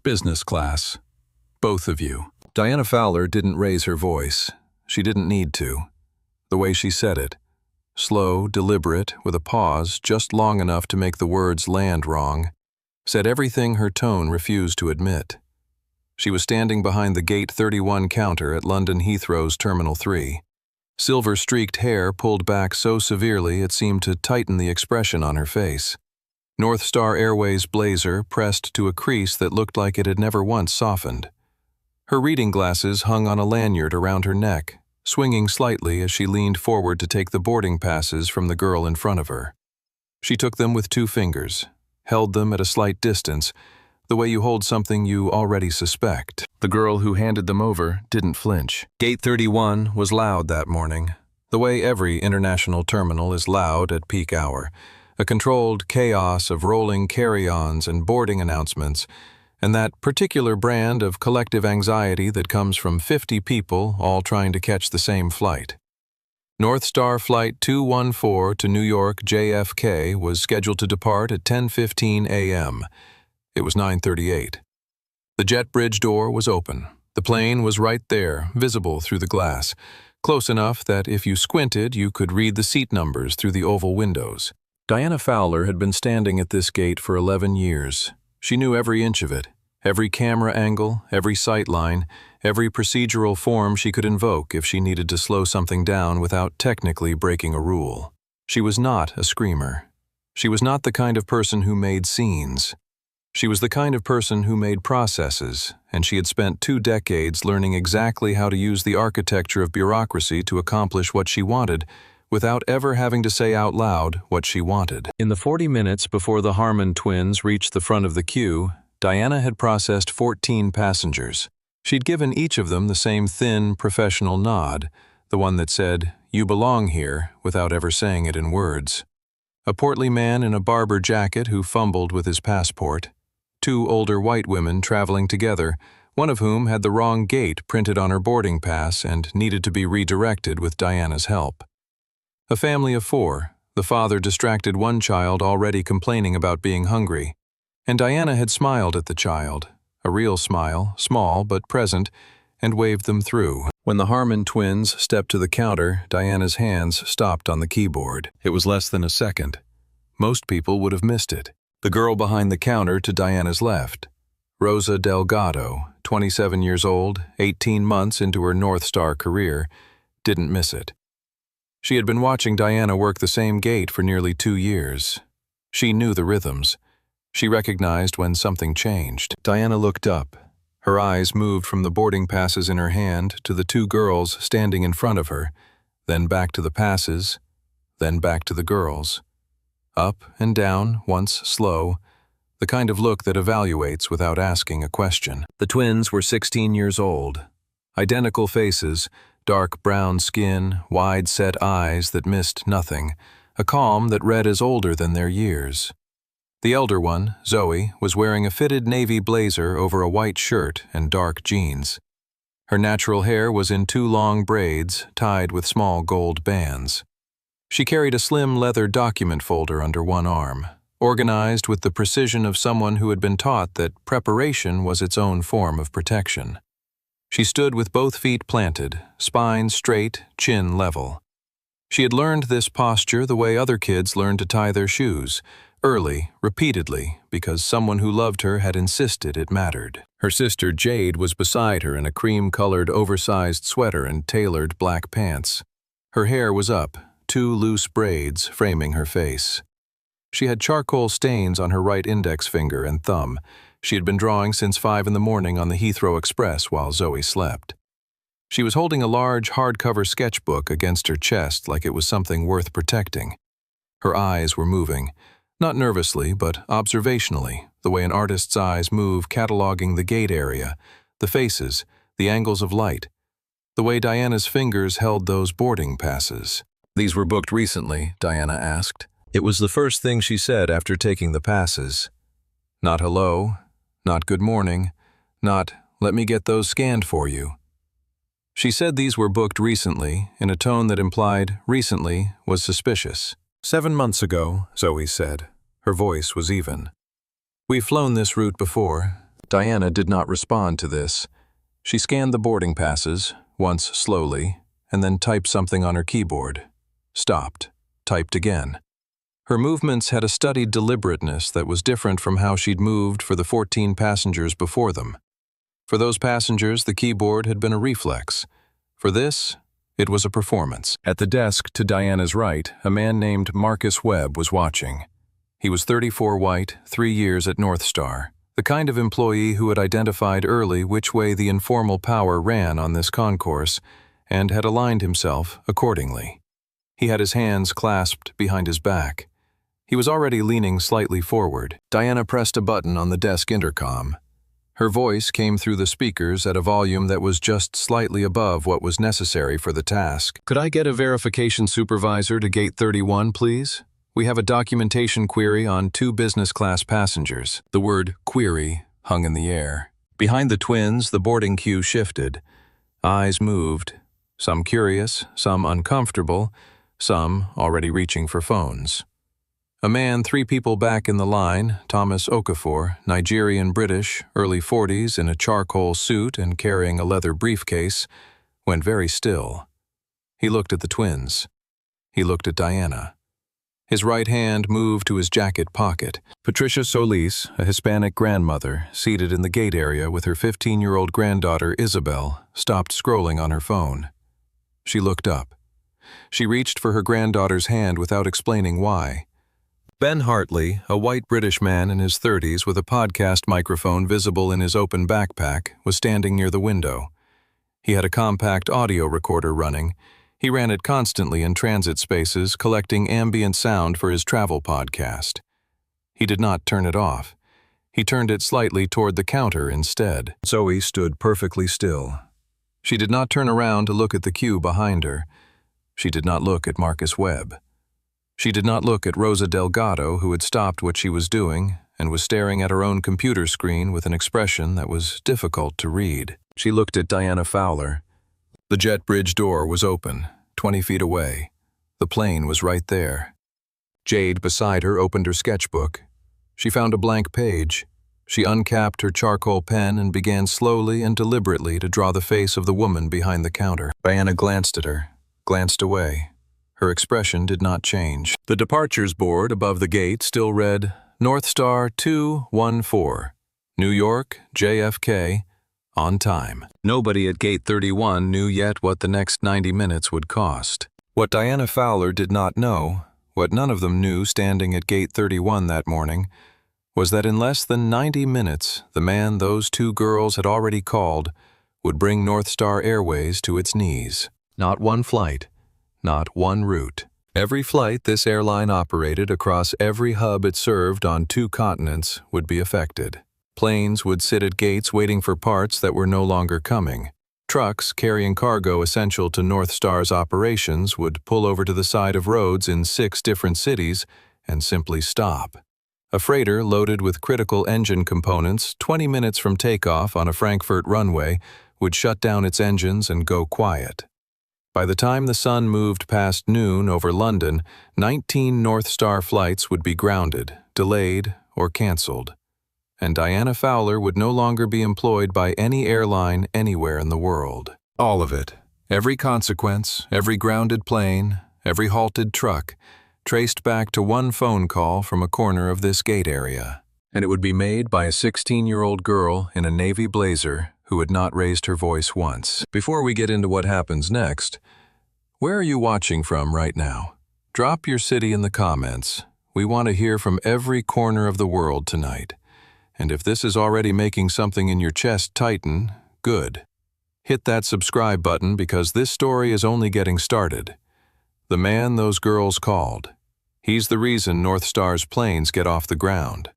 business class. Both of you." Diana Fowler didn't raise her voice. She didn't need to. The way she said it, slow, deliberate, with a pause just long enough to make the words land wrong, said everything her tone refused to admit. She was standing behind the Gate 31 counter at London Heathrow's Terminal 3. Silver-streaked hair pulled back so severely it seemed to tighten the expression on her face. North Star Airways blazer pressed to a crease that looked like it had never once softened. Her reading glasses hung on a lanyard around her neck, swinging slightly as she leaned forward to take the boarding passes from the girl in front of her. She took them with 2 fingers, held them at a slight distance, the way you hold something you already suspect. The girl who handed them over didn't flinch. Gate 31 was loud that morning, the way every international terminal is loud at peak hour, a controlled chaos of rolling carry-ons and boarding announcements, and that particular brand of collective anxiety that comes from 50 people all trying to catch the same flight. North Star Flight 214 to New York JFK was scheduled to depart at 10:15 a.m. It was 9:38. The jet bridge door was open. The plane was right there, visible through the glass, close enough that if you squinted you could read the seat numbers through the oval windows. Diana Fowler had been standing at this gate for 11 years. She knew every inch of it, every camera angle, every sight line, every procedural form she could invoke if she needed to slow something down without technically breaking a rule. She was not a screamer. She was not the kind of person who made scenes. She was the kind of person who made processes, and she had spent 2 decades learning exactly how to use the architecture of bureaucracy to accomplish what she wanted, without ever having to say out loud what she wanted. In the 40 minutes before the Harmon twins reached the front of the queue, Diana had processed 14 passengers. She'd given each of them the same thin, professional nod, the one that said, "You belong here," without ever saying it in words. A portly man in a Barber jacket who fumbled with his passport. 2 older white women traveling together, one of whom had the wrong gate printed on her boarding pass and needed to be redirected with Diana's help. A family of 4, the father distracted one child already complaining about being hungry, and Diana had smiled at the child, a real smile, small but present, and waved them through. When the Harmon twins stepped to the counter, Diana's hands stopped on the keyboard. It was less than a second. Most people would have missed it. The girl behind the counter to Diana's left, Rosa Delgado, 27 years old, 18 months into her North Star career, didn't miss it. She had been watching Diana work the same gate for nearly 2 years. She knew the rhythms. She recognized when something changed. Diana looked up. Her eyes moved from the boarding passes in her hand to the 2 girls standing in front of her, then back to the passes, then back to the girls. Up and down, once slow, the kind of look that evaluates without asking a question. The twins were 16 years old. Identical faces, dark brown skin, wide-set eyes that missed nothing, a calm that read as older than their years. The elder one, Zoe, was wearing a fitted navy blazer over a white shirt and dark jeans. Her natural hair was in 2 long braids tied with small gold bands. She carried a slim leather document folder under one arm, organized with the precision of someone who had been taught that preparation was its own form of protection. She stood with both feet planted, spine straight, chin level. She had learned this posture the way other kids learned to tie their shoes, early, repeatedly, because someone who loved her had insisted it mattered. Her sister Jade was beside her in a cream-colored oversized sweater and tailored black pants. Her hair was up, 2 loose braids framing her face. She had charcoal stains on her right index finger and thumb. She had been drawing since 5 in the morning on the Heathrow Express while Zoe slept. She was holding a large hardcover sketchbook against her chest like it was something worth protecting. Her eyes were moving, not nervously but observationally, the way an artist's eyes move cataloging the gate area, the faces, the angles of light, the way Diana's fingers held those boarding passes. "These were booked recently?" Diana asked. It was the first thing she said after taking the passes. Not hello, not good morning, not let me get those scanned for you. She said these were booked recently in a tone that implied recently was suspicious. 7 months ago, Zoe said. Her voice was even. "We've flown this route before." Diana did not respond to this. She scanned the boarding passes, once slowly, and then typed something on her keyboard. Stopped. Typed again. Her movements had a studied deliberateness that was different from how she'd moved for the 14 passengers before them. For those passengers, the keyboard had been a reflex. For this, it was a performance. At the desk to Diana's right, a man named Marcus Webb was watching. He was 34 white, 3 years at North Star, the kind of employee who had identified early which way the informal power ran on this concourse and had aligned himself accordingly. He had his hands clasped behind his back. He was already leaning slightly forward. Diana pressed a button on the desk intercom. Her voice came through the speakers at a volume that was just slightly above what was necessary for the task. "Could I get a verification supervisor to gate 31, please? We have a documentation query on 2 business class passengers." The word query hung in the air. Behind the twins, the boarding queue shifted. Eyes moved, some curious, some uncomfortable, some already reaching for phones. A man 3 people back in the line, Thomas Okafor, Nigerian-British, early 40s, in a charcoal suit and carrying a leather briefcase, went very still. He looked at the twins. He looked at Diana. His right hand moved to his jacket pocket. Patricia Solis, a Hispanic grandmother, seated in the gate area with her 15-year-old granddaughter Isabel, stopped scrolling on her phone. She looked up. She reached for her granddaughter's hand without explaining why. Ben Hartley, a white British man in his 30s with a podcast microphone visible in his open backpack, was standing near the window. He had a compact audio recorder running. He ran it constantly in transit spaces, collecting ambient sound for his travel podcast. He did not turn it off. He turned it slightly toward the counter instead. Zoe stood perfectly still. She did not turn around to look at the queue behind her. She did not look at Marcus Webb. She did not look at Rosa Delgado, who had stopped what she was doing and was staring at her own computer screen with an expression that was difficult to read. She looked at Diana Fowler. The jet bridge door was open, 20 feet away. The plane was right there. Jade beside her opened her sketchbook. She found a blank page. She uncapped her charcoal pen and began slowly and deliberately to draw the face of the woman behind the counter. Diana glanced at her, glanced away. Her expression did not change. The departures board above the gate still read, North Star 214, New York, JFK, on time. Nobody at gate 31 knew yet what the next 90 minutes would cost. What Diana Fowler did not know, what none of them knew standing at gate 31 that morning, was that in less than 90 minutes, the man those 2 girls had already called would bring North Star Airways to its knees. Not one flight. Not one route. Every flight this airline operated across every hub it served on 2 continents would be affected. Planes would sit at gates waiting for parts that were no longer coming. Trucks carrying cargo essential to North Star's operations would pull over to the side of roads in 6 different cities and simply stop. A freighter loaded with critical engine components 20 minutes from takeoff on a Frankfurt runway would shut down its engines and go quiet. By the time the sun moved past noon over London, 19 North Star flights would be grounded, delayed, or canceled. And Diana Fowler would no longer be employed by any airline anywhere in the world. All of it, every consequence, every grounded plane, every halted truck, traced back to one phone call from a corner of this gate area. And it would be made by a 16-year-old girl in a navy blazer who had not raised her voice once. Before we get into what happens next, where are you watching from right now? Drop your city in the comments. We want to hear from every corner of the world tonight. And if this is already making something in your chest tighten, good. Hit that subscribe button because this story is only getting started. The man those girls called. He's the reason North Star's planes get off the ground.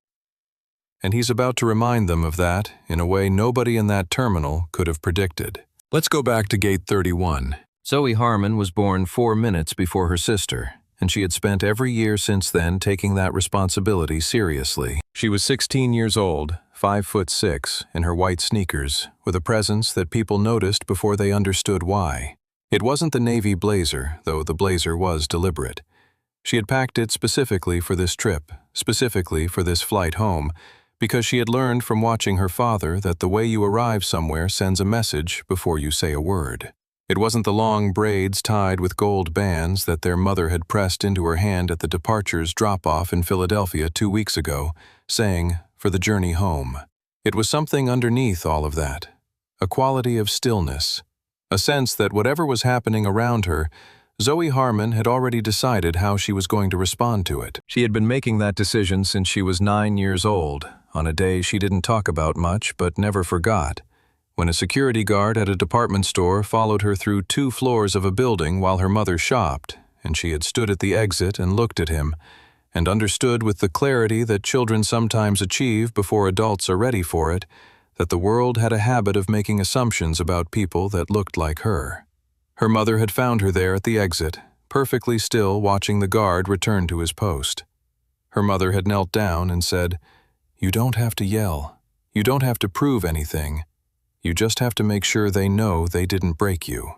And he's about to remind them of that in a way nobody in that terminal could have predicted. Let's go back to gate 31. Zoe Harmon was born 4 minutes before her sister, and she had spent every year since then taking that responsibility seriously. She was 16 years old, 5'6", in her white sneakers, with a presence that people noticed before they understood why. It wasn't the navy blazer, though the blazer was deliberate. She had packed it specifically for this trip, specifically for this flight home, because she had learned from watching her father that the way you arrive somewhere sends a message before you say a word. It wasn't the long braids tied with gold bands that their mother had pressed into her hand at the departure's drop-off in Philadelphia 2 weeks ago, saying, "For the journey home." It was something underneath all of that, a quality of stillness, a sense that whatever was happening around her, Zoe Harmon had already decided how she was going to respond to it. She had been making that decision since she was 9 years old, on a day she didn't talk about much but never forgot, when a security guard at a department store followed her through 2 floors of a building while her mother shopped, and she had stood at the exit and looked at him, and understood with the clarity that children sometimes achieve before adults are ready for it, that the world had a habit of making assumptions about people that looked like her. Her mother had found her there at the exit, perfectly still watching the guard return to his post. Her mother had knelt down and said, "You don't have to yell. You don't have to prove anything. You just have to make sure they know they didn't break you."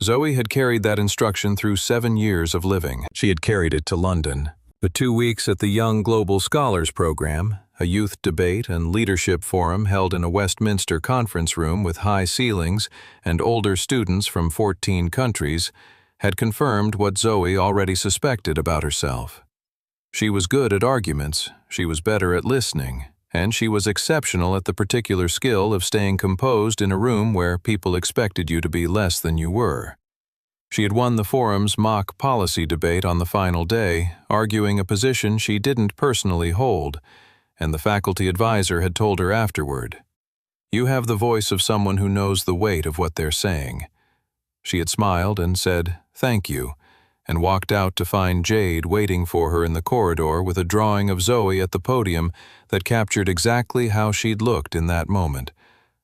Zoe had carried that instruction through 7 years of living. She had carried it to London. The 2 weeks at the Young Global Scholars Program, a youth debate and leadership forum held in a Westminster conference room with high ceilings and older students from 14 countries, had confirmed what Zoe already suspected about herself. She was good at arguments, she was better at listening, and she was exceptional at the particular skill of staying composed in a room where people expected you to be less than you were. She had won the forum's mock policy debate on the final day, arguing a position she didn't personally hold, and the faculty advisor had told her afterward, "You have the voice of someone who knows the weight of what they're saying." She had smiled and said, "Thank you," and walked out to find Jade waiting for her in the corridor with a drawing of Zoe at the podium that captured exactly how she'd looked in that moment.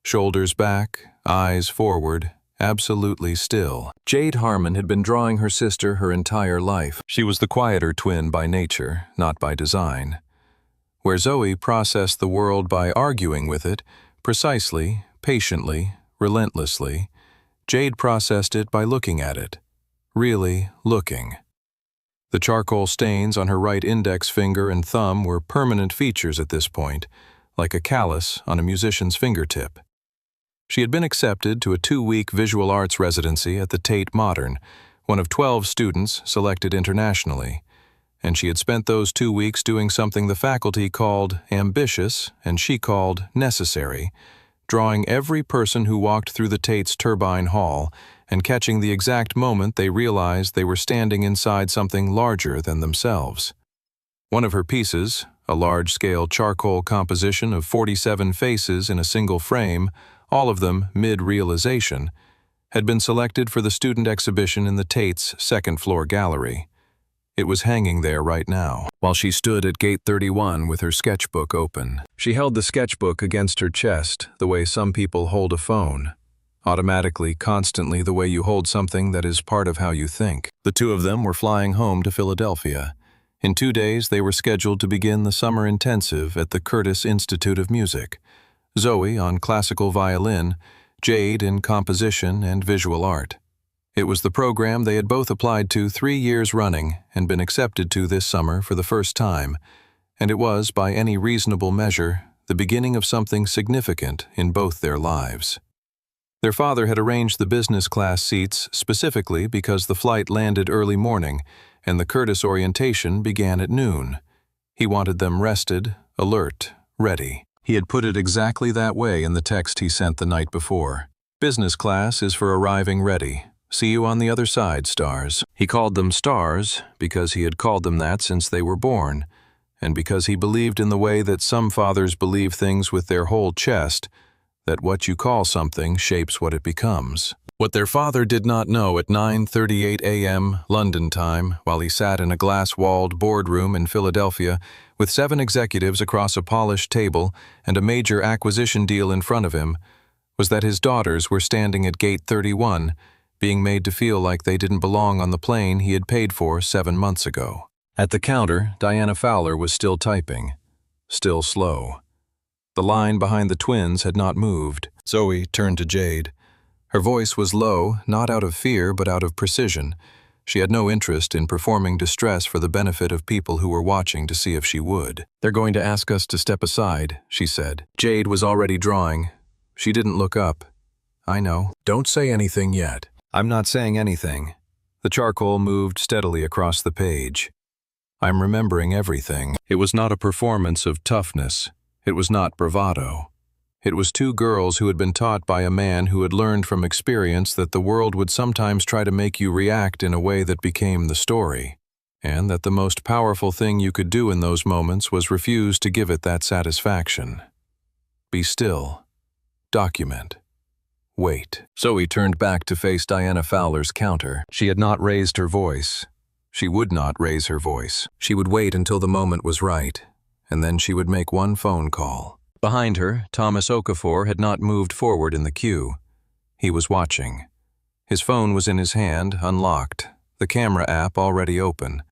Shoulders back, eyes forward, absolutely still. Jade Harmon had been drawing her sister her entire life. She was the quieter twin by nature, not by design. Where Zoe processed the world by arguing with it, precisely, patiently, relentlessly, Jade processed it by looking at it. Really looking. The charcoal stains on her right index finger and thumb were permanent features at this point, like a callus on a musician's fingertip. She had been accepted to a 2-week visual arts residency at the Tate Modern, one of 12 students selected internationally, and she had spent those 2 weeks doing something the faculty called ambitious and she called necessary, drawing every person who walked through the Tate's turbine hall and catching the exact moment they realized they were standing inside something larger than themselves. One of her pieces, a large-scale charcoal composition of 47 faces in a single frame, all of them mid-realization, had been selected for the student exhibition in the Tate's second-floor gallery. It was hanging there right now, while she stood at Gate 31 with her sketchbook open. She held the sketchbook against her chest, the way some people hold a phone. Automatically, constantly, the way you hold something that is part of how you think. The 2 of them were flying home to Philadelphia. In 2 days, they were scheduled to begin the summer intensive at the Curtis Institute of Music. Zoe on classical violin, Jade in composition and visual art. It was the program they had both applied to 3 years running and been accepted to this summer for the first time, and it was, by any reasonable measure, the beginning of something significant in both their lives. Their father had arranged the business class seats specifically because the flight landed early morning and the Curtis orientation began at noon. He wanted them rested, alert, ready. He had put it exactly that way in the text he sent the night before. Business class is for arriving ready. See you on the other side, stars. He called them stars because he had called them that since they were born, and because he believed in the way that some fathers believe things with their whole chest, that what you call something shapes what it becomes. What their father did not know at 9:38 a.m. London time, while he sat in a glass-walled boardroom in Philadelphia with 7 executives across a polished table and a major acquisition deal in front of him, was that his daughters were standing at Gate 31, being made to feel like they didn't belong on the plane he had paid for 7 months ago. At the counter, Diana Fowler was still typing, still slow. The line behind the twins had not moved. Zoe turned to Jade. Her voice was low, not out of fear but out of precision. She had no interest in performing distress for the benefit of people who were watching to see if she would. "They're going to ask us to step aside," she said. Jade was already drawing. She didn't look up. "I know. Don't say anything yet." "I'm not saying anything." The charcoal moved steadily across the page. "I'm remembering everything." It was not a performance of toughness. It was not bravado. It was two girls who had been taught by a man who had learned from experience that the world would sometimes try to make you react in a way that became the story, and that the most powerful thing you could do in those moments was refuse to give it that satisfaction. Be still. Document. Wait. Zoe turned back to face Diana Fowler's counter. She had not raised her voice. She would not raise her voice. She would wait until the moment was right, and then she would make one phone call. Behind her, Thomas Okafor had not moved forward in the queue. He was watching. His phone was in his hand, unlocked, the camera app already open.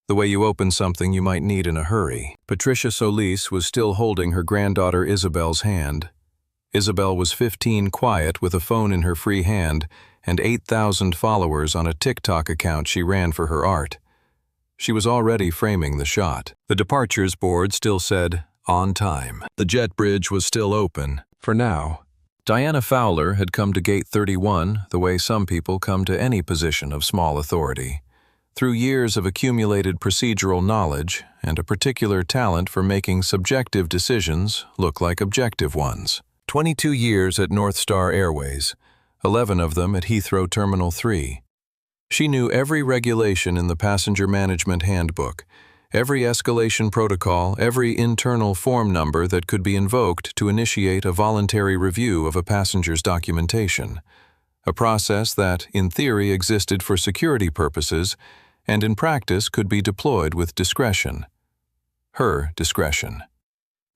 The way you open something you might need in a hurry. Patricia Solis was still holding her granddaughter Isabel's hand. Isabel was 15, quiet, with a phone in her free hand and 8,000 followers on a TikTok account she ran for her art. She was already framing the shot. The departures board still said, "On time." The jet bridge was still open, for now. Diana Fowler had come to Gate 31 the way some people come to any position of small authority, through years of accumulated procedural knowledge and a particular talent for making subjective decisions look like objective ones. 22 years at North Star Airways, 11 of them at Heathrow Terminal 3. She knew every regulation in the Passenger Management Handbook, every escalation protocol, every internal form number that could be invoked to initiate a voluntary review of a passenger's documentation, a process that, in theory, existed for security purposes and in practice could be deployed with discretion. Her discretion.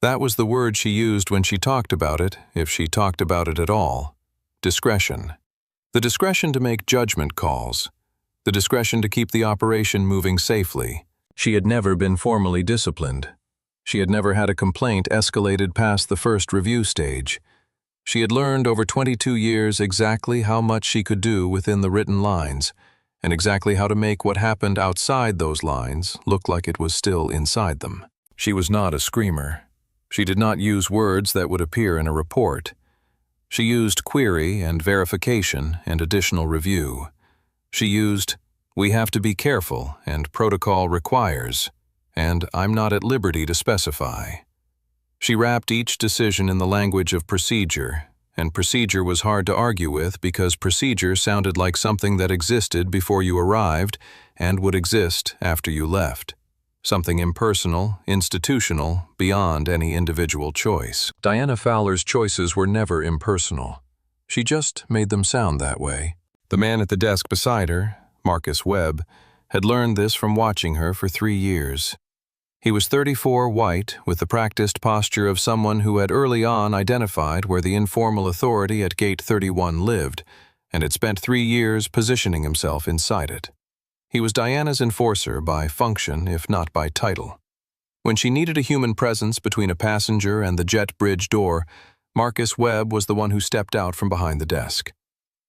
That was the word she used when she talked about it, if she talked about it at all. Discretion. The discretion to make judgment calls. The discretion to keep the operation moving safely. She had never been formally disciplined. She had never had a complaint escalated past the first review stage. She had learned over 22 years exactly how much she could do within the written lines, and exactly how to make what happened outside those lines look like it was still inside them. She was not a screamer. She did not use words that would appear in a report. She used query and verification and additional review. She used, "We have to be careful, and protocol requires," and "I'm not at liberty to specify." She wrapped each decision in the language of procedure, and procedure was hard to argue with because procedure sounded like something that existed before you arrived and would exist after you left. Something impersonal, institutional, beyond any individual choice. Diana Fowler's choices were never impersonal. She just made them sound that way. The man at the desk beside her, Marcus Webb, had learned this from watching her for 3 years. He was 34, white, with the practiced posture of someone who had early on identified where the informal authority at Gate 31 lived, and had spent 3 years positioning himself inside it. He was Diana's enforcer by function, if not by title. When she needed a human presence between a passenger and the jet bridge door, Marcus Webb was the one who stepped out from behind the desk.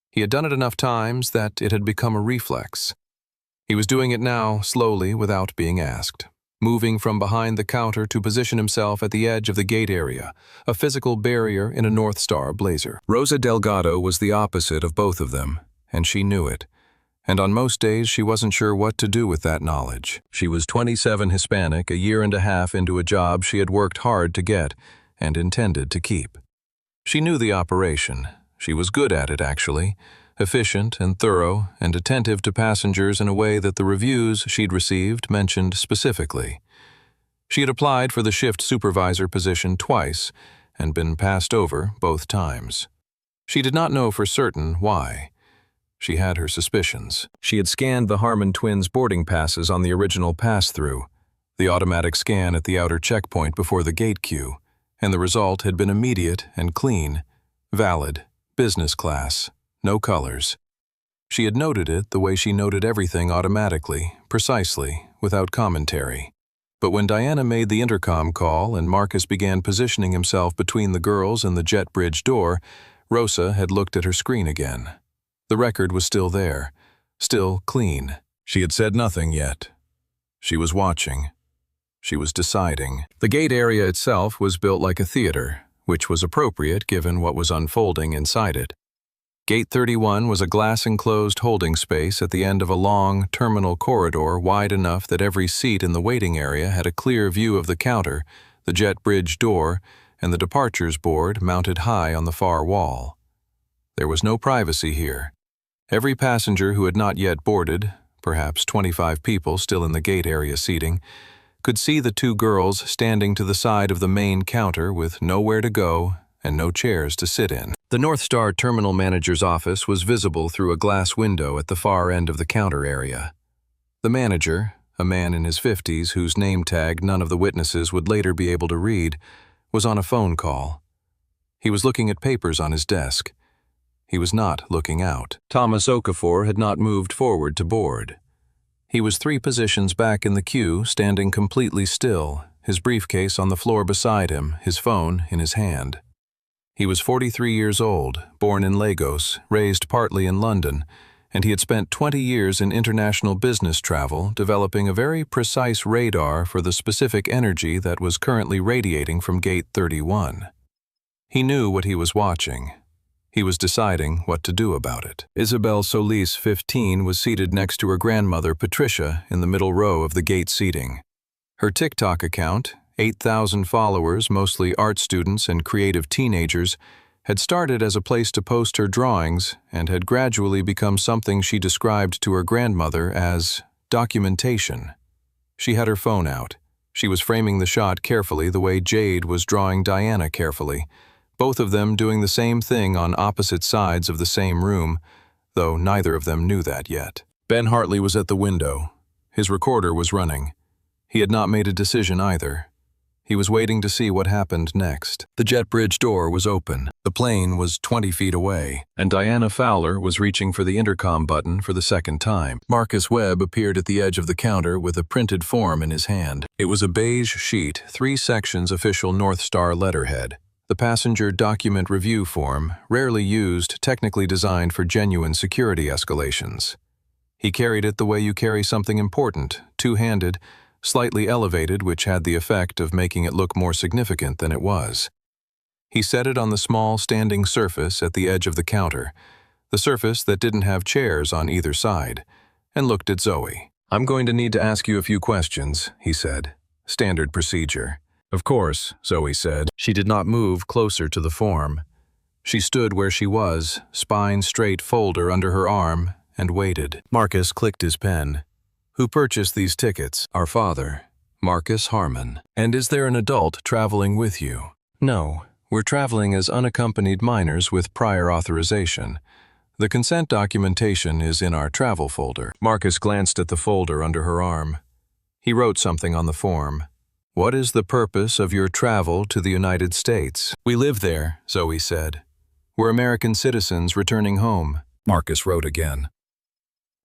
He had done it enough times that it had become a reflex. He was doing it now, slowly, without being asked, moving from behind the counter to position himself at the edge of the gate area, a physical barrier in a North Star blazer. Rosa Delgado was the opposite of both of them, and she knew it. And on most days she wasn't sure what to do with that knowledge. She was 27, Hispanic, a year and a half into a job she had worked hard to get and intended to keep. She knew the operation. She was good at it, actually, efficient and thorough and attentive to passengers in a way that the reviews she'd received mentioned specifically. She had applied for the shift supervisor position twice and been passed over both times. She did not know for certain why. She had her suspicions. She had scanned the Harmon twins' boarding passes on the original pass-through, the automatic scan at the outer checkpoint before the gate queue, and the result had been immediate and clean, valid, business class, no colors. She had noted it the way she noted everything automatically, precisely, without commentary. But when Diana made the intercom call and Marcus began positioning himself between the girls and the jet bridge door, Rosa had looked at her screen again. The record was still there, still clean, She had said nothing yet. She was watching. She was deciding. The gate area itself was built like a theater, which was appropriate given what was unfolding inside it. Gate 31 was a glass-enclosed holding space at the end of a long, terminal corridor wide enough that every seat in the waiting area had a clear view of the counter, the jet bridge door, and the departures board mounted high on the far wall. There was no privacy here. Every passenger who had not yet boarded, perhaps 25 people still in the gate area seating, could see the two girls standing to the side of the main counter with nowhere to go and no chairs to sit in. The North Star terminal manager's office was visible through a glass window at the far end of the counter area. The manager, a man in his 50s whose name tag none of the witnesses would later be able to read, was on a phone call. He was looking at papers on his desk. He was not looking out. Thomas Okafor had not moved forward to board. He was 3 positions back in the queue, standing completely still, his briefcase on the floor beside him, his phone in his hand. He was 43 years old, born in Lagos, raised partly in London, and he had spent 20 years in international business travel developing a very precise radar for the specific energy that was currently radiating from Gate 31. He knew what he was watching. He was deciding what to do about it. Isabel Solis, 15, was seated next to her grandmother, Patricia, in the middle row of the gate seating. Her TikTok account, 8,000 followers, mostly art students and creative teenagers, had started as a place to post her drawings and had gradually become something she described to her grandmother as documentation. She had her phone out. She was framing the shot carefully the way Jade was drawing Diana carefully, both of them doing the same thing on opposite sides of the same room, though neither of them knew that yet. Ben Hartley was at the window. His recorder was running. He had not made a decision either. He was waiting to see what happened next. The jet bridge door was open. The plane was 20 feet away, and Diana Fowler was reaching for the intercom button for the second time. Marcus Webb appeared at the edge of the counter with a printed form in his hand. It was a beige sheet, 3 sections official North Star letterhead. The passenger document review form, rarely used, technically designed for genuine security escalations. He carried it the way you carry something important, two-handed, slightly elevated, which had the effect of making it look more significant than it was. He set it on the small standing surface at the edge of the counter, the surface that didn't have chairs on either side, and looked at Zoe. "I'm going to need to ask you a few questions," he said. "Standard procedure." "Of course," Zoe said. She did not move closer to the form. She stood where she was, spine straight, folder under her arm, and waited. Marcus clicked his pen. "Who purchased these tickets?" "Our father, Marcus Harmon." "And is there an adult traveling with you?" "No, we're traveling as unaccompanied minors with prior authorization. The consent documentation is in our travel folder." Marcus glanced at the folder under her arm. He wrote something on the form. "What is the purpose of your travel to the United States?" "We live there," Zoe said. "We're American citizens returning home." Marcus wrote again.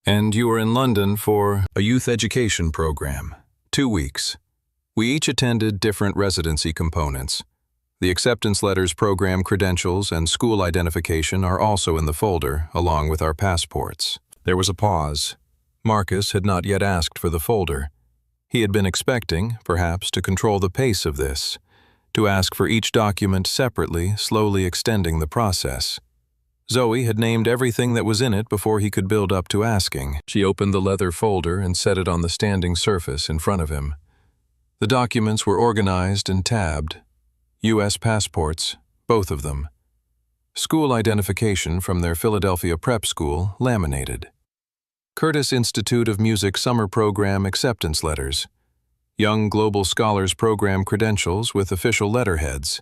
"And you were in London for a youth education program. 2 weeks. We each attended different residency components. The acceptance letters, program credentials, and school identification are also in the folder, along with our passports." There was a pause. Marcus had not yet asked for the folder. He had been expecting, perhaps, to control the pace of this, to ask for each document separately, slowly extending the process. Zoe had named everything that was in it before he could build up to asking. She opened the leather folder and set it on the standing surface in front of him. The documents were organized and tabbed. U.S. passports, both of them. School identification from their Philadelphia prep school, laminated. Curtis Institute of Music Summer Program acceptance letters. Young Global Scholars Program credentials with official letterheads.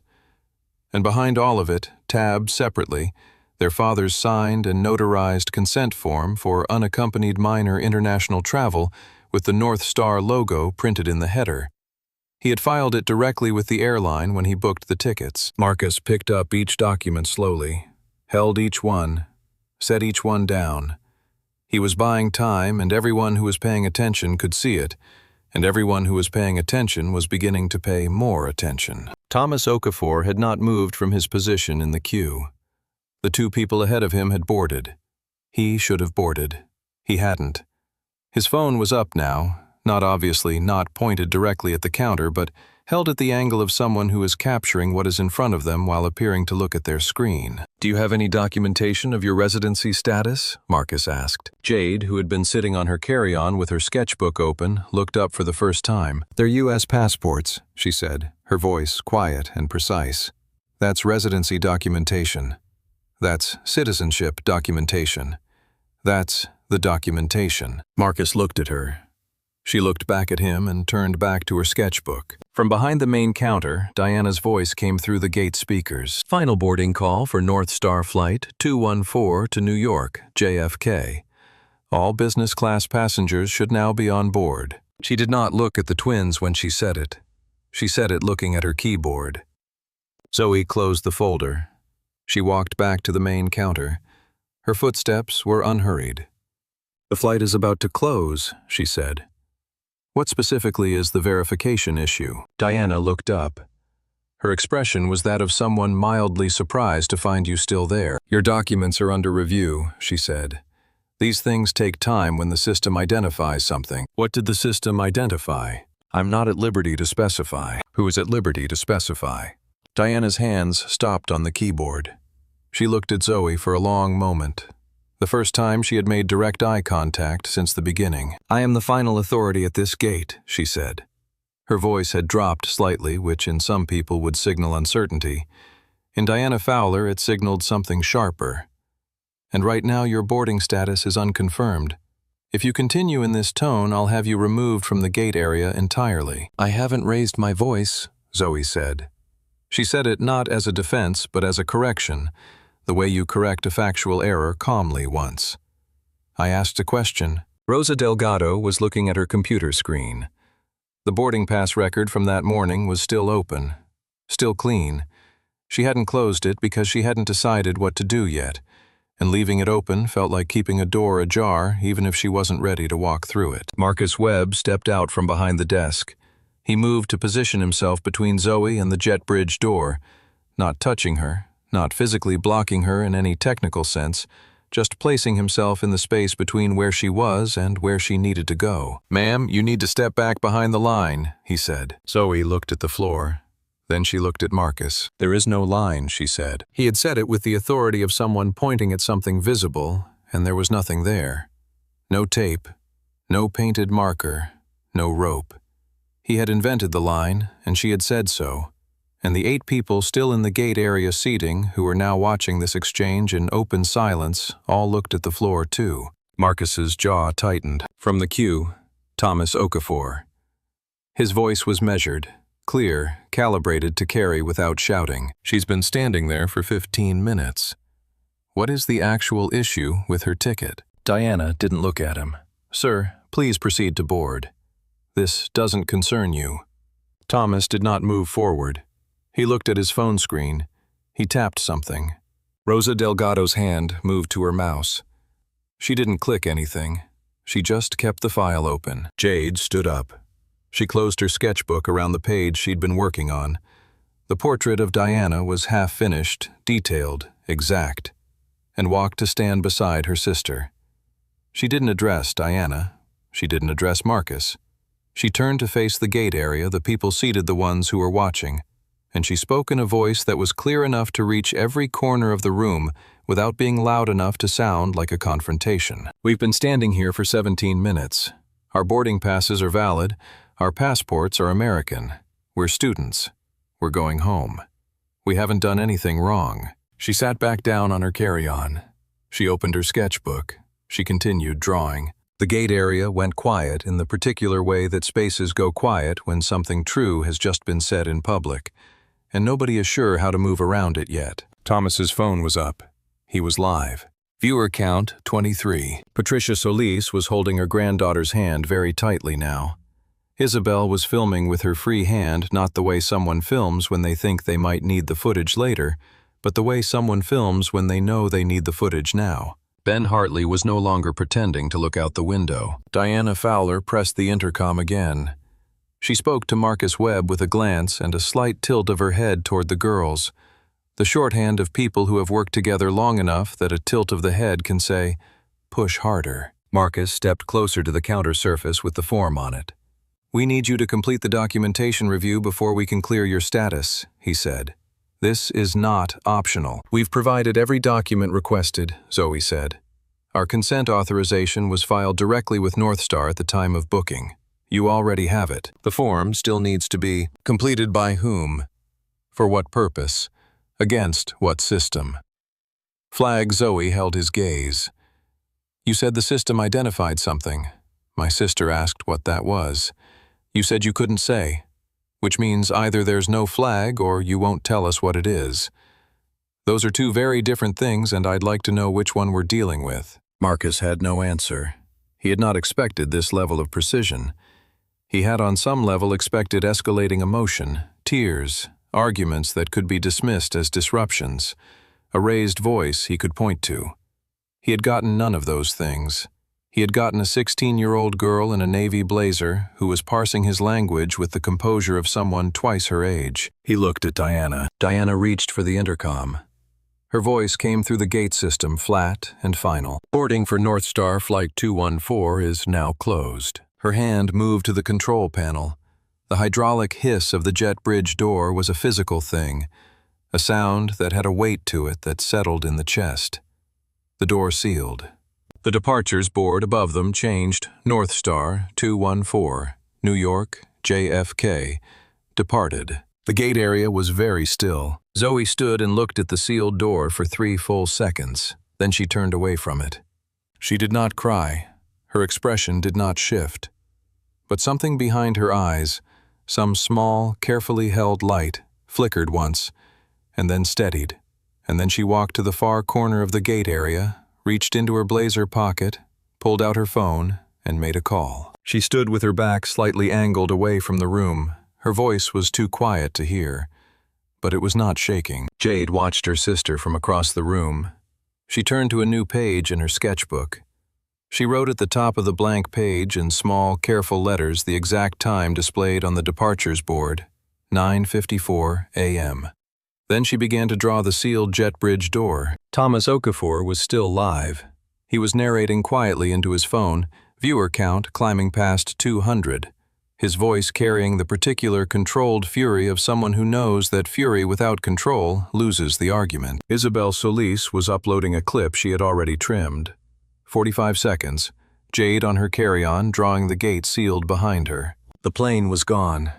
And behind all of it, tabbed separately, their father's signed and notarized consent form for unaccompanied minor international travel with the North Star logo printed in the header. He had filed it directly with the airline when he booked the tickets. Marcus picked up each document slowly, held each one, set each one down. He was buying time, and everyone who was paying attention could see it, and everyone who was paying attention was beginning to pay more attention. Thomas Okafor had not moved from his position in the queue. The 2 people ahead of him had boarded. He should have boarded. He hadn't. His phone was up now, not pointed directly at the counter, but held at the angle of someone who is capturing what is in front of them while appearing to look at their screen. "Do you have any documentation of your residency status?" Marcus asked. Jade, who had been sitting on her carry-on with her sketchbook open, looked up for the first time. "They're U.S. passports," she said, her voice quiet and precise. "That's residency documentation. That's citizenship documentation. That's the documentation." Marcus looked at her. She looked back at him and turned back to her sketchbook. From behind the main counter, Diana's voice came through the gate speakers. "Final boarding call for North Star Flight 214 to New York, JFK. All business class passengers should now be on board." She did not look at the twins when she said it. She said it looking at her keyboard. Zoe closed the folder. She walked back to the main counter. Her footsteps were unhurried. "The flight is about to close," she said. "What specifically is the verification issue?" Diana looked up. Her expression was that of someone mildly surprised to find you still there. "Your documents are under review," she said. "These things take time when the system identifies something." "What did the system identify?" "I'm not at liberty to specify." "Who is at liberty to specify?" Diana's hands stopped on the keyboard. She looked at Zoe for a long moment. The first time she had made direct eye contact since the beginning. "I am the final authority at this gate," she said. Her voice had dropped slightly, which in some people would signal uncertainty. In Diana Fowler, it signaled something sharper. "And right now your boarding status is unconfirmed. If you continue in this tone, I'll have you removed from the gate area entirely." "I haven't raised my voice," Zoe said. She said it not as a defense, but as a correction, the way you correct a factual error calmly once. "I asked a question." Rosa Delgado was looking at her computer screen. The boarding pass record from that morning was still open, still clean. She hadn't closed it because she hadn't decided what to do yet, and leaving it open felt like keeping a door ajar even if she wasn't ready to walk through it. Marcus Webb stepped out from behind the desk. He moved to position himself between Zoe and the jet bridge door, not touching her, not physically blocking her in any technical sense, just placing himself in the space between where she was and where she needed to go. "Ma'am, you need to step back behind the line," he said. Zoe looked at the floor. Then she looked at Marcus. "There is no line," she said. He had said it with the authority of someone pointing at something visible, and there was nothing there. No tape, no painted marker, no rope. He had invented the line, and she had said so. And the 8 people still in the gate area seating, who were now watching this exchange in open silence, all looked at the floor too. Marcus's jaw tightened. From the queue, Thomas Okafor. His voice was measured, clear, calibrated to carry without shouting. "She's been standing there for 15 minutes. What is the actual issue with her ticket?" Diana didn't look at him. "Sir, please proceed to board. This doesn't concern you." Thomas did not move forward. He looked at his phone screen. He tapped something. Rosa Delgado's hand moved to her mouse. She didn't click anything. She just kept the file open. Jade stood up. She closed her sketchbook around the page she'd been working on. The portrait of Diana was half-finished, detailed, exact, and walked to stand beside her sister. She didn't address Diana. She didn't address Marcus. She turned to face the gate area, the people seated, the ones who were watching, and she spoke in a voice that was clear enough to reach every corner of the room without being loud enough to sound like a confrontation. "We've been standing here for 17 minutes. Our boarding passes are valid. Our passports are American. We're students. We're going home. We haven't done anything wrong." She sat back down on her carry-on. She opened her sketchbook. She continued drawing. The gate area went quiet in the particular way that spaces go quiet when something true has just been said in public, and nobody is sure how to move around it yet. Thomas's phone was up. He was live. Viewer count 23. Patricia Solis was holding her granddaughter's hand very tightly now. Isabel was filming with her free hand, not the way someone films when they think they might need the footage later, but the way someone films when they know they need the footage now. Ben Hartley was no longer pretending to look out the window. Diana Fowler pressed the intercom again. She spoke to Marcus Webb with a glance and a slight tilt of her head toward the girls, the shorthand of people who have worked together long enough that a tilt of the head can say, "Push harder." Marcus stepped closer to the counter surface with the form on it. "We need you to complete the documentation review before we can clear your status," he said. "This is not optional." "We've provided every document requested," Zoe said. "Our consent authorization was filed directly with North Star at the time of booking. You already have it. The form still needs to be completed by whom? For what purpose? Against what system?" Flag Zoe held his gaze. "You said the system identified something. My sister asked what that was. You said you couldn't say, which means either there's no flag or you won't tell us what it is. Those are two very different things, and I'd like to know which one we're dealing with." Marcus had no answer. He had not expected this level of precision. He had on some level expected escalating emotion, tears, arguments that could be dismissed as disruptions, a raised voice he could point to. He had gotten none of those things. He had gotten a 16-year-old girl in a navy blazer who was parsing his language with the composure of someone twice her age. He looked at Diana. Diana reached for the intercom. Her voice came through the gate system, flat and final. "Boarding for North Star Flight 214 is now closed." Her hand moved to the control panel. The hydraulic hiss of the jet bridge door was a physical thing, a sound that had a weight to it that settled in the chest. The door sealed. The departures board above them changed. North Star 214, New York, JFK, departed. The gate area was very still. Zoe stood and looked at the sealed door for 3 full seconds. Then she turned away from it. She did not cry. Her expression did not shift. But something behind her eyes, some small, carefully held light, flickered once, and then steadied. And then she walked to the far corner of the gate area, reached into her blazer pocket, pulled out her phone, and made a call. She stood with her back slightly angled away from the room. Her voice was too quiet to hear, but it was not shaking. Jade watched her sister from across the room. She turned to a new page in her sketchbook. She wrote at the top of the blank page in small, careful letters the exact time displayed on the departures board, 9:54 a.m. Then she began to draw the sealed jet bridge door. Thomas Okafor was still live. He was narrating quietly into his phone, viewer count climbing past 200, his voice carrying the particular controlled fury of someone who knows that fury without control loses the argument. Isabel Solis was uploading a clip she had already trimmed. 45 seconds, Jade on her carry-on drawing the gate sealed behind her. The plane was gone.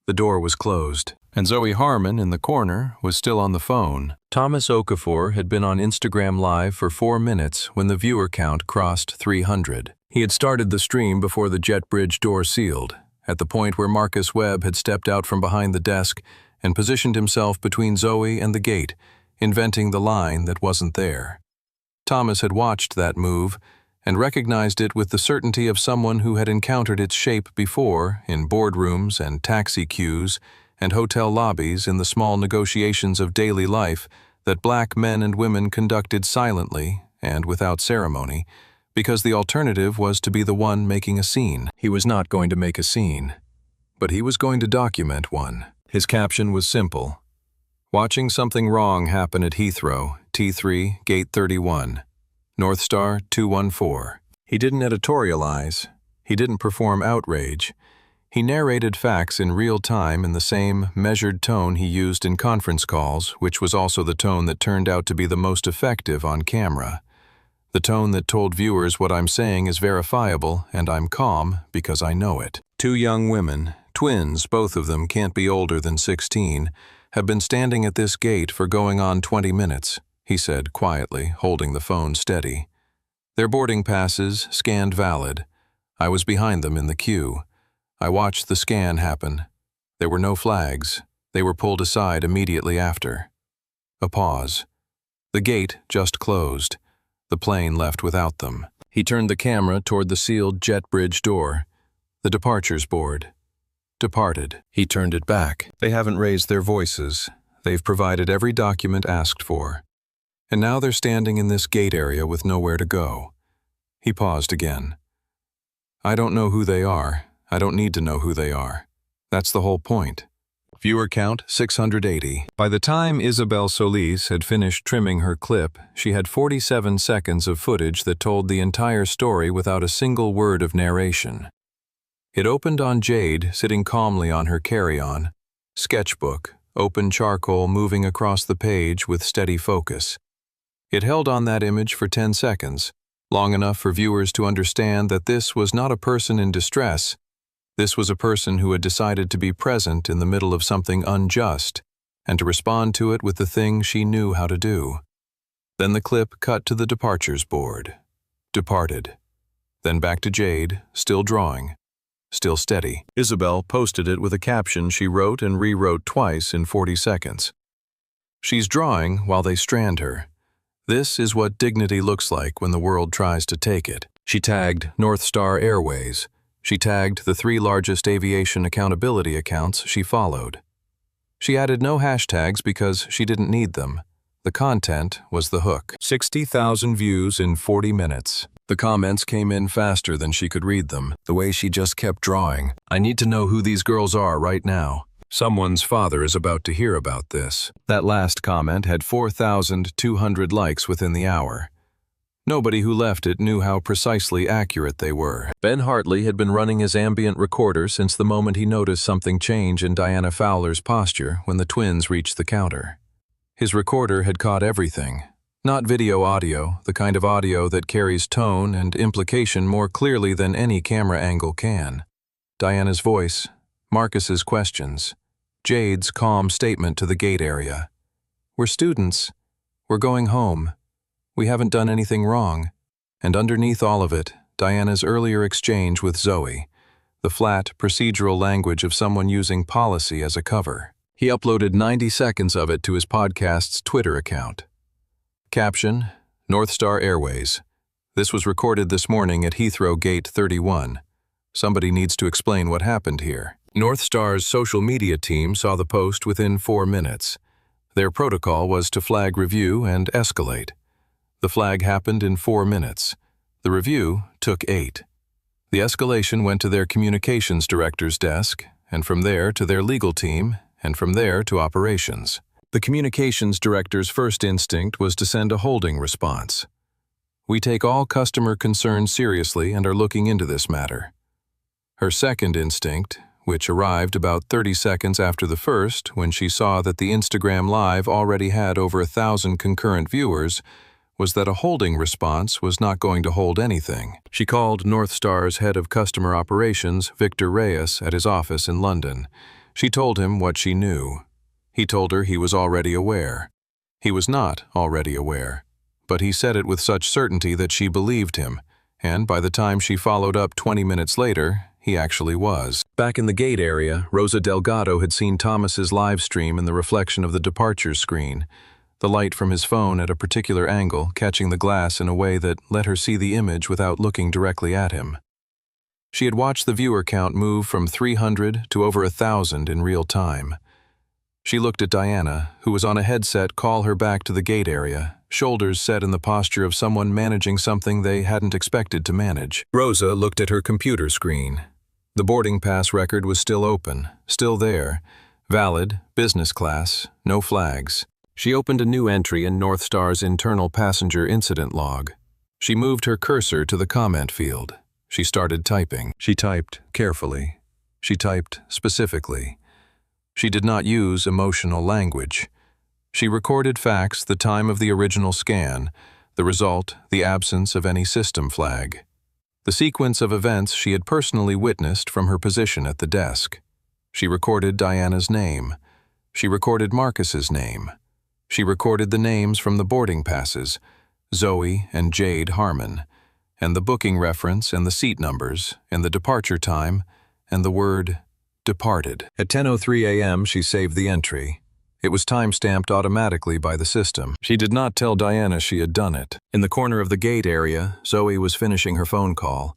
The door was closed. And Zoe Harmon in the corner was still on the phone. Thomas Okafor had been on Instagram Live for 4 minutes when the viewer count crossed 300. He had started the stream before the jet bridge door sealed, at the point where Marcus Webb had stepped out from behind the desk and positioned himself between Zoe and the gate, inventing the line that wasn't there. Thomas had watched that move and recognized it with the certainty of someone who had encountered its shape before in boardrooms and taxi queues and hotel lobbies in the small negotiations of daily life that black men and women conducted silently and without ceremony, because the alternative was to be the one making a scene. He was not going to make a scene, but he was going to document one. His caption was simple: "Watching something wrong happen at Heathrow, T3, Gate 31, North Star 214. He didn't editorialize. He didn't perform outrage. He narrated facts in real time in the same measured tone he used in conference calls, which was also the tone that turned out to be the most effective on camera. The tone that told viewers what I'm saying is verifiable, and I'm calm because I know it. 2 young women, twins, both of them can't be older than 16, have been standing at this gate for going on 20 minutes, he said quietly, holding the phone steady. Their boarding passes scanned valid. I was behind them in the queue. I watched the scan happen. There were no flags. They were pulled aside immediately after. A pause. The gate just closed. The plane left without them. He turned the camera toward the sealed jet bridge door. The departures board. Departed. He turned it back. They haven't raised their voices. They've provided every document asked for. And now they're standing in this gate area with nowhere to go. He paused again. I don't know who they are. I don't need to know who they are. That's the whole point. Viewer count 680. By the time Isabel Solis had finished trimming her clip, she had 47 seconds of footage that told the entire story without a single word of narration. It opened on Jade sitting calmly on her carry-on, sketchbook, open charcoal moving across the page with steady focus. It held on that image for 10 seconds, long enough for viewers to understand that this was not a person in distress. This was a person who had decided to be present in the middle of something unjust and to respond to it with the thing she knew how to do. Then the clip cut to the departures board. Departed. Then back to Jade, still drawing, still steady. Isabel posted it with a caption she wrote and rewrote twice in 40 seconds. She's drawing while they strand her. This is what dignity looks like when the world tries to take it. She tagged North Star Airways. She tagged the 3 largest aviation accountability accounts she followed. She added no hashtags because she didn't need them. The content was the hook. 60,000 views in 40 minutes. The comments came in faster than she could read them, the way she just kept drawing. I need to know who these girls are right now. Someone's father is about to hear about this. That last comment had 4,200 likes within the hour. Nobody who left it knew how precisely accurate they were. Ben Hartley had been running his ambient recorder since the moment he noticed something change in Diana Fowler's posture when the twins reached the counter. His recorder had caught everything. Not video audio, the kind of audio that carries tone and implication more clearly than any camera angle can. Diana's voice, Marcus's questions, Jade's calm statement to the gate area. We're students. We're going home. We haven't done anything wrong. And underneath all of it, Diana's earlier exchange with Zoe, the flat, procedural language of someone using policy as a cover. He uploaded 90 seconds of it to his podcast's Twitter account. Caption, North Star Airways. This was recorded this morning at Heathrow Gate 31. Somebody needs to explain what happened here. North Star's social media team saw the post within 4 minutes. Their protocol was to flag review and escalate. The flag happened in 4 minutes. The review took 8. The escalation went to their communications director's desk, and from there to their legal team, and from there to operations. The communications director's first instinct was to send a holding response. We take all customer concerns seriously and are looking into this matter. Her second instinct, which arrived about 30 seconds after the first when she saw that the Instagram Live already had over 1,000 concurrent viewers, was that a holding response was not going to hold anything. She called North Star's head of customer operations, Victor Reyes, at his office in London. She told him what she knew. He told her he was already aware. He was not already aware, but he said it with such certainty that she believed him, and by the time she followed up 20 minutes later, he actually was. Back in the gate area, Rosa Delgado had seen Thomas's live stream in the reflection of the departure screen, the light from his phone at a particular angle catching the glass in a way that let her see the image without looking directly at him. She had watched the viewer count move from 300 to over 1,000 in real time. She looked at Diana, who was on a headset, call her back to the gate area, shoulders set in the posture of someone managing something they hadn't expected to manage. Rosa looked at her computer screen. The boarding pass record was still open, still there, valid, business class, no flags. She opened a new entry in North Star's internal passenger incident log. She moved her cursor to the comment field. She started typing. She typed carefully. She typed specifically. She did not use emotional language. She recorded facts, the time of the original scan, the result, the absence of any system flag. The sequence of events she had personally witnessed from her position at the desk. She recorded Diana's name. She recorded Marcus's name. She recorded the names from the boarding passes, Zoe and Jade Harmon, and the booking reference and the seat numbers, and the departure time, and the word departed. At 10:03 a.m. she saved the entry. It was time-stamped automatically by the system. She did not tell Diana she had done it. In the corner of the gate area, Zoe was finishing her phone call.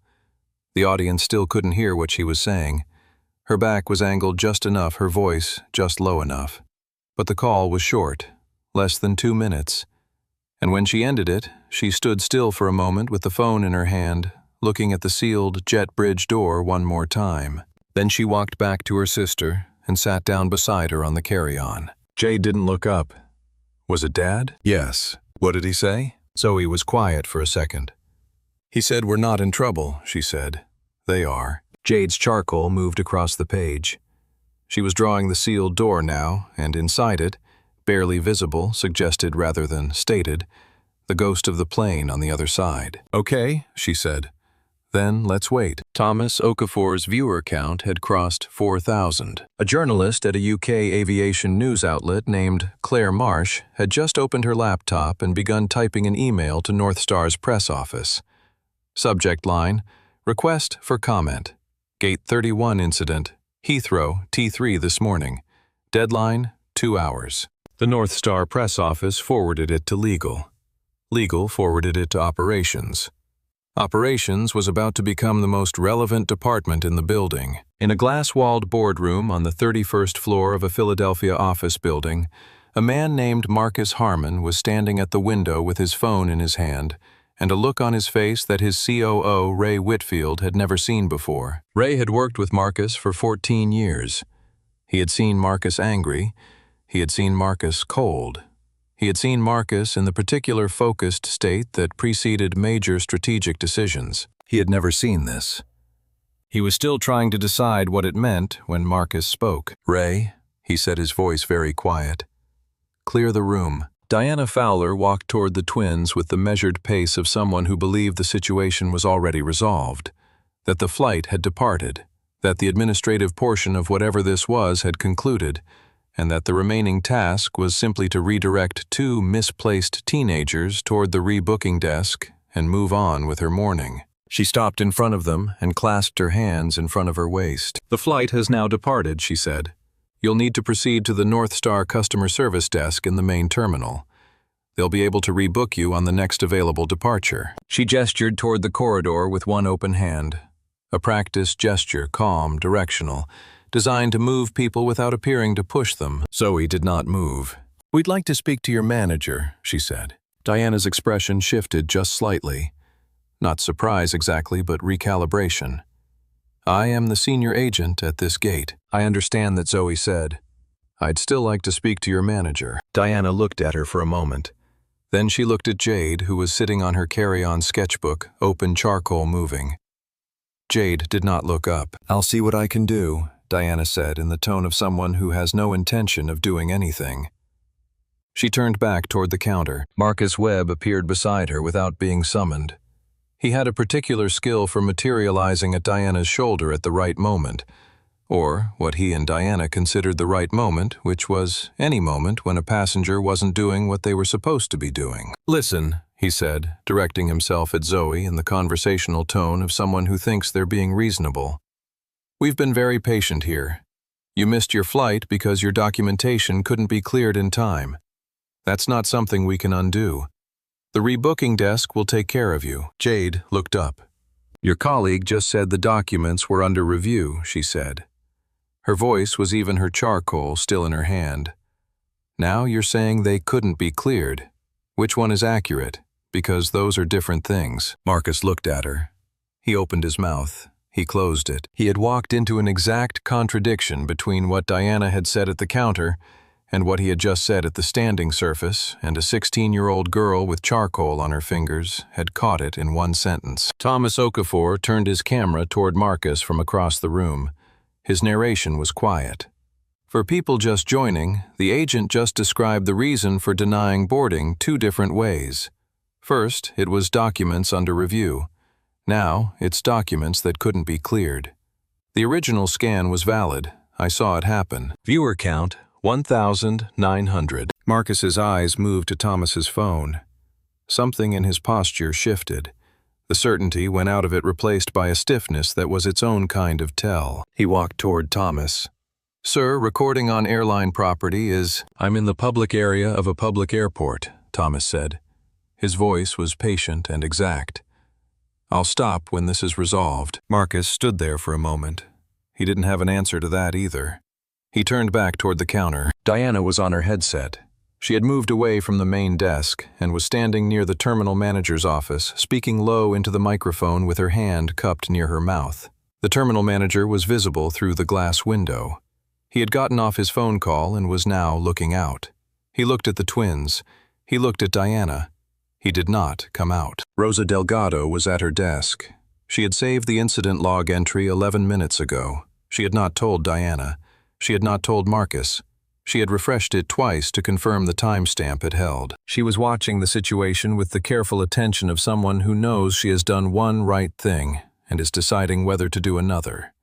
The audience still couldn't hear what she was saying. Her back was angled just enough, her voice just low enough. But the call was short. Less than 2 minutes. And when she ended it, she stood still for a moment with the phone in her hand, looking at the sealed jet bridge door one more time. Then she walked back to her sister and sat down beside her on the carry-on. Jade didn't look up. Was it Dad? Yes. What did he say? Zoe was quiet for a second. He said, "We're not in trouble," she said. "They are." Jade's charcoal moved across the page. She was drawing the sealed door now, and inside it, barely visible, suggested rather than stated, the ghost of the plane on the other side. "Okay," she said. "Then let's wait." Thomas Okafor's viewer count had crossed 4,000. A journalist at a UK aviation news outlet named Claire Marsh had just opened her laptop and begun typing an email to North Star's press office. Subject line, "Request for comment. Gate 31 incident. Heathrow, T3 this morning. Deadline, 2 hours." The North Star press office forwarded it to legal. Legal forwarded it to operations. Operations was about to become the most relevant department in the building. In a glass-walled boardroom on the 31st floor of a Philadelphia office building, a man named Marcus Harmon was standing at the window with his phone in his hand and a look on his face that his COO, Ray Whitfield, had never seen before. Ray had worked with Marcus for 14 years. He had seen Marcus angry. He had seen Marcus cold. He had seen Marcus in the particular focused state that preceded major strategic decisions. He had never seen this. He was still trying to decide what it meant when Marcus spoke. "Ray," he said, his voice very quiet. "Clear the room." Diana Fowler walked toward the twins with the measured pace of someone who believed the situation was already resolved, that the flight had departed, that the administrative portion of whatever this was had concluded, and that the remaining task was simply to redirect 2 misplaced teenagers toward the rebooking desk and move on with her morning. She stopped in front of them and clasped her hands in front of her waist. "The flight has now departed," she said. "You'll need to proceed to the North Star customer service desk in the main terminal. They'll be able to rebook you on the next available departure." She gestured toward the corridor with one open hand. A practiced gesture, calm, directional, designed to move people without appearing to push them. Zoe did not move. "We'd like to speak to your manager," she said. Diana's expression shifted just slightly. Not surprise exactly, but recalibration. "I am the senior agent at this gate." "I understand that," Zoe said. "I'd still like to speak to your manager." Diana looked at her for a moment. Then she looked at Jade, who was sitting on her carry-on sketchbook, open charcoal moving. Jade did not look up. "I'll see what I can do," Diana said in the tone of someone who has no intention of doing anything. She turned back toward the counter. Marcus Webb appeared beside her without being summoned. He had a particular skill for materializing at Diana's shoulder at the right moment, or what he and Diana considered the right moment, which was any moment when a passenger wasn't doing what they were supposed to be doing. "Listen," he said, directing himself at Zoe in the conversational tone of someone who thinks they're being reasonable. "We've been very patient here. You missed your flight because your documentation couldn't be cleared in time. That's not something we can undo. The rebooking desk will take care of you." Jade looked up. "Your colleague just said the documents were under review," she said. Her voice was even her charcoal still in her hand. "Now you're saying they couldn't be cleared. Which one is accurate? Because those are different things." Marcus looked at her. He opened his mouth. He closed it. He had walked into an exact contradiction between what Diana had said at the counter and what he had just said at the standing surface, and a 16-year-old girl with charcoal on her fingers had caught it in one sentence. Thomas Okafor turned his camera toward Marcus from across the room. His narration was quiet. For people just joining, the agent just described the reason for denying boarding 2 different ways. First, it was documents under review. Now, it's documents that couldn't be cleared. The original scan was valid. I saw it happen. Viewer count, 1,900. Marcus's eyes moved to Thomas's phone. Something in his posture shifted. The certainty went out of it, replaced by a stiffness that was its own kind of tell. He walked toward Thomas. "Sir, recording on airline property is—" "I'm in the public area of a public airport," Thomas said. His voice was patient and exact. "I'll stop when this is resolved." Marcus stood there for a moment. He didn't have an answer to that either. He turned back toward the counter. Diana was on her headset. She had moved away from the main desk and was standing near the terminal manager's office, speaking low into the microphone with her hand cupped near her mouth. The terminal manager was visible through the glass window. He had gotten off his phone call and was now looking out. He looked at the twins. He looked at Diana. He did not come out. Rosa Delgado was at her desk. She had saved the incident log entry 11 minutes ago. She had not told Diana. She had not told Marcus. She had refreshed it twice to confirm the timestamp it held. She was watching the situation with the careful attention of someone who knows she has done one right thing and is deciding whether to do another.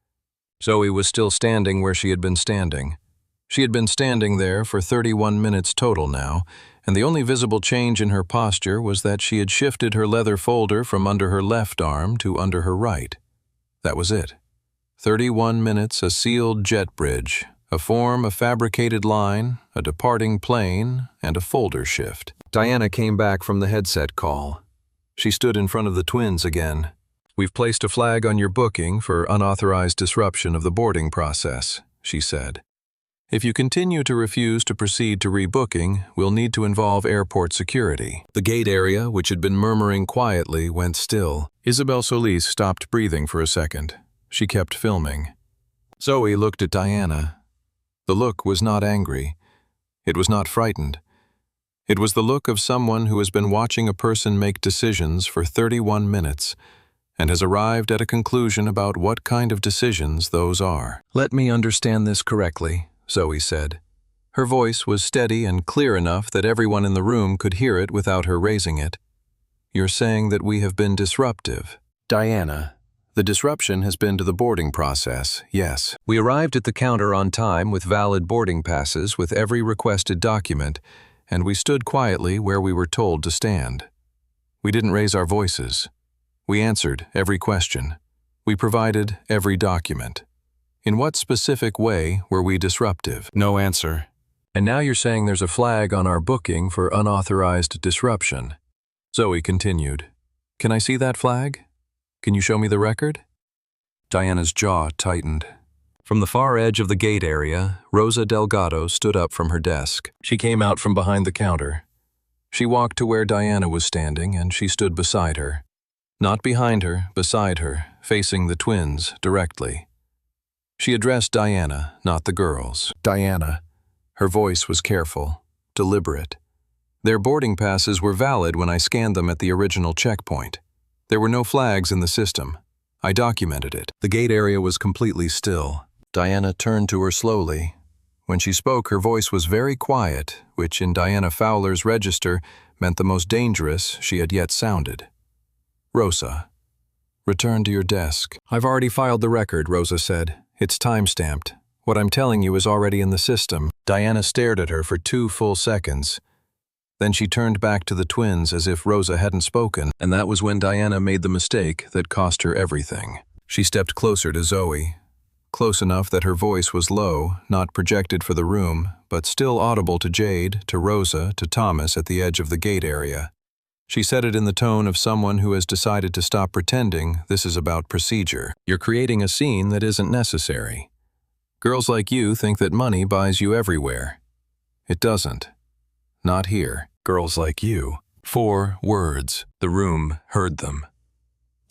Zoe was still standing where she had been standing. She had been standing there for 31 minutes total now, and the only visible change in her posture was that she had shifted her leather folder from under her left arm to under her right. That was it. 31 minutes, a sealed jet bridge, a form, a fabricated line, a departing plane, and a folder shift. Diana came back from the headset call. She stood in front of the twins again. "We've placed a flag on your booking for unauthorized disruption of the boarding process," she said. "If you continue to refuse to proceed to rebooking, we'll need to involve airport security." The gate area, which had been murmuring quietly, went still. Isabel Solis stopped breathing for a second. She kept filming. Zoe looked at Diana. The look was not angry. It was not frightened. It was the look of someone who has been watching a person make decisions for 31 minutes and has arrived at a conclusion about what kind of decisions those are. "Let me understand this correctly," Zoe said. Her voice was steady and clear enough that everyone in the room could hear it without her raising it. "You're saying that we have been disruptive." "Diana, the disruption has been to the boarding process, yes. We arrived at the counter on time with valid boarding passes with every requested document, and we stood quietly where we were told to stand. We didn't raise our voices. We answered every question. We provided every document. In what specific way were we disruptive?" "No answer." "And now you're saying there's a flag on our booking for unauthorized disruption." Zoe continued. "Can I see that flag? Can you show me the record?" Diana's jaw tightened. From the far edge of the gate area, Rosa Delgado stood up from her desk. She came out from behind the counter. She walked to where Diana was standing, and she stood beside her. Not behind her, beside her, facing the twins directly. She addressed Diana, not the girls. "Diana." Her voice was careful, deliberate. "Their boarding passes were valid when I scanned them at the original checkpoint. There were no flags in the system. I documented it." The gate area was completely still. Diana turned to her slowly. When she spoke, her voice was very quiet, which in Diana Fowler's register meant the most dangerous she had yet sounded. "Rosa, return to your desk." "I've already filed the record," Rosa said. "It's time-stamped. What I'm telling you is already in the system." Diana stared at her for 2 full seconds. Then she turned back to the twins as if Rosa hadn't spoken, and that was when Diana made the mistake that cost her everything. She stepped closer to Zoe, close enough that her voice was low, not projected for the room, but still audible to Jade, to Rosa, to Thomas at the edge of the gate area. She said it in the tone of someone who has decided to stop pretending this is about procedure. "You're creating a scene that isn't necessary. Girls like you think that money buys you everywhere. It doesn't. Not here. Girls like you." 4 words. The room heard them.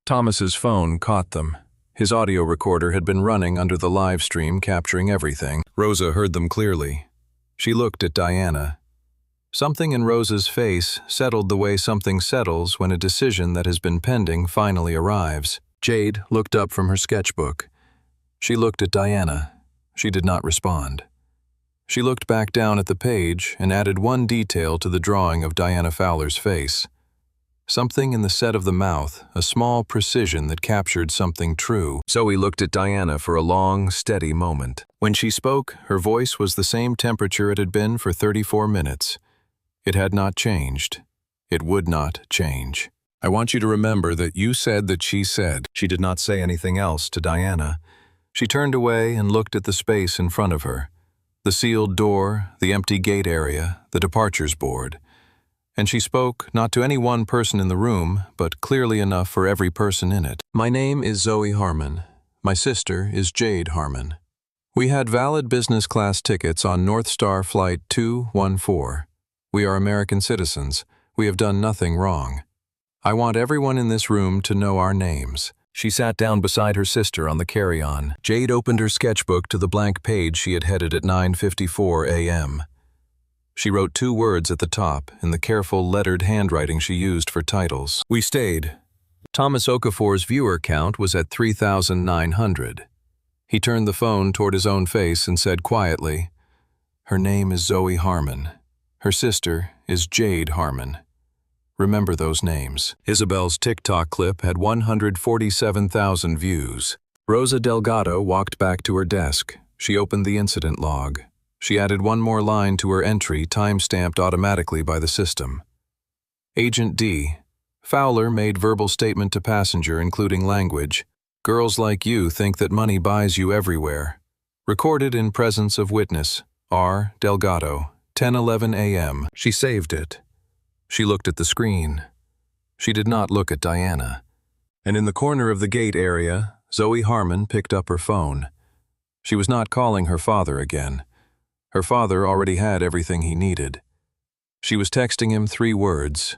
Thomas's phone caught them. His audio recorder had been running under the live stream, capturing everything. Rosa heard them clearly. She looked at Diana. Something in Rosa's face settled the way something settles when a decision that has been pending finally arrives. Jade looked up from her sketchbook. She looked at Diana. She did not respond. She looked back down at the page and added one detail to the drawing of Diana Fowler's face. Something in the set of the mouth, a small precision that captured something true. Zoe looked at Diana for a long, steady moment. When she spoke, her voice was the same temperature it had been for 34 minutes. It had not changed. It would not change. "I want you to remember that you said that she said." She did not say anything else to Diana. She turned away and looked at the space in front of her. The sealed door, the empty gate area, the departures board. And she spoke not to any one person in the room, but clearly enough for every person in it. "My name is Zoe Harmon. My sister is Jade Harmon. We had valid business class tickets on North Star Flight 214. We are American citizens. We have done nothing wrong. I want everyone in this room to know our names." She sat down beside her sister on the carry-on. Jade opened her sketchbook to the blank page she had headed at 9:54 a.m. She wrote 2 words at the top in the careful lettered handwriting she used for titles. We stayed. Thomas Okafor's viewer count was at 3,900. He turned the phone toward his own face and said quietly, "Her name is Zoe Harmon. Her sister is Jade Harmon. Remember those names." Isabel's TikTok clip had 147,000 views. Rosa Delgado walked back to her desk. She opened the incident log. She added one more line to her entry, time-stamped automatically by the system. Agent D. Fowler made verbal statement to passenger including language. Girls like you think that money buys you everywhere. Recorded in presence of witness, R. Delgado, 10:11 a.m. She saved it. She looked at the screen. She did not look at Diana. And in the corner of the gate area, Zoe Harmon picked up her phone. She was not calling her father again. Her father already had everything he needed. She was texting him 3 words.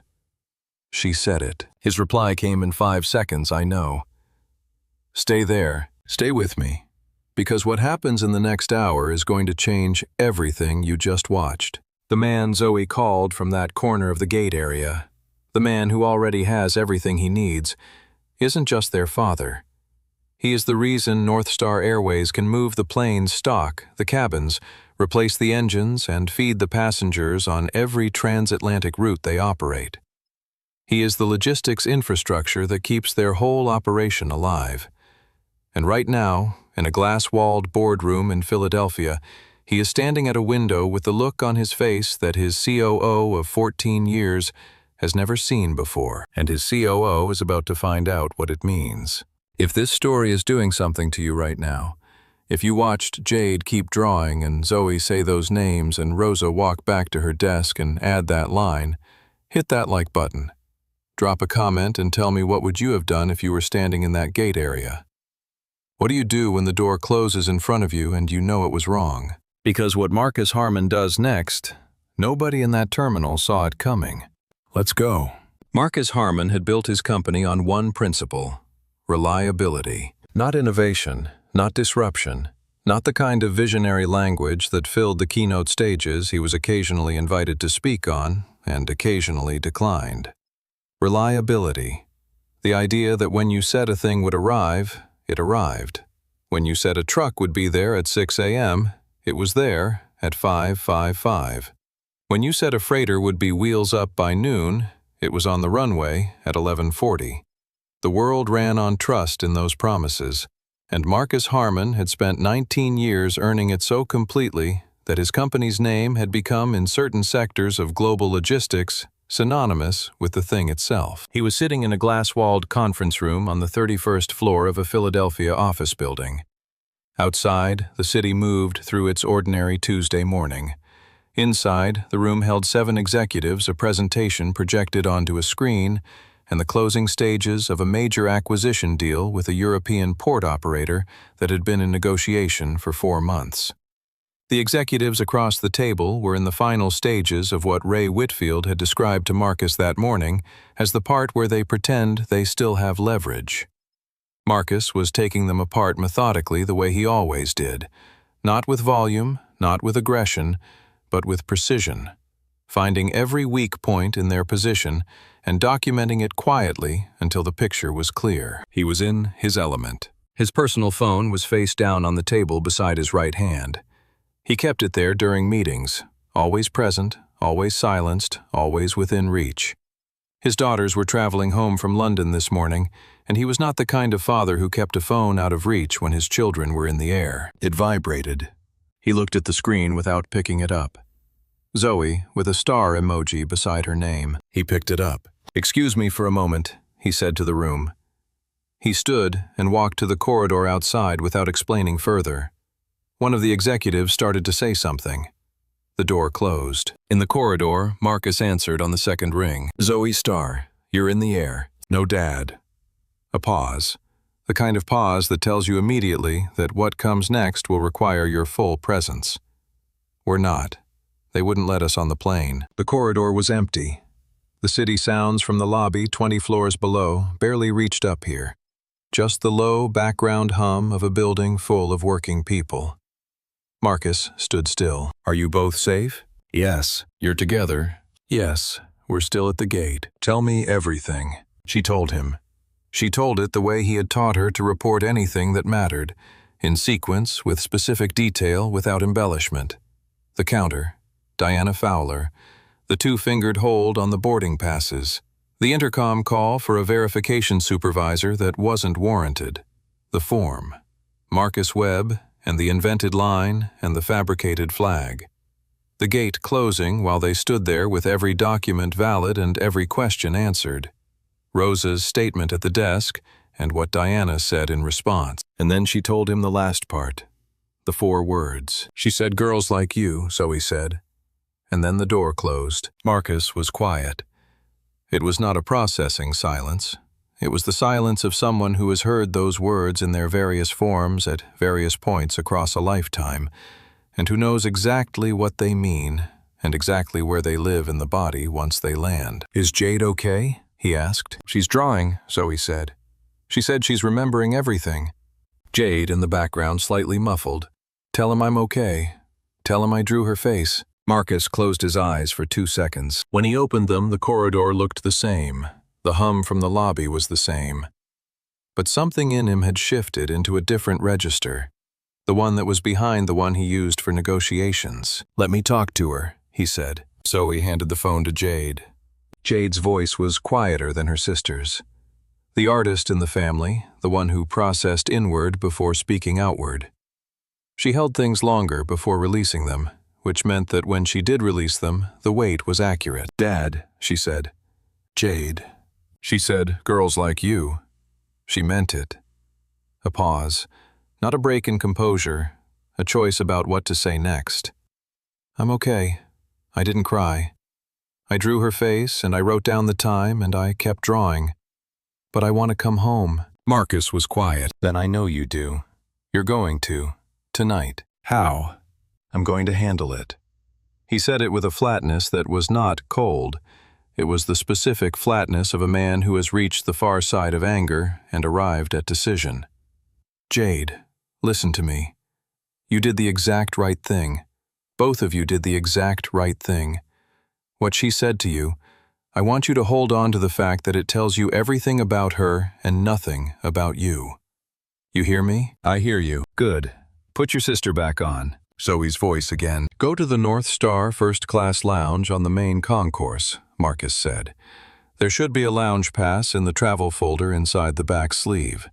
She said it. His reply came in 5 seconds, I know. Stay there. Stay with me. Because what happens in the next hour is going to change everything you just watched. The man Zoe called from that corner of the gate area, the man who already has everything he needs, isn't just their father. He is the reason North Star Airways can move the planes, stock the cabins, replace the engines, and feed the passengers on every transatlantic route they operate. He is the logistics infrastructure that keeps their whole operation alive. And right now, in a glass-walled boardroom in Philadelphia, he is standing at a window with the look on his face that his COO of 14 years has never seen before. And his COO is about to find out what it means. If this story is doing something to you right now, if you watched Jade keep drawing and Zoe say those names and Rosa walk back to her desk and add that line, hit that like button. Drop a comment and tell me what would you have done if you were standing in that gate area. What do you do when the door closes in front of you and you know it was wrong? Because what Marcus Harmon does next, nobody in that terminal saw it coming. Let's go. Marcus Harmon had built his company on one principle: reliability. Not innovation, not disruption, not the kind of visionary language that filled the keynote stages he was occasionally invited to speak on and occasionally declined. Reliability. The idea that when you said a thing would arrive, it arrived. When you said a truck would be there at 6 a.m., it was there at 5:55. When you said a freighter would be wheels up by noon, it was on the runway at 11:40. The world ran on trust in those promises, and Marcus Harmon had spent 19 years earning it so completely that his company's name had become, in certain sectors of global logistics, synonymous with the thing itself. He was sitting in a glass-walled conference room on the 31st floor of a Philadelphia office building. Outside, the city moved through its ordinary Tuesday morning. Inside, the room held 7 executives, a presentation projected onto a screen, and the closing stages of a major acquisition deal with a European port operator that had been in negotiation for 4 months. The executives across the table were in the final stages of what Ray Whitfield had described to Marcus that morning as the part where they pretend they still have leverage. Marcus was taking them apart methodically the way he always did, not with volume, not with aggression, but with precision, finding every weak point in their position and documenting it quietly until the picture was clear. He was in his element. His personal phone was face down on the table beside his right hand. He kept it there during meetings, always present, always silenced, always within reach. His daughters were traveling home from London this morning, and he was not the kind of father who kept a phone out of reach when his children were in the air. It vibrated. He looked at the screen without picking it up. Zoe, with a star emoji beside her name. He picked it up. "Excuse me for a moment," he said to the room. He stood and walked to the corridor outside without explaining further. One of the executives started to say something. The door closed. In the corridor, Marcus answered on the second ring. "Zoe Starr, you're in the air. No dad." A pause. The kind of pause that tells you immediately that what comes next will require your full presence. We're not. They wouldn't let us on the plane. The corridor was empty. The city sounds from the lobby 20 floors below barely reached up here. just the low background hum of a building full of working people. Marcus stood still. Are you both safe? Yes. You're together? Yes. We're still at the gate. Tell me everything. She told him. She told it the way he had taught her to report anything that mattered, in sequence, with specific detail, without embellishment. The counter, Diana Fowler, the two-fingered hold on the boarding passes, the intercom call for a verification supervisor that wasn't warranted, the form, Marcus Webb, and the invented line and the fabricated flag. The gate closing while they stood there with every document valid and every question answered. Rosa's statement at the desk and what Diana said in response. And then she told him the last part, the 4 words. She said, "Girls like you," so he said. And then the door closed. Marcus was quiet. It was not a processing silence. It was the silence of someone who has heard those words in their various forms at various points across a lifetime, and who knows exactly what they mean and exactly where they live in the body once they land. "Is Jade okay?" he asked. "She's drawing," so he said. "She said she's remembering everything." Jade, in the background, slightly muffled. "Tell him I'm okay. Tell him I drew her face." Marcus closed his eyes for 2 seconds. When he opened them, the corridor looked the same. The hum from the lobby was the same. But something in him had shifted into a different register, the one that was behind the one he used for negotiations. "Let me talk to her," he said. So he handed the phone to Jade. Jade's voice was quieter than her sister's. The artist in the family, the one who processed inward before speaking outward. She held things longer before releasing them, which meant that when she did release them, the weight was accurate. "Dad," she said. "Jade." She said, "Girls like you." She meant it. A pause, not a break in composure, a choice about what to say next. "I'm okay. I didn't cry. I drew her face and I wrote down the time and I kept drawing. But I want to come home." Marcus was quiet. "Then I know you do. You're going to. Tonight." "How?" "I'm going to handle it." He said it with a flatness that was not cold. It was the specific flatness of a man who has reached the far side of anger and arrived at decision. "Jade, listen to me. You did the exact right thing. Both of you did the exact right thing. What she said to you, I want you to hold on to the fact that it tells you everything about her and nothing about you. You hear me?" "I hear you." "Good. Put your sister back on." Zoe's voice again. "Go to the North Star First Class Lounge on the main concourse," Marcus said. "There should be a lounge pass in the travel folder inside the back sleeve.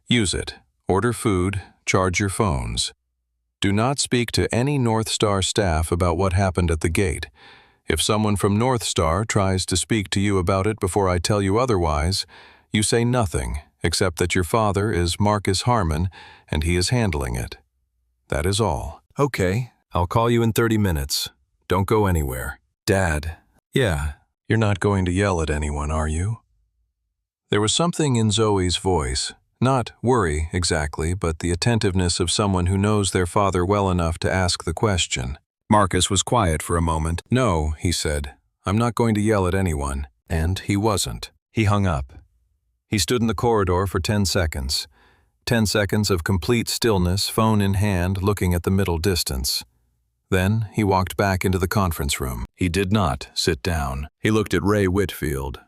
Use it. Order food. Charge your phones. Do not speak to any North Star staff about what happened at the gate. If someone from North Star tries to speak to you about it before I tell you otherwise, you say nothing except that your father is Marcus Harmon and he is handling it. That is all." "Okay, I'll call you in 30 minutes. Don't go anywhere." "Dad." "Yeah, you're not going to yell at anyone, are you?" There was something in Zoe's voice, not worry exactly, but the attentiveness of someone who knows their father well enough to ask the question. Marcus was quiet for a moment. "No," he said, "I'm not going to yell at anyone." And he wasn't. He hung up. He stood in the corridor for 10 seconds. 10 seconds of complete stillness, phone in hand, looking at the middle distance. Then he walked back into the conference room. He did not sit down. He looked at Ray Whitfield.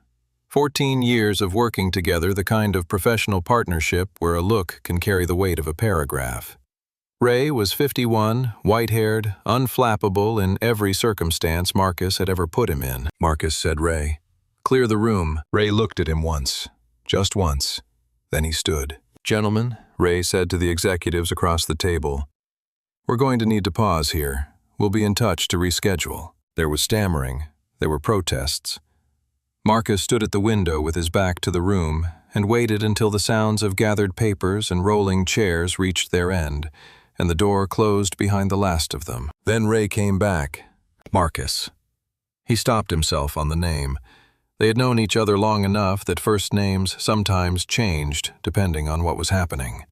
14 years of working together, the kind of professional partnership where a look can carry the weight of a paragraph. Ray was 51, white-haired, unflappable in every circumstance Marcus had ever put him in. Marcus said, "Ray, clear the room." Ray looked at him once, just once. Then he stood. "Gentlemen," Ray said to the executives across the table, "we're going to need to pause here. We'll be in touch to reschedule." There was stammering. There were protests. Marcus stood at the window with his back to the room and waited until the sounds of gathered papers and rolling chairs reached their end, and the door closed behind the last of them. Then Ray came back. "Marcus." He stopped himself on the name. They had known each other long enough that first names sometimes changed depending on what was happening.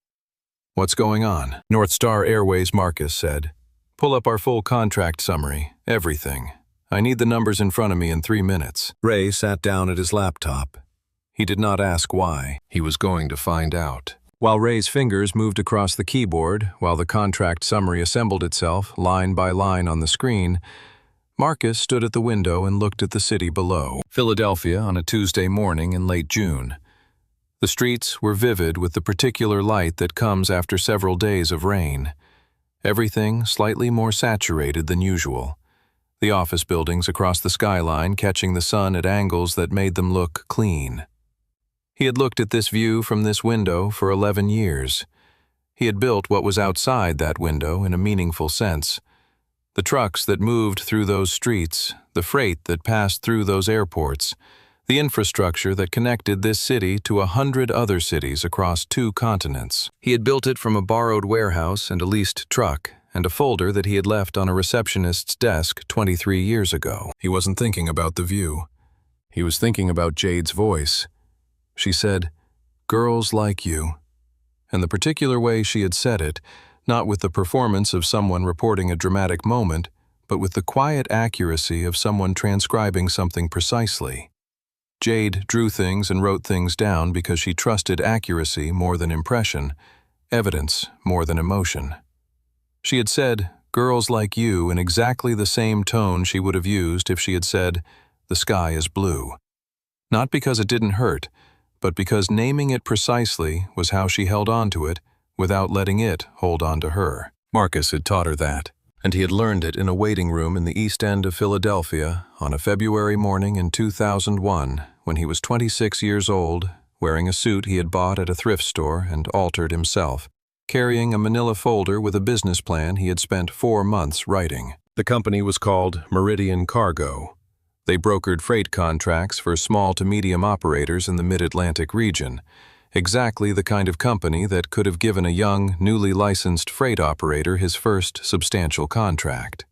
"What's going on?" "North Star Airways," Marcus said. "Pull up our full contract summary, everything. I need the numbers in front of me in 3 minutes." Ray sat down at his laptop. He did not ask why. He was going to find out. While Ray's fingers moved across the keyboard, while the contract summary assembled itself, line by line on the screen, Marcus stood at the window and looked at the city below. Philadelphia on a Tuesday morning in late June. The streets were vivid with the particular light that comes after several days of rain. Everything slightly more saturated than usual. The office buildings across the skyline catching the sun at angles that made them look clean. He had looked at this view from this window for 11 years. He had built what was outside that window in a meaningful sense. The trucks that moved through those streets, the freight that passed through those airports, the infrastructure that connected this city to 100 other cities across 2 continents. He had built it from a borrowed warehouse and a leased truck and a folder that he had left on a receptionist's desk 23 years ago. He wasn't thinking about the view. He was thinking about Jade's voice. She said, "Girls like you," and the particular way she had said it, not with the performance of someone reporting a dramatic moment, but with the quiet accuracy of someone transcribing something precisely. Jade drew things and wrote things down because she trusted accuracy more than impression, evidence more than emotion. She had said, "Girls like you," in exactly the same tone she would have used if she had said, "The sky is blue." Not because it didn't hurt, but because naming it precisely was how she held on to it without letting it hold on to her. Marcus had taught her that, and he had learned it in a waiting room in the East End of Philadelphia on a February morning in 2001 when he was 26 years old, wearing a suit he had bought at a thrift store and altered himself, carrying a manila folder with a business plan he had spent 4 months writing. The company was called Meridian Cargo. They brokered freight contracts for small to medium operators in the mid-Atlantic region, exactly the kind of company that could have given a young, newly licensed freight operator his first substantial contract.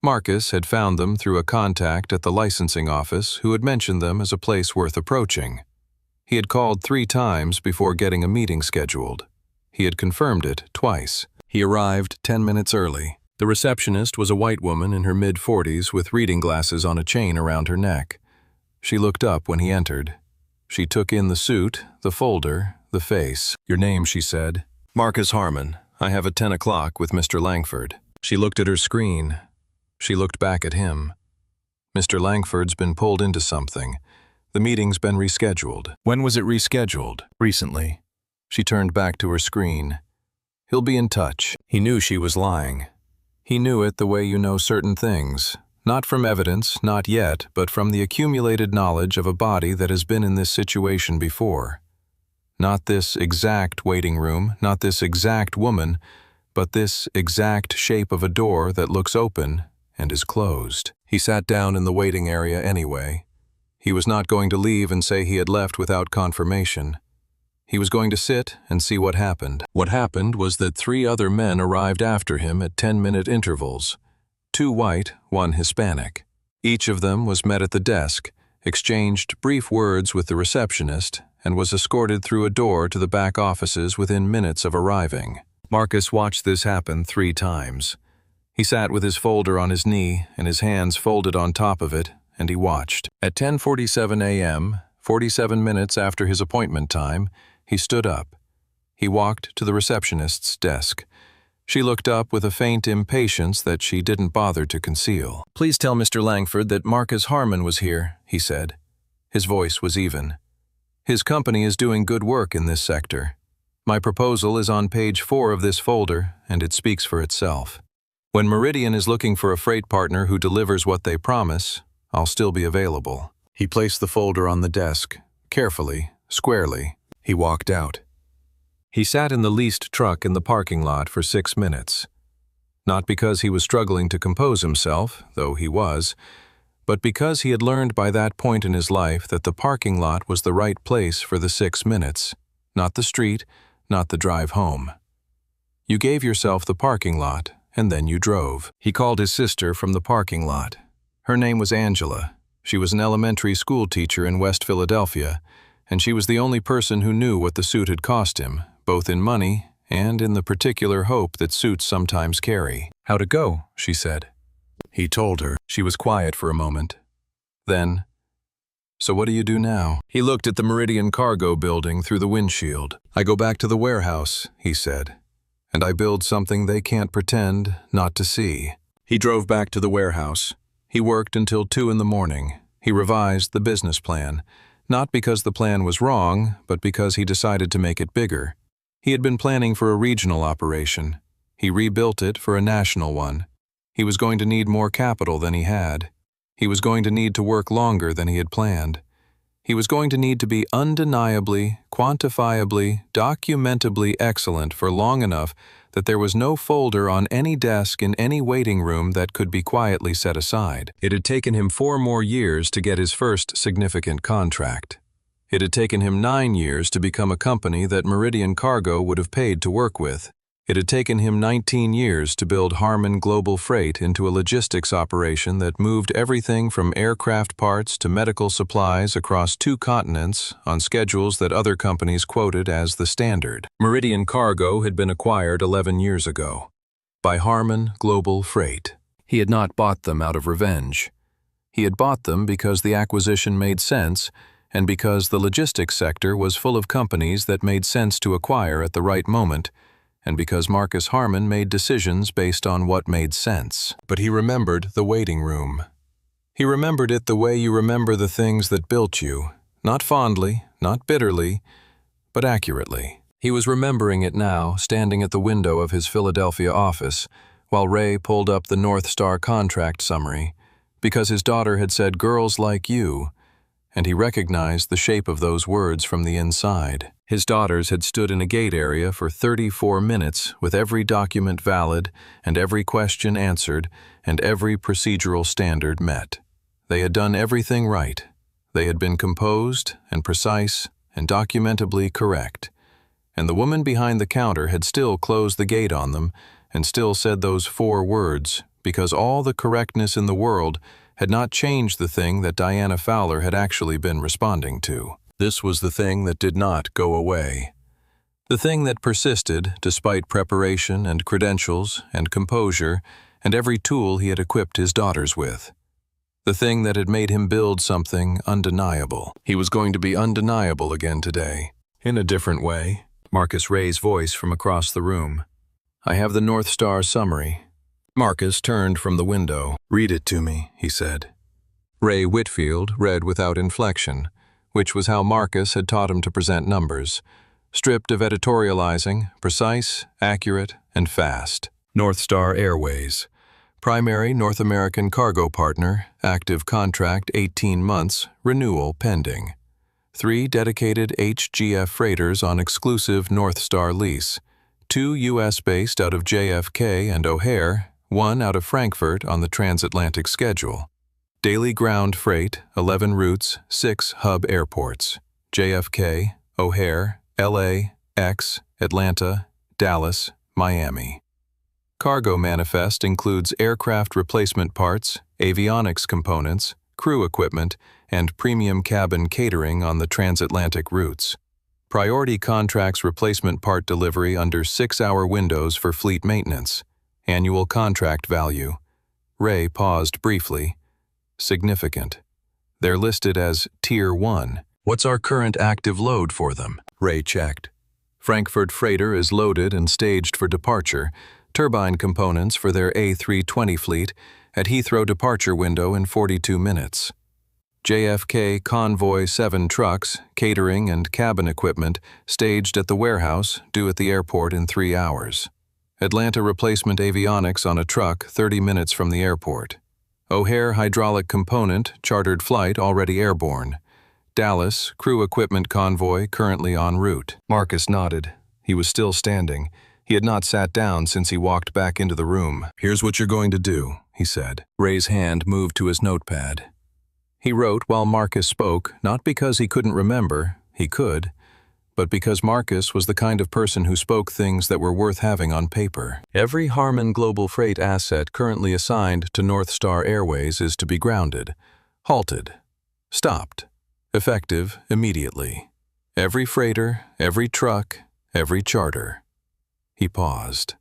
Marcus had found them through a contact at the licensing office who had mentioned them as a place worth approaching. He had called 3 times before getting a meeting scheduled. He had confirmed it twice. He arrived 10 minutes early. The receptionist was a white woman in her mid-40s with reading glasses on a chain around her neck. She looked up when he entered. She took in the suit, the folder, the face. "Your name," she said. "Marcus Harmon. I have at 10 o'clock with Mr. Langford." She looked at her screen. She looked back at him. "Mr. Langford's been pulled into something. The meeting's been rescheduled." "When was it rescheduled?" "Recently." She turned back to her screen. "He'll be in touch." He knew she was lying. He knew it the way you know certain things, not from evidence, not yet, but from the accumulated knowledge of a body that has been in this situation before. Not this exact waiting room, not this exact woman, but this exact shape of a door that looks open and is closed. He sat down in the waiting area anyway. He was not going to leave and say he had left without confirmation. He was going to sit and see what happened. What happened was that 3 other men arrived after him at 10-minute intervals. 2 white, 1 Hispanic. Each of them was met at the desk, exchanged brief words with the receptionist, and was escorted through a door to the back offices within minutes of arriving. Marcus watched this happen 3 times. He sat with his folder on his knee and his hands folded on top of it, and he watched. At 10:47 a.m., 47 minutes after his appointment time, he stood up. He walked to the receptionist's desk. She looked up with a faint impatience that she didn't bother to conceal. "Please tell Mr. Langford that Marcus Harmon was here," he said. His voice was even. "His company is doing good work in this sector. My proposal is on page 4 of this folder, and it speaks for itself. When Meridian is looking for a freight partner who delivers what they promise, I'll still be available." He placed the folder on the desk, carefully, squarely. He walked out. He sat in the leased truck in the parking lot for 6 minutes. Not because he was struggling to compose himself, though he was, but because he had learned by that point in his life that the parking lot was the right place for the 6 minutes, not the street, not the drive home. You gave yourself the parking lot, and then you drove. He called his sister from the parking lot. Her name was Angela. She was an elementary school teacher in West Philadelphia, and she was the only person who knew what the suit had cost him, both in money and in the particular hope that suits sometimes carry. "How'd it go?" she said. He told her. She was quiet for a moment. Then, So what do you do now? He looked at the Meridian Cargo building through the windshield. I go back to the warehouse, he said, and I build something they can't pretend not to see. He drove back to the warehouse. He worked until 2 in the morning. He revised the business plan, not because the plan was wrong, but because he decided to make it bigger. He had been planning for a regional operation. He rebuilt it for a national one. He was going to need more capital than he had. He was going to need to work longer than he had planned. He was going to need to be undeniably, quantifiably, documentably excellent for long enough that there was no folder on any desk in any waiting room that could be quietly set aside. It had taken him 4 more years to get his first significant contract. It had taken him 9 years to become a company that Meridian Cargo would have paid to work with. It had taken him 19 years to build Harmon Global Freight into a logistics operation that moved everything from aircraft parts to medical supplies across 2 continents on schedules that other companies quoted as the standard. Meridian Cargo had been acquired 11 years ago by Harmon Global Freight. He had not bought them out of revenge. He had bought them because the acquisition made sense and because the logistics sector was full of companies that made sense to acquire at the right moment, and because Marcus Harmon made decisions based on what made sense. But he remembered the waiting room. He remembered it the way you remember the things that built you, not fondly, not bitterly, but accurately. He was remembering it now, standing at the window of his Philadelphia office, while Ray pulled up the North Star contract summary, because his daughter had said, "Girls like you," and he recognized the shape of those words from the inside. His daughters had stood in a gate area for 34 minutes with every document valid and every question answered and every procedural standard met. They had done everything right. They had been composed and precise and documentably correct. And the woman behind the counter had still closed the gate on them and still said those 4 words because all the correctness in the world had not changed the thing that Diana Fowler had actually been responding to. This was the thing that did not go away. The thing that persisted despite preparation and credentials and composure and every tool he had equipped his daughters with. The thing that had made him build something undeniable. He was going to be undeniable again today. In a different way. Marcus Ray's voice from across the room. "I have the North Star summary." Marcus turned from the window. "Read it to me," he said. Ray Whitfield read without inflection, which was how Marcus had taught him to present numbers, stripped of editorializing, precise, accurate, and fast. North Star Airways. Primary North American cargo partner, active contract 18 months, renewal pending. 3 dedicated HGF freighters on exclusive North Star lease. 2 U.S.-based out of JFK and O'Hare, 1 out of Frankfurt on the transatlantic schedule. Daily ground freight, 11 routes, 6 hub airports. JFK, O'Hare, LA, X, Atlanta, Dallas, Miami. Cargo manifest includes aircraft replacement parts, avionics components, crew equipment, and premium cabin catering on the transatlantic routes. Priority contracts replacement part delivery under 6-hour windows for fleet maintenance. Annual contract value. Ray paused briefly. Significant. They're listed as Tier 1. What's our current active load for them? Ray checked. Frankfurt freighter is loaded and staged for departure. Turbine components for their A320 fleet at Heathrow departure window in 42 minutes. JFK Convoy 7 trucks, catering and cabin equipment staged at the warehouse, due at the airport in 3 hours. Atlanta replacement avionics on a truck 30 minutes from the airport. O'Hare hydraulic component, chartered flight already airborne. Dallas, crew equipment convoy currently en route. Marcus nodded. He was still standing. He had not sat down since he walked back into the room. "Here's what you're going to do," he said. Ray's hand moved to his notepad. He wrote while Marcus spoke, not because he couldn't remember, he could, but because Marcus was the kind of person who spoke things that were worth having on paper. Every Harmon Global Freight asset currently assigned to North Star Airways is to be grounded, halted, stopped, effective immediately. Every freighter, every truck, every charter. He paused.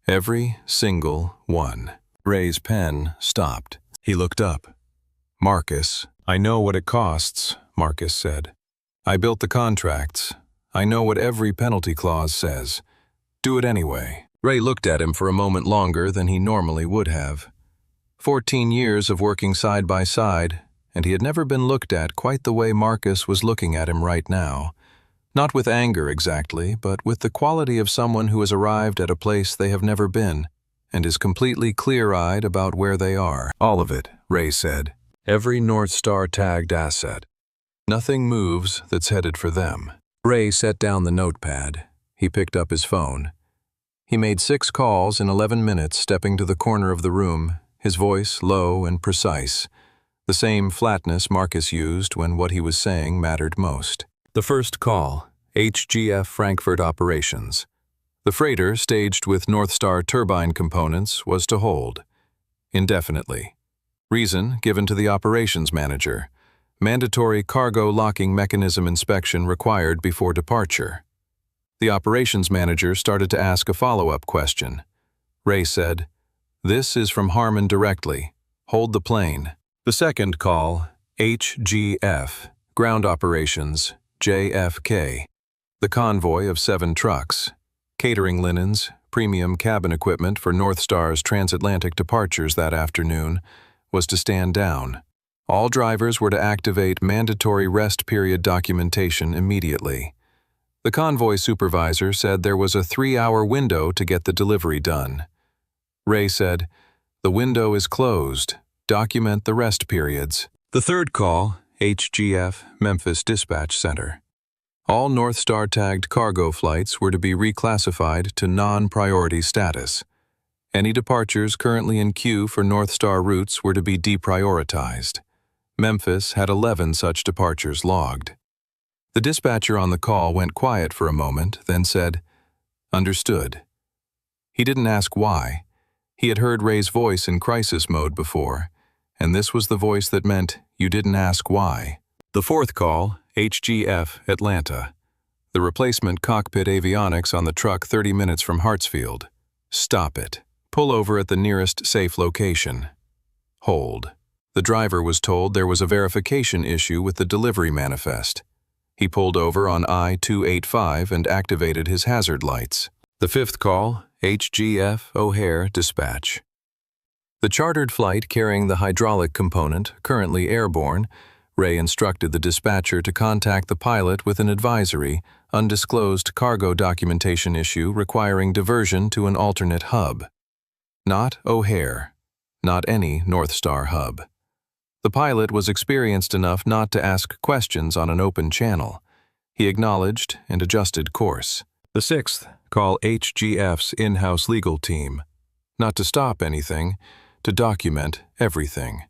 Every single one. Ray's pen stopped. He looked up. "Marcus, I know what it costs. Marcus said. "I built the contracts. I know what every penalty clause says. Do it anyway." Ray looked at him for a moment longer than he normally would have. 14 years of working side by side, and he had never been looked at quite the way Marcus was looking at him right now. Not with anger exactly, but with the quality of someone who has arrived at a place they have never been, and is completely clear-eyed about where they are. "All of it," Ray said. "Every North Star tagged asset. Nothing moves that's headed for them." Ray set down the notepad. He picked up his phone. He made 6 calls in 11 minutes, stepping to the corner of the room, his voice low and precise, the same flatness Marcus used when what he was saying mattered most. The first call, HGF Frankfurt Operations. The freighter, staged with North Star turbine components, was to hold indefinitely. Reason given to the operations manager: mandatory cargo locking mechanism inspection required before departure. The operations manager started to ask a follow-up question. Ray said, "This is from Harmon directly. Hold the plane." The second call, HGF, Ground Operations, JFK. The convoy of 7 trucks, catering linens, premium cabin equipment for North Star's transatlantic departures that afternoon, was to stand down. All drivers were to activate mandatory rest period documentation immediately. The convoy supervisor said there was a 3-hour window to get the delivery done. Ray said, "The window is closed. Document the rest periods." The third call, HGF Memphis Dispatch Center. All North Star tagged cargo flights were to be reclassified to non-priority status. Any departures currently in queue for North Star routes were to be deprioritized. Memphis had 11 such departures logged. The dispatcher on the call went quiet for a moment, then said, "Understood." He didn't ask why. He had heard Ray's voice in crisis mode before, and this was the voice that meant you didn't ask why. The fourth call, HGF Atlanta. The replacement cockpit avionics on the truck 30 minutes from Hartsfield. "Stop it. Pull over at the nearest safe location." Hold. The driver was told there was a verification issue with the delivery manifest. He pulled over on I-285 and activated his hazard lights. The fifth call, HGF O'Hare Dispatch. The chartered flight carrying the hydraulic component, currently airborne, Ray instructed the dispatcher to contact the pilot with an advisory, undisclosed cargo documentation issue requiring diversion to an alternate hub. Not O'Hare. Not any North Star hub. The pilot was experienced enough not to ask questions on an open channel. He acknowledged and adjusted course. The sixth, call HGF's in-house legal team. Not to stop anything, to document everything.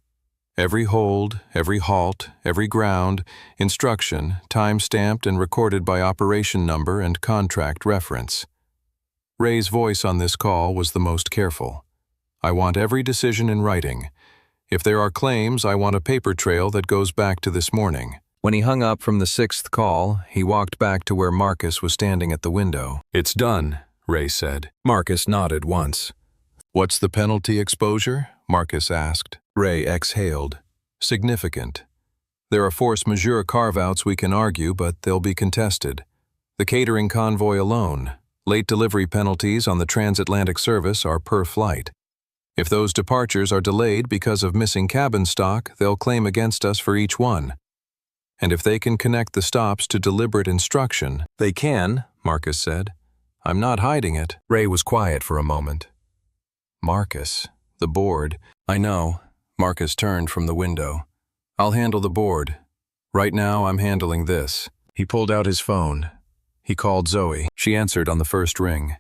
Every hold, every halt, every ground, instruction, time-stamped and recorded by operation number and contract reference. Ray's voice on this call was the most careful. "I want every decision in writing. If there are claims, I want a paper trail that goes back to this morning." When he hung up from the sixth call, he walked back to where Marcus was standing at the window. "It's done," Ray said. Marcus nodded once. "What's the penalty exposure?" Marcus asked. Ray exhaled. "Significant. There are force majeure carve-outs we can argue, but they'll be contested. The catering convoy alone, late delivery penalties on the transatlantic service are per flight. If those departures are delayed because of missing cabin stock, they'll claim against us for each one. And if they can connect the stops to deliberate instruction..." "They can," Marcus said. "I'm not hiding it." Ray was quiet for a moment. "Marcus, the board..." "I know." Marcus turned from the window. "I'll handle the board. Right now I'm handling this." He pulled out his phone. He called Zoe. She answered on the first ring.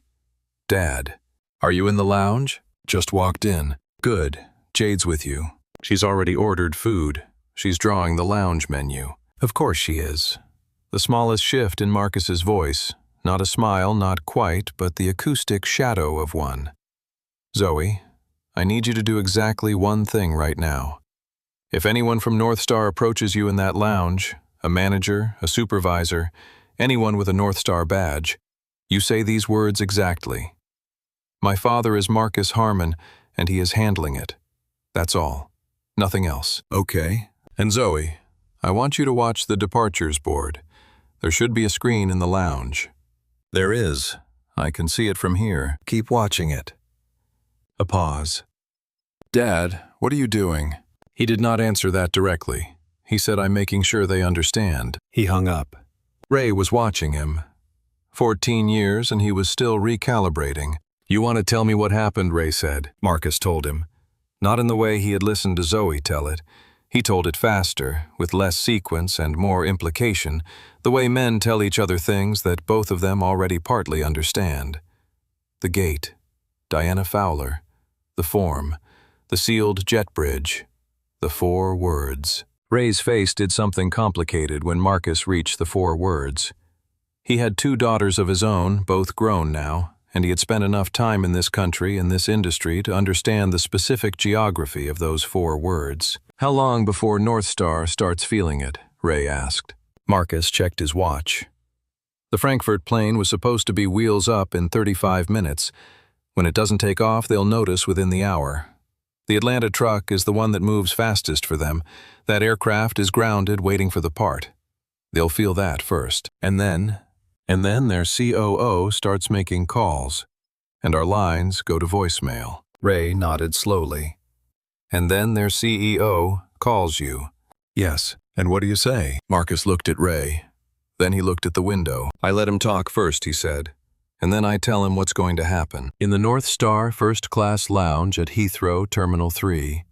"Dad, are you in the lounge?" "Just walked in." "Good. Jade's with you. She's already ordered food. She's drawing the lounge menu." "Of course she is." The smallest shift in Marcus's voice. Not a smile, not quite, but the acoustic shadow of one. "Zoe, I need you to do exactly one thing right now. If anyone from North Star approaches you in that lounge, a manager, a supervisor, anyone with a North Star badge, you say these words exactly. 'My father is Marcus Harmon, and he is handling it.' That's all. Nothing else." "Okay. And Zoe, I want you to watch the departures board. There should be a screen in the lounge. There is. I can see it from here. Keep watching it. A pause. Dad, what are you doing? He did not answer that directly. He said, I'm making sure they understand. He hung up. Ray was watching him. 14 years and he was still recalibrating. You want to tell me what happened, Ray said. Marcus told him. Not in the way he had listened to Zoe tell it. He told it faster, with less sequence and more implication, the way men tell each other things that both of them already partly understand. The gate, Diana Fowler, the form, the sealed jet bridge, the 4 words. Ray's face did something complicated when Marcus reached the 4 words. He had 2 daughters of his own, both grown now, and he had spent enough time in this country and this industry to understand the specific geography of those 4 words. How long before North Star starts feeling it? Ray asked. Marcus checked his watch. The Frankfurt plane was supposed to be wheels up in 35 minutes. When it doesn't take off, they'll notice within the hour. The Atlanta truck is the one that moves fastest for them. That aircraft is grounded waiting for the part. They'll feel that first. And then their COO starts making calls. And our lines go to voicemail. Ray nodded slowly. And then their CEO calls you. Yes. And what do you say? Marcus looked at Ray. Then he looked at the window. I let him talk first, he said. And then I tell him what's going to happen. In the North Star first-class lounge at Heathrow Terminal 3,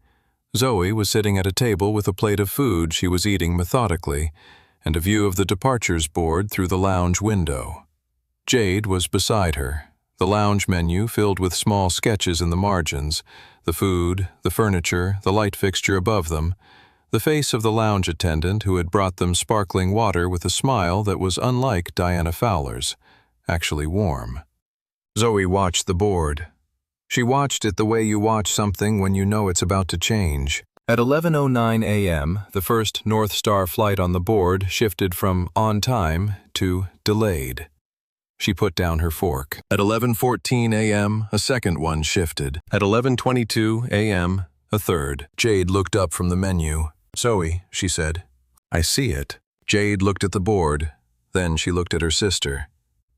Zoe was sitting at a table with a plate of food she was eating methodically, and a view of the departures board through the lounge window. Jade was beside her, the lounge menu filled with small sketches in the margins, the food, the furniture, the light fixture above them, the face of the lounge attendant who had brought them sparkling water with a smile that was unlike Diana Fowler's, actually warm. Zoe watched the board. She watched it the way you watch something when you know it's about to change. At 11:09 a.m., the first North Star flight on the board shifted from on time to delayed. She put down her fork. At 11:14 a.m., a second one shifted. At 11:22 a.m., a third. Jade looked up from the menu. Zoe, she said. I see it. Jade looked at the board. Then she looked at her sister.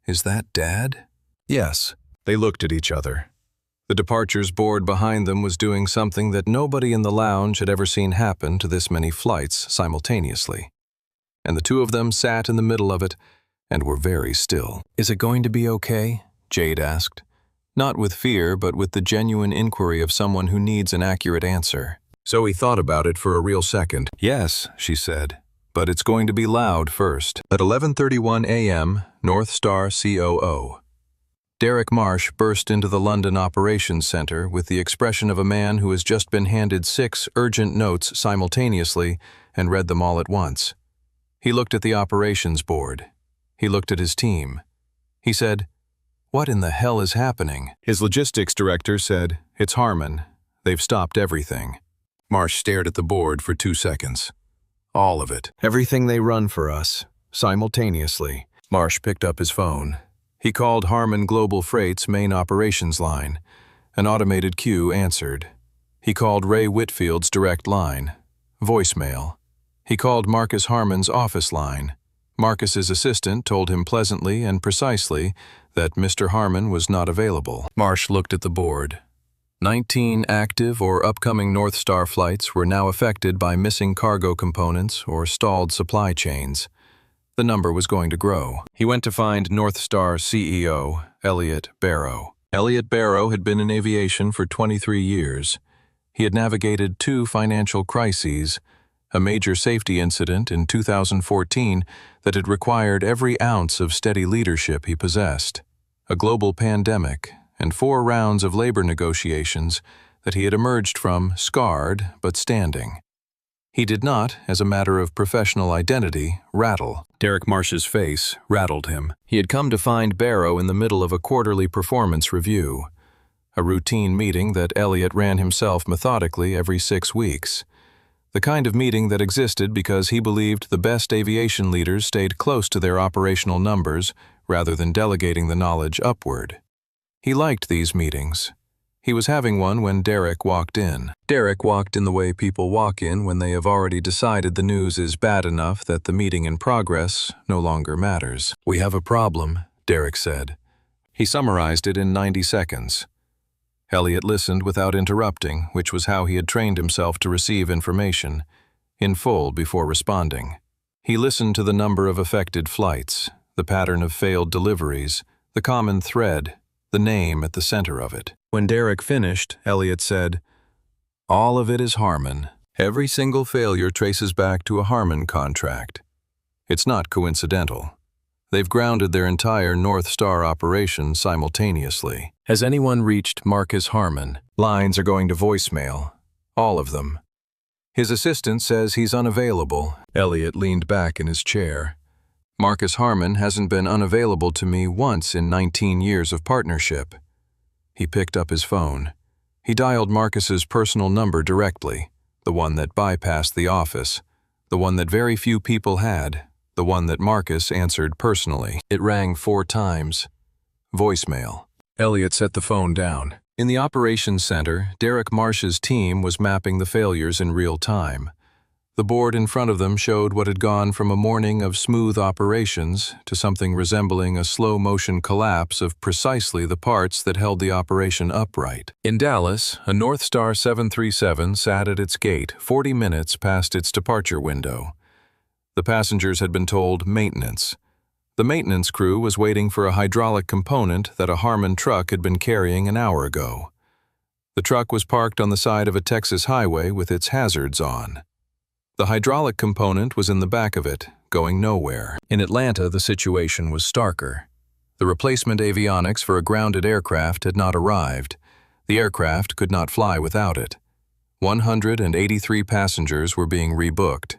Is that Dad? Yes. They looked at each other. The departures board behind them was doing something that nobody in the lounge had ever seen happen to this many flights simultaneously. And the 2 of them sat in the middle of it and were very still. Is it going to be okay? Jade asked. Not with fear, but with the genuine inquiry of someone who needs an accurate answer. Zoe thought about it for a real second. Yes, she said, but it's going to be loud first. At 11:31 a.m., North Star COO. Derek Marsh burst into the London Operations Center with the expression of a man who has just been handed 6 urgent notes simultaneously and read them all at once. He looked at the operations board. He looked at his team. He said, What in the hell is happening? His logistics director said, It's Harmon. They've stopped everything. Marsh stared at the board for 2 seconds. All of it. Everything they run for us, simultaneously. Marsh picked up his phone. He called Harmon Global Freight's main operations line. An automated queue answered. He called Ray Whitfield's direct line. Voicemail. He called Marcus Harmon's office line. Marcus's assistant told him pleasantly and precisely that Mr. Harmon was not available. Marsh looked at the board. 19 active or upcoming North Star flights were now affected by missing cargo components or stalled supply chains. The number was going to grow. He went to find North Star CEO, Elliot Barrow. Elliot Barrow had been in aviation for 23 years. He had navigated 2 financial crises, a major safety incident in 2014 that had required every ounce of steady leadership he possessed, a global pandemic, and 4 rounds of labor negotiations that he had emerged from scarred but standing. He did not, as a matter of professional identity, rattle. Derek Marsh's face rattled him. He had come to find Barrow in the middle of a quarterly performance review, a routine meeting that Elliot ran himself methodically every 6 weeks. The kind of meeting that existed because he believed the best aviation leaders stayed close to their operational numbers rather than delegating the knowledge upward. He liked these meetings. He was having one when Derek walked in. Derek walked in the way people walk in when they have already decided the news is bad enough that the meeting in progress no longer matters. "We have a problem," Derek said. He summarized it in 90 seconds. Elliot listened without interrupting, which was how he had trained himself to receive information in full before responding. He listened to the number of affected flights, the pattern of failed deliveries, the common thread, the name at the center of it. When Derek finished, Elliot said, "All of it is Harmon. Every single failure traces back to a Harmon contract. It's not coincidental. They've grounded their entire North Star operation simultaneously. Has anyone reached Marcus Harmon? Lines are going to voicemail. All of them. His assistant says he's unavailable." Elliot leaned back in his chair. "Marcus Harmon hasn't been unavailable to me once in 19 years of partnership." He picked up his phone. He dialed Marcus's personal number directly, the one that bypassed the office, the one that very few people had, the one that Marcus answered personally. It rang 4 times. Voicemail. Elliot set the phone down. In the operations center, Derek Marsh's team was mapping the failures in real time. The board in front of them showed what had gone from a morning of smooth operations to something resembling a slow-motion collapse of precisely the parts that held the operation upright. In Dallas, a North Star 737 sat at its gate 40 minutes past its departure window. The passengers had been told maintenance. The maintenance crew was waiting for a hydraulic component that a Harmon truck had been carrying an hour ago. The truck was parked on the side of a Texas highway with its hazards on. The hydraulic component was in the back of it, going nowhere. In Atlanta, the situation was starker. The replacement avionics for a grounded aircraft had not arrived. The aircraft could not fly without it. 183 passengers were being rebooked.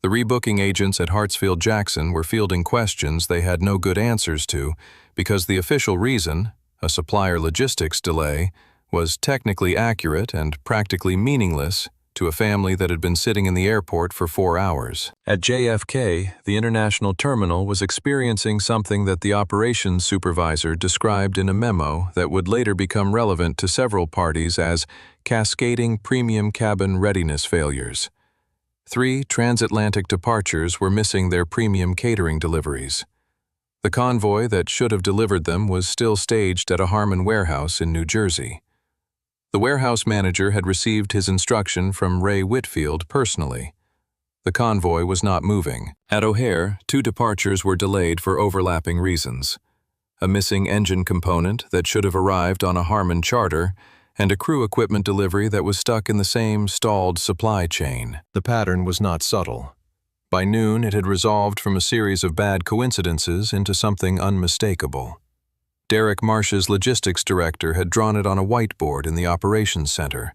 The rebooking agents at Hartsfield-Jackson were fielding questions they had no good answers to because the official reason, a supplier logistics delay, was technically accurate and practically meaningless to a family that had been sitting in the airport for 4 hours. At JFK, the international terminal was experiencing something that the operations supervisor described in a memo that would later become relevant to several parties as cascading premium cabin readiness failures. 3 transatlantic departures were missing their premium catering deliveries. The convoy that should have delivered them was still staged at a Harmon warehouse in New Jersey. The warehouse manager had received his instruction from Ray Whitfield personally. The convoy was not moving. At O'Hare, 2 departures were delayed for overlapping reasons. A missing engine component that should have arrived on a Harmon charter, and a crew equipment delivery that was stuck in the same stalled supply chain. The pattern was not subtle. By noon, it had resolved from a series of bad coincidences into something unmistakable. Derek Marsh's logistics director had drawn it on a whiteboard in the operations center,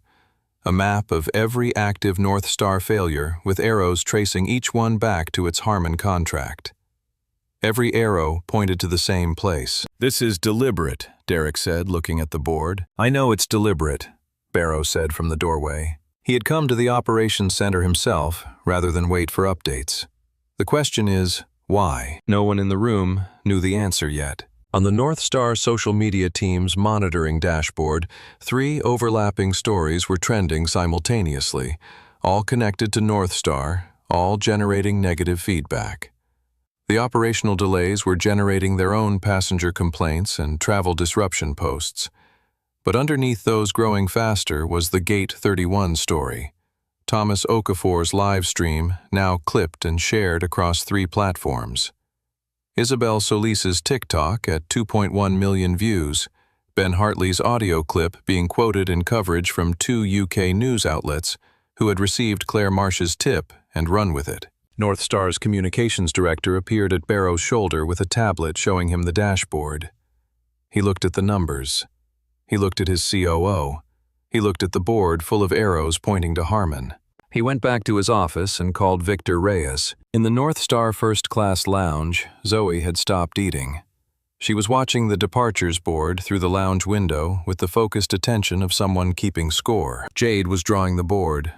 a map of every active North Star failure with arrows tracing each one back to its Harmon contract. Every arrow pointed to the same place. "This is deliberate," Derek said, looking at the board. "I know it's deliberate," Barrow said from the doorway. He had come to the operations center himself, rather than wait for updates. The question is, why? No one in the room knew the answer yet. On the North Star social media team's monitoring dashboard, 3 overlapping stories were trending simultaneously, all connected to North Star, all generating negative feedback. The operational delays were generating their own passenger complaints and travel disruption posts. But underneath those growing faster was the Gate 31 story. Thomas Okafor's live stream, now clipped and shared across 3 platforms. Isabel Solis's TikTok at 2.1 million views. Ben Hartley's audio clip being quoted in coverage from 2 UK news outlets who had received Claire Marsh's tip and run with it. North Star's communications director appeared at Barrow's shoulder with a tablet showing him the dashboard. He looked at the numbers. He looked at his COO. He looked at the board full of arrows pointing to Harmon. He went back to his office and called Victor Reyes. In the North Star first-class lounge, Zoe had stopped eating. She was watching the departures board through the lounge window with the focused attention of someone keeping score. Jade was drawing the board.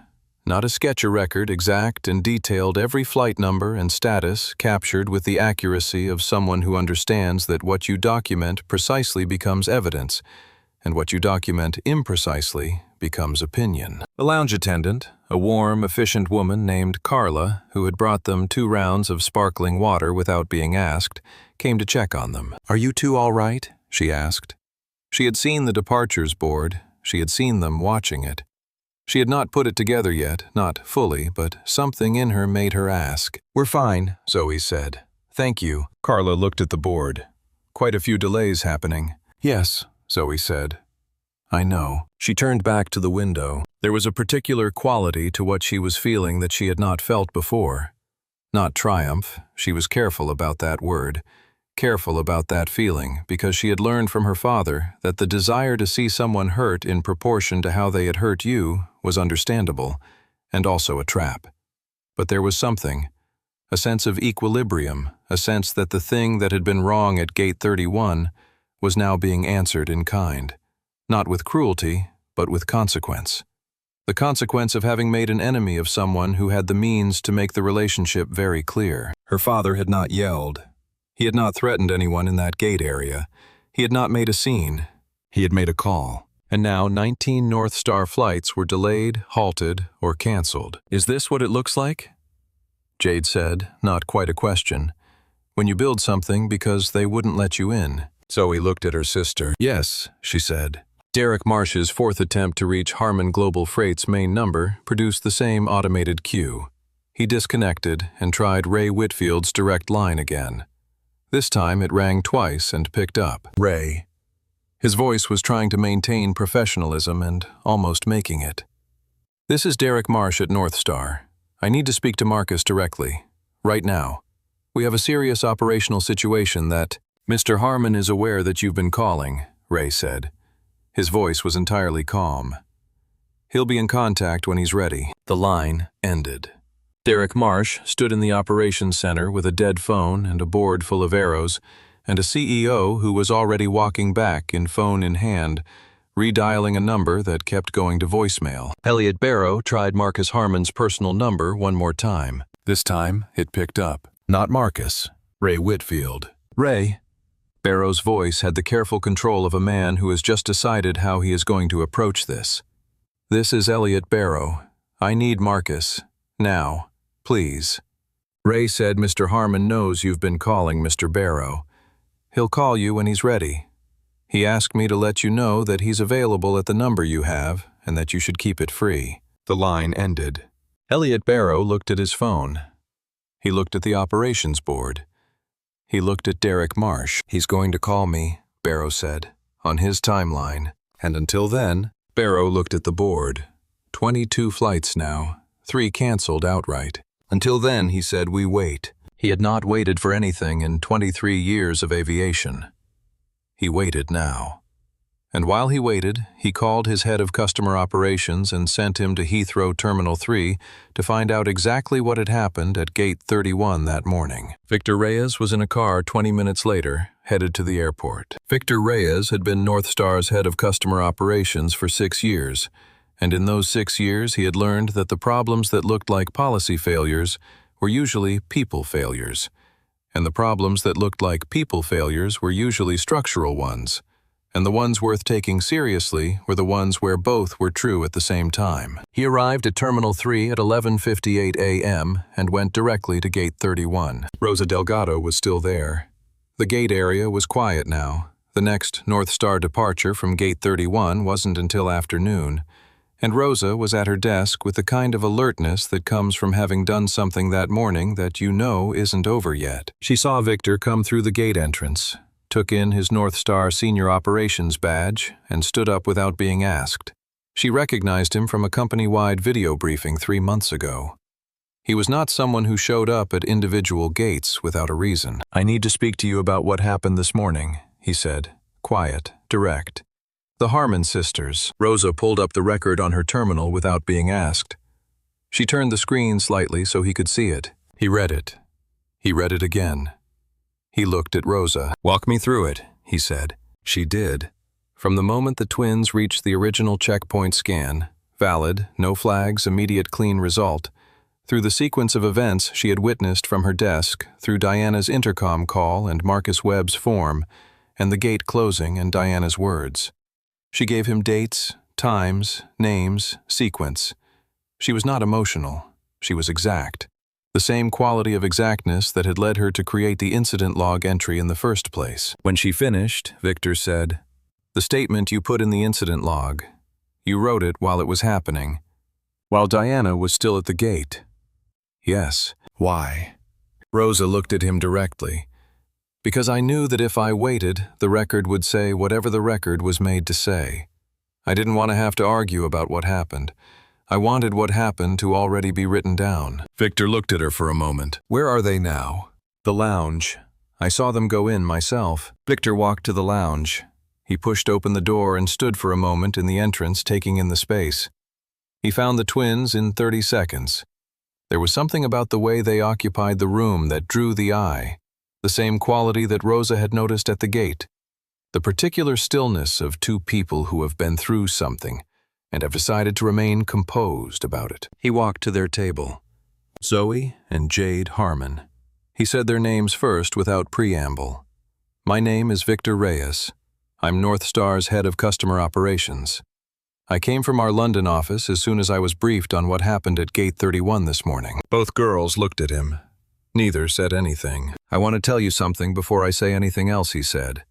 Not a sketcher record, exact and detailed, every flight number and status captured with the accuracy of someone who understands that what you document precisely becomes evidence. and what you document imprecisely becomes opinion. The lounge attendant, a warm, efficient woman named Carla, who had brought them 2 rounds of sparkling water without being asked, came to check on them. "Are you two all right?" she asked. She had seen the departures board. She had seen them watching it. She had not put it together yet, not fully, but something in her made her ask. "We're fine," Zoe said. "Thank you." Carla looked at the board. "Quite a few delays happening." "Yes," Zoe said. "I know." She turned back to the window. There was a particular quality to what she was feeling that she had not felt before. Not triumph. She was careful about that word. Careful about that feeling, because she had learned from her father that the desire to see someone hurt in proportion to how they had hurt you was understandable, and also a trap. But there was something, a sense of equilibrium, a sense that the thing that had been wrong at Gate 31 was now being answered in kind, not with cruelty, but with consequence. The consequence of having made an enemy of someone who had the means to make the relationship very clear. Her father had not yelled. He had not threatened anyone in that gate area. He had not made a scene. He had made a call. And now 19 North Star flights were delayed, halted, or canceled. "Is this what it looks like?" Jade said, not quite a question. "When you build something because they wouldn't let you in." Zoe looked at her sister. "Yes," she said. Derek Marsh's 4th attempt to reach Harmon Global Freight's main number produced the same automated cue. He disconnected and tried Ray Whitfield's direct line again. This time it rang twice and picked up. "Ray." His voice was trying to maintain professionalism and almost making it. "This is Derek Marsh at North Star. I need to speak to Marcus directly. Right now. We have a serious operational situation that—" "Mr. Harmon is aware that you've been calling," Ray said. His voice was entirely calm. "He'll be in contact when he's ready." The line ended. Derek Marsh stood in the operations center with a dead phone and a board full of arrows, and a CEO who was already walking back in phone in hand, redialing a number that kept going to voicemail. Elliot Barrow tried Marcus Harmon's personal number one more time. This time, it picked up. Not Marcus. Ray Whitfield. "Ray." Barrow's voice had the careful control of a man who has just decided how he is going to approach this. "This is Elliot Barrow. I need Marcus. Now. Please." Ray said, "Mr. Harmon knows you've been calling Mr. Barrow. He'll call you when he's ready. He asked me to let you know that he's available at the number you have and that you should keep it free." The line ended. Elliot Barrow looked at his phone. He looked at the operations board. He looked at Derek Marsh. "He's going to call me," Barrow said, "on his timeline. And until then," Barrow looked at the board. 22 flights now, 3 canceled outright. "Until then," he said, "we wait." He had not waited for anything in 23 years of aviation. He waited now. And while he waited, he called his head of customer operations and sent him to Heathrow Terminal 3 to find out exactly what had happened at Gate 31 that morning. Victor Reyes was in a car 20 minutes later, headed to the airport. Victor Reyes had been North Star's head of customer operations for 6 years, and in those 6 years he had learned that the problems that looked like policy failures were usually people failures, and the problems that looked like people failures were usually structural ones, and the ones worth taking seriously were the ones where both were true at the same time. He arrived at Terminal 3 at 11:58 a.m. and went directly to Gate 31. Rosa Delgado was still there. The gate area was quiet now. The next North Star departure from Gate 31 wasn't until afternoon, and Rosa was at her desk with the kind of alertness that comes from having done something that morning that you know isn't over yet. She saw Victor come through the gate entrance, took in his North Star Senior Operations badge, and stood up without being asked. She recognized him from a company-wide video briefing 3 months ago. He was not someone who showed up at individual gates without a reason. "I need to speak to you about what happened this morning," he said, quiet, direct. "The Harmon sisters." Rosa pulled up the record on her terminal without being asked. She turned the screen slightly so he could see it. He read it. He read it again. He looked at Rosa. "Walk me through it," he said. She did. From the moment the twins reached the original checkpoint scan, valid, no flags, immediate clean result, through the sequence of events she had witnessed from her desk, through Diana's intercom call and Marcus Webb's form, and the gate closing and Diana's words. She gave him dates, times, names, sequence. She was not emotional. She was exact. The same quality of exactness that had led her to create the incident log entry in the first place. When she finished, Victor said, "The statement you put in the incident log. You wrote it while it was happening, while Diana was still at the gate." "Yes." "Why?" Rosa looked at him directly. "Because I knew that if I waited, the record would say whatever the record was made to say. I didn't want to have to argue about what happened. I wanted what happened to already be written down." Victor looked at her for a moment. "Where are they now?" "The lounge. I saw them go in myself." Victor walked to the lounge. He pushed open the door and stood for a moment in the entrance, taking in the space. He found the twins in 30 seconds. There was something about the way they occupied the room that drew the eye, the same quality that Rosa had noticed at the gate. The particular stillness of two people who have been through something and have decided to remain composed about it. He walked to their table. Zoe and Jade Harmon. He said their names first without preamble. "My name is Victor Reyes. I'm North Star's head of customer operations. I came from our London office as soon as I was briefed on what happened at Gate 31 this morning." Both girls looked at him. Neither said anything. "I want to tell you something before I say anything else," he said.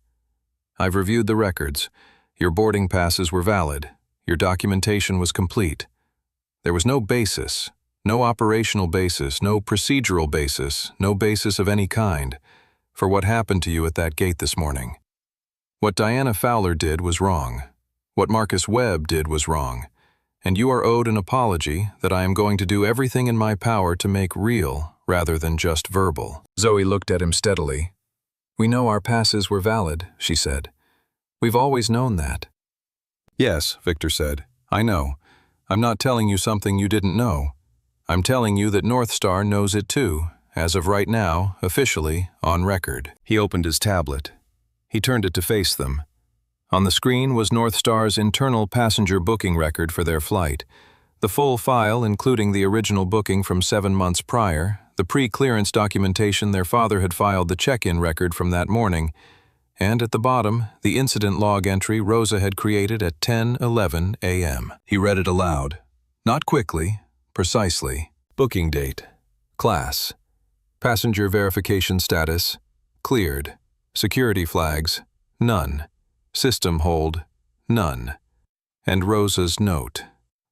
"I've reviewed the records. Your boarding passes were valid. Your documentation was complete. There was no basis, no operational basis, no procedural basis, no basis of any kind for what happened to you at that gate this morning. What Diana Fowler did was wrong. What Marcus Webb did was wrong. And you are owed an apology that I am going to do everything in my power to make real rather than just verbal." Zoe looked at him steadily. "We know our passes were valid," she said. "We've always known that." "Yes," Victor said. "I know. I'm not telling you something you didn't know. I'm telling you that North Star knows it too, as of right now, officially, on record." He opened his tablet. He turned it to face them. On the screen was North Star's internal passenger booking record for their flight, the full file including the original booking from 7 months prior, the pre-clearance documentation their father had filed the check-in record from that morning, and at the bottom, the incident log entry Rosa had created at 10:11 a.m. He read it aloud. Not quickly, precisely. Booking date. Class. Passenger verification status. Cleared. Security flags. None. System hold. None. And Rosa's note.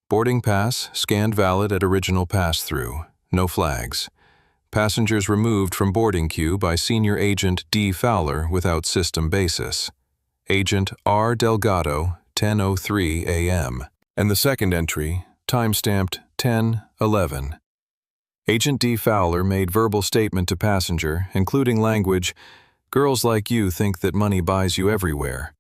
Boarding pass, scanned valid at original pass-through. No flags. Passengers removed from boarding queue by Senior Agent D. Fowler without system basis. Agent R. Delgado, 10:03 a.m. And the second entry, time-stamped 10:11. Agent D. Fowler made verbal statement to passenger, including language, "Girls like you think that money buys you everywhere."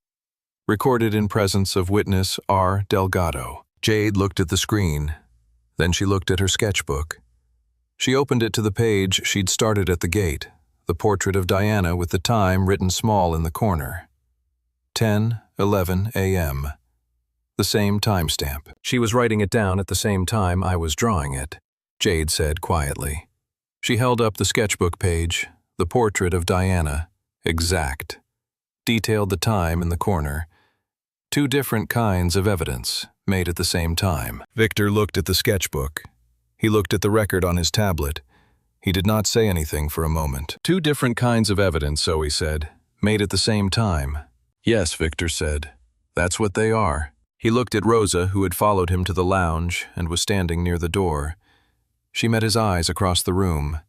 Recorded in presence of witness R. Delgado. Jade looked at the screen. Then she looked at her sketchbook. She opened it to the page she'd started at the gate, the portrait of Diana with the time written small in the corner. 10:11 a.m. The same timestamp. "She was writing it down at the same time I was drawing it," Jade said quietly. She held up the sketchbook page, the portrait of Diana, exact. Detailed the time in the corner. 2 different kinds of evidence, made at the same time. Victor looked at the sketchbook. He looked at the record on his tablet. He did not say anything for a moment. 2 different kinds of evidence, Zoe said, made at the same time. "Yes," Victor said. "That's what they are." He looked at Rosa, who had followed him to the lounge and was standing near the door. She met his eyes across the room.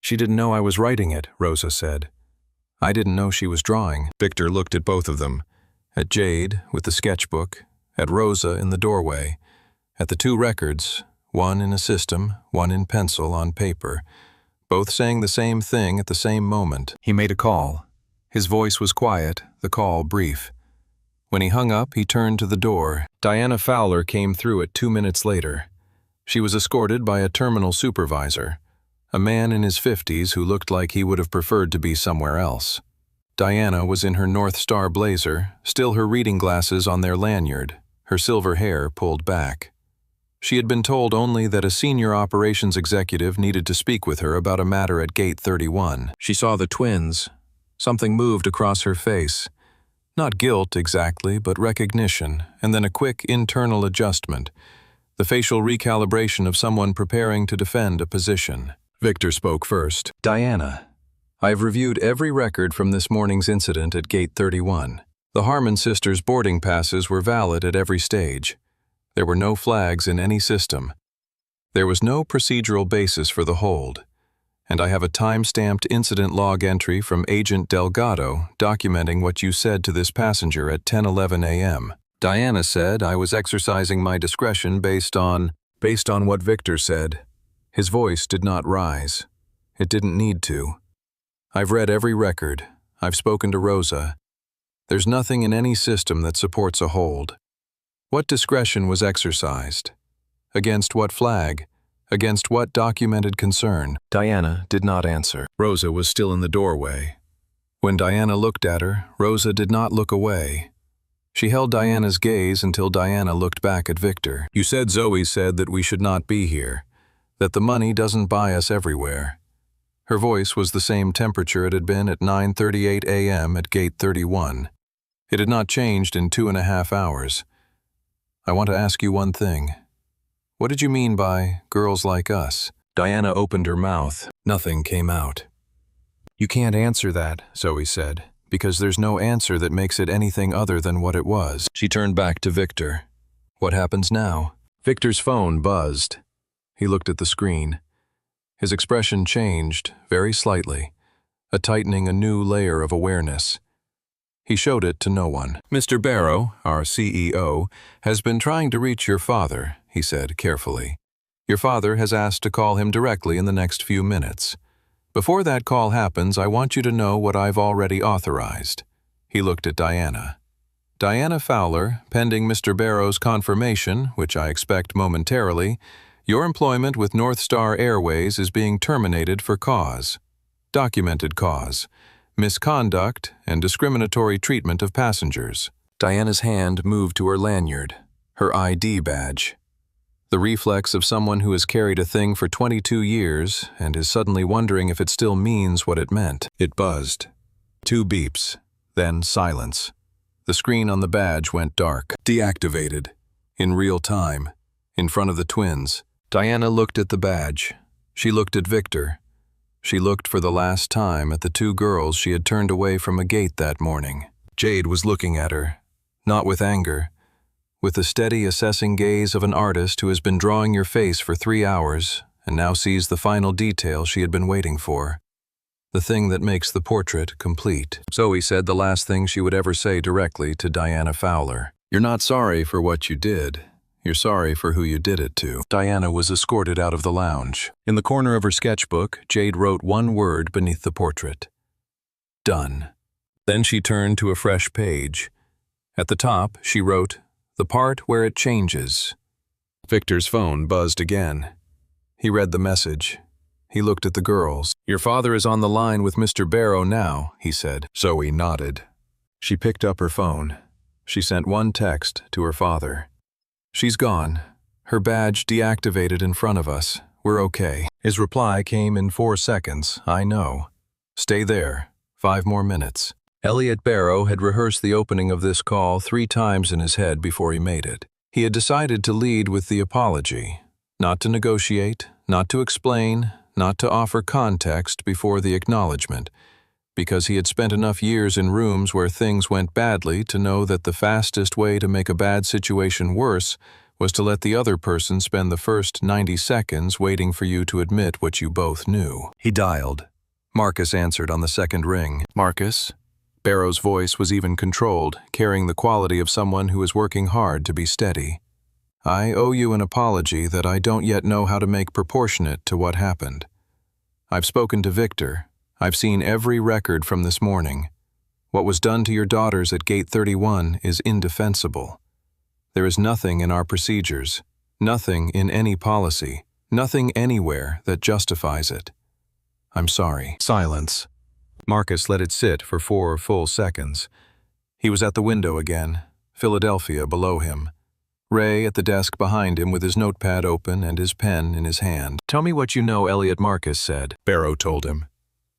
"She didn't know I was writing it," Rosa said. "I didn't know she was drawing." Victor looked at both of them. At Jade, with the sketchbook, at Rosa in the doorway, at the 2 records, one in a system, one in pencil on paper, both saying the same thing at the same moment. He made a call. His voice was quiet, the call brief. When he hung up, he turned to the door. Diana Fowler came through it 2 minutes later. She was escorted by a terminal supervisor, a man in his 50s who looked like he would have preferred to be somewhere else. Diana was in her North Star blazer, still her reading glasses on their lanyard, her silver hair pulled back. She had been told only that a senior operations executive needed to speak with her about a matter at Gate 31. She saw the twins. Something moved across her face. Not guilt exactly, but recognition, and then a quick internal adjustment, the facial recalibration of someone preparing to defend a position. Victor spoke first. Diana, I've reviewed every record from this morning's incident at Gate 31. The Harmon sisters' boarding passes were valid at every stage. There were no flags in any system. There was no procedural basis for the hold. And I have a time-stamped incident log entry from Agent Delgado documenting what you said to this passenger at 10:11 a.m. Diana said I was exercising my discretion based on what Victor said. His voice did not rise. It didn't need to. I've read every record. I've spoken to Rosa. There's nothing in any system that supports a hold. What discretion was exercised? Against what flag? Against what documented concern? Diana did not answer. Rosa was still in the doorway. When Diana looked at her, Rosa did not look away. She held Diana's gaze until Diana looked back at Victor. You said Zoe said that we should not be here, that the money doesn't buy us everywhere. Her voice was the same temperature it had been at 9:38 a.m. at Gate 31. It had not changed in 2.5 hours. I want to ask you one thing. What did you mean by girls like us? Diana opened her mouth. Nothing came out. You can't answer that, Zoe said, because there's no answer that makes it anything other than what it was. She turned back to Victor. What happens now? Victor's phone buzzed. He looked at the screen. His expression changed, very slightly, tightening a new layer of awareness. He showed it to no one. Mr. Barrow, our CEO, has been trying to reach your father, he said carefully. Your father has asked to call him directly in the next few minutes. Before that call happens, I want you to know what I've already authorized. He looked at Diana. Diana Fowler, pending Mr. Barrow's confirmation, which I expect momentarily, your employment with North Star Airways is being terminated for cause. Documented cause. Misconduct and discriminatory treatment of passengers. Diana's hand moved to her lanyard, her ID badge. The reflex of someone who has carried a thing for 22 years and is suddenly wondering if it still means what it meant. It buzzed. 2 beeps, then silence. The screen on the badge went dark. Deactivated. In real time. In front of the twins. Diana looked at the badge. She looked at Victor. She looked for the last time at the 2 girls she had turned away from a gate that morning. Jade was looking at her, not with anger, with the steady assessing gaze of an artist who has been drawing your face for 3 hours and now sees the final detail she had been waiting for, the thing that makes the portrait complete. Zoe said the last thing she would ever say directly to Diana Fowler. You're not sorry for what you did. You're sorry for who you did it to. Diana was escorted out of the lounge. In the corner of her sketchbook, Jade wrote one word beneath the portrait. Done. Then she turned to a fresh page. At the top, she wrote, the part where it changes. Victor's phone buzzed again. He read the message. He looked at the girls. Your father is on the line with Mr. Barrow now, he said. Zoe nodded. She picked up her phone. She sent one text to her father. She's gone. Her badge deactivated in front of us. We're okay. His reply came in 4 seconds. I know. Stay there. 5 more minutes. Elliot Barrow had rehearsed the opening of this call 3 times in his head before he made it. He had decided to lead with the apology, not to negotiate, not to explain, not to offer context before the acknowledgement, because he had spent enough years in rooms where things went badly to know that the fastest way to make a bad situation worse was to let the other person spend the first 90 seconds waiting for you to admit what you both knew. He dialed. Marcus answered on the second ring. Marcus? Barrow's voice was even controlled, carrying the quality of someone who is working hard to be steady. I owe you an apology that I don't yet know how to make proportionate to what happened. I've spoken to Victor. I've seen every record from this morning. What was done to your daughters at Gate 31 is indefensible. There is nothing in our procedures, nothing in any policy, nothing anywhere that justifies it. I'm sorry. Silence. Marcus let it sit for 4 full seconds. He was at the window again, Philadelphia below him. Ray at the desk behind him with his notepad open and his pen in his hand. Tell me what you know, Elliot, Marcus said. Barrow told him.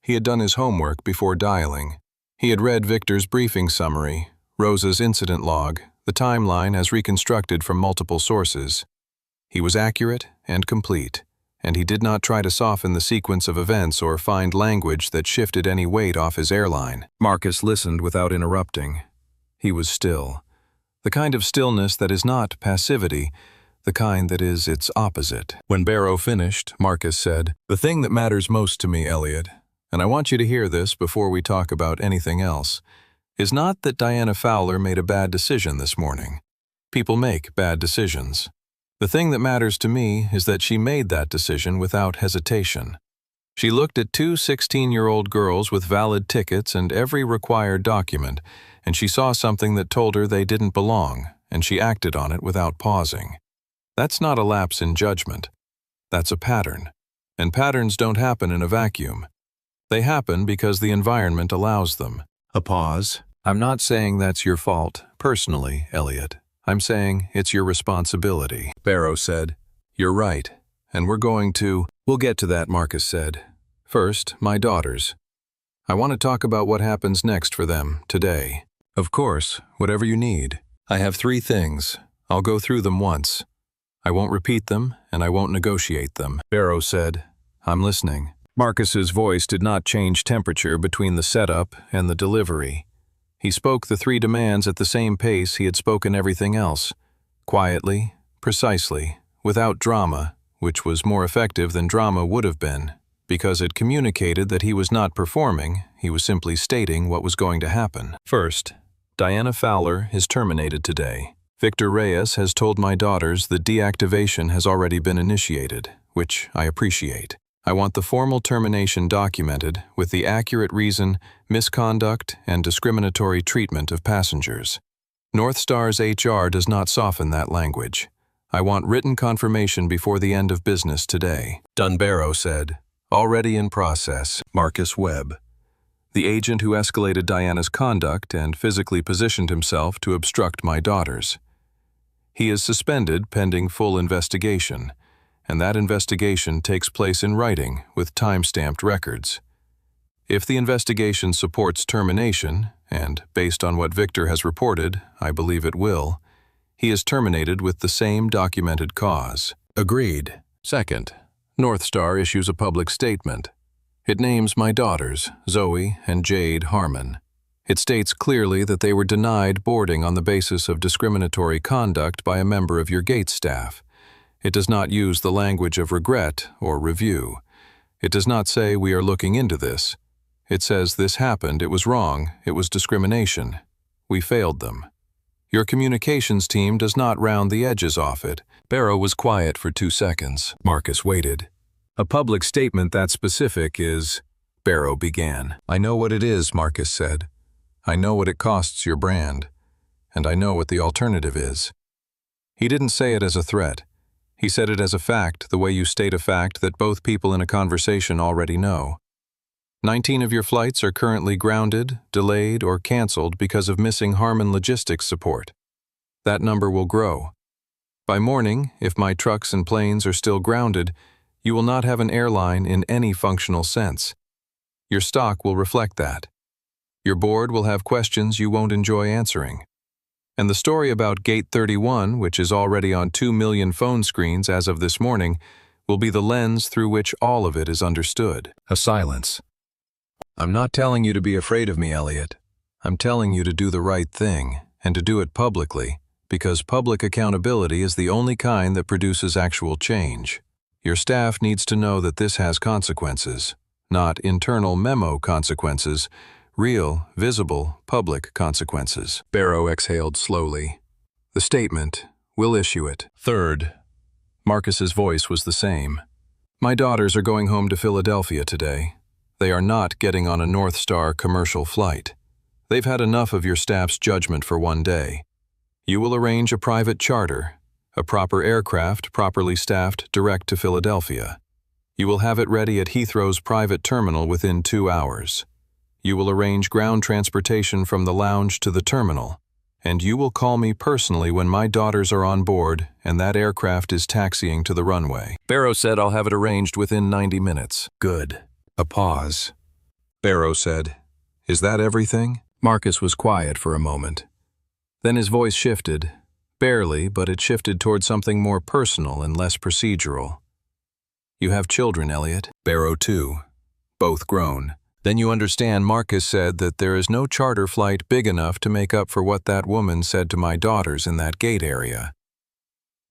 He had done his homework before dialing. He had read Victor's briefing summary, Rosa's incident log, the timeline as reconstructed from multiple sources. He was accurate and complete, and he did not try to soften the sequence of events or find language that shifted any weight off his airline. Marcus listened without interrupting. He was still. The kind of stillness that is not passivity, the kind that is its opposite. When Barrow finished, Marcus said, "The thing that matters most to me, Elliot, and I want you to hear this before we talk about anything else, is not that Diana Fowler made a bad decision this morning. People make bad decisions. The thing that matters to me is that she made that decision without hesitation. She looked at two 16-year-old girls with valid tickets and every required document, and she saw something that told her they didn't belong, and she acted on it without pausing. That's not a lapse in judgment. That's a pattern. And patterns don't happen in a vacuum. They happen because the environment allows them." A pause. "I'm not saying that's your fault, personally, Elliot. I'm saying it's your responsibility." Barrow said, "You're right, and We'll get to that," Marcus said. "First, my daughters. I want to talk about what happens next for them, today. Of course, whatever you need. I have 3 things. I'll go through them once. I won't repeat them, and I won't negotiate them." Barrow said, "I'm listening." Marcus's voice did not change temperature between the setup and the delivery. He spoke the 3 demands at the same pace he had spoken everything else, quietly, precisely, without drama, which was more effective than drama would have been, because it communicated that he was not performing, he was simply stating what was going to happen. First, Diana Fowler is terminated today. Victor Reyes has told my daughters that deactivation has already been initiated, which I appreciate. I want the formal termination documented with the accurate reason, misconduct, and discriminatory treatment of passengers. North Star's HR does not soften that language. I want written confirmation before the end of business today." Dunbarrow said, "Already in process." Marcus Webb. The agent who escalated Diana's conduct and physically positioned himself to obstruct my daughters. He is suspended pending full investigation, and that investigation takes place in writing with time-stamped records. If the investigation supports termination, and based on what Victor has reported, I believe it will, he is terminated with the same documented cause. Agreed. Second, North Star issues a public statement. It names my daughters, Zoe and Jade Harmon. It states clearly that they were denied boarding on the basis of discriminatory conduct by a member of your gate staff. It does not use the language of regret or review. It does not say we are looking into this. It says this happened, it was wrong, it was discrimination. We failed them. Your communications team does not round the edges off it. Barrow was quiet for 2 seconds. Marcus waited. A public statement that specific is... Barrow began. "I know what it is," Marcus said. "I know what it costs your brand. And I know what the alternative is." He didn't say it as a threat. He said it as a fact, the way you state a fact that both people in a conversation already know. 19 of your flights are currently grounded, delayed, or canceled because of missing Harmon logistics support. That number will grow. By morning, if my trucks and planes are still grounded, you will not have an airline in any functional sense. Your stock will reflect that. Your board will have questions you won't enjoy answering. And the story about Gate 31, which is already on 2 million phone screens as of this morning, will be the lens through which all of it is understood. A silence. "I'm not telling you to be afraid of me, Elliot. I'm telling you to do the right thing, and to do it publicly, because public accountability is the only kind that produces actual change. Your staff needs to know that this has consequences, not internal memo consequences, real, visible, public consequences." Barrow exhaled slowly. "The statement, we'll issue it." Third, Marcus's voice was the same. "My daughters are going home to Philadelphia today. They are not getting on a North Star commercial flight. They've had enough of your staff's judgment for one day. You will arrange a private charter, a proper aircraft properly staffed direct to Philadelphia. You will have it ready at Heathrow's private terminal within 2 hours. You will arrange ground transportation from the lounge to the terminal, and you will call me personally when my daughters are on board and that aircraft is taxiing to the runway." Barrow said, "I'll have it arranged within 90 minutes. "Good." A pause. Barrow said, "Is that everything?" Marcus was quiet for a moment. Then his voice shifted. Barely, but it shifted toward something more personal and less procedural. You have children, Elliot. Barrow too. Both grown. Then you understand Marcus said that there is no charter flight big enough to make up for what that woman said to my daughters in that gate area.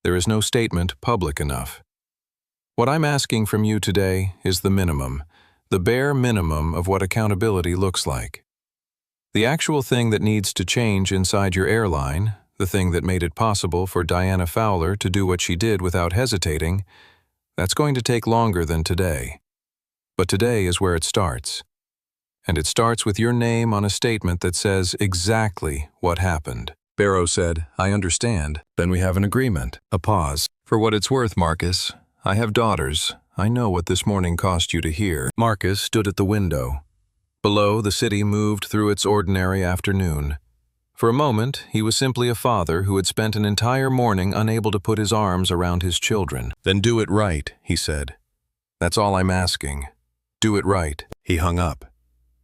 There is no statement public enough. What I'm asking from you today is the minimum, the bare minimum of what accountability looks like. The actual thing that needs to change inside your airline, the thing that made it possible for Diana Fowler to do what she did without hesitating, that's going to take longer than today. But today is where it starts. And it starts with your name on a statement that says exactly what happened. Barrow said, I understand. Then we have an agreement. A pause. For what it's worth, Marcus, I have daughters. I know what this morning cost you to hear. Marcus stood at the window. Below, the city moved through its ordinary afternoon. For a moment, he was simply a father who had spent an entire morning unable to put his arms around his children. Then do it right, he said. That's all I'm asking. Do it right. He hung up.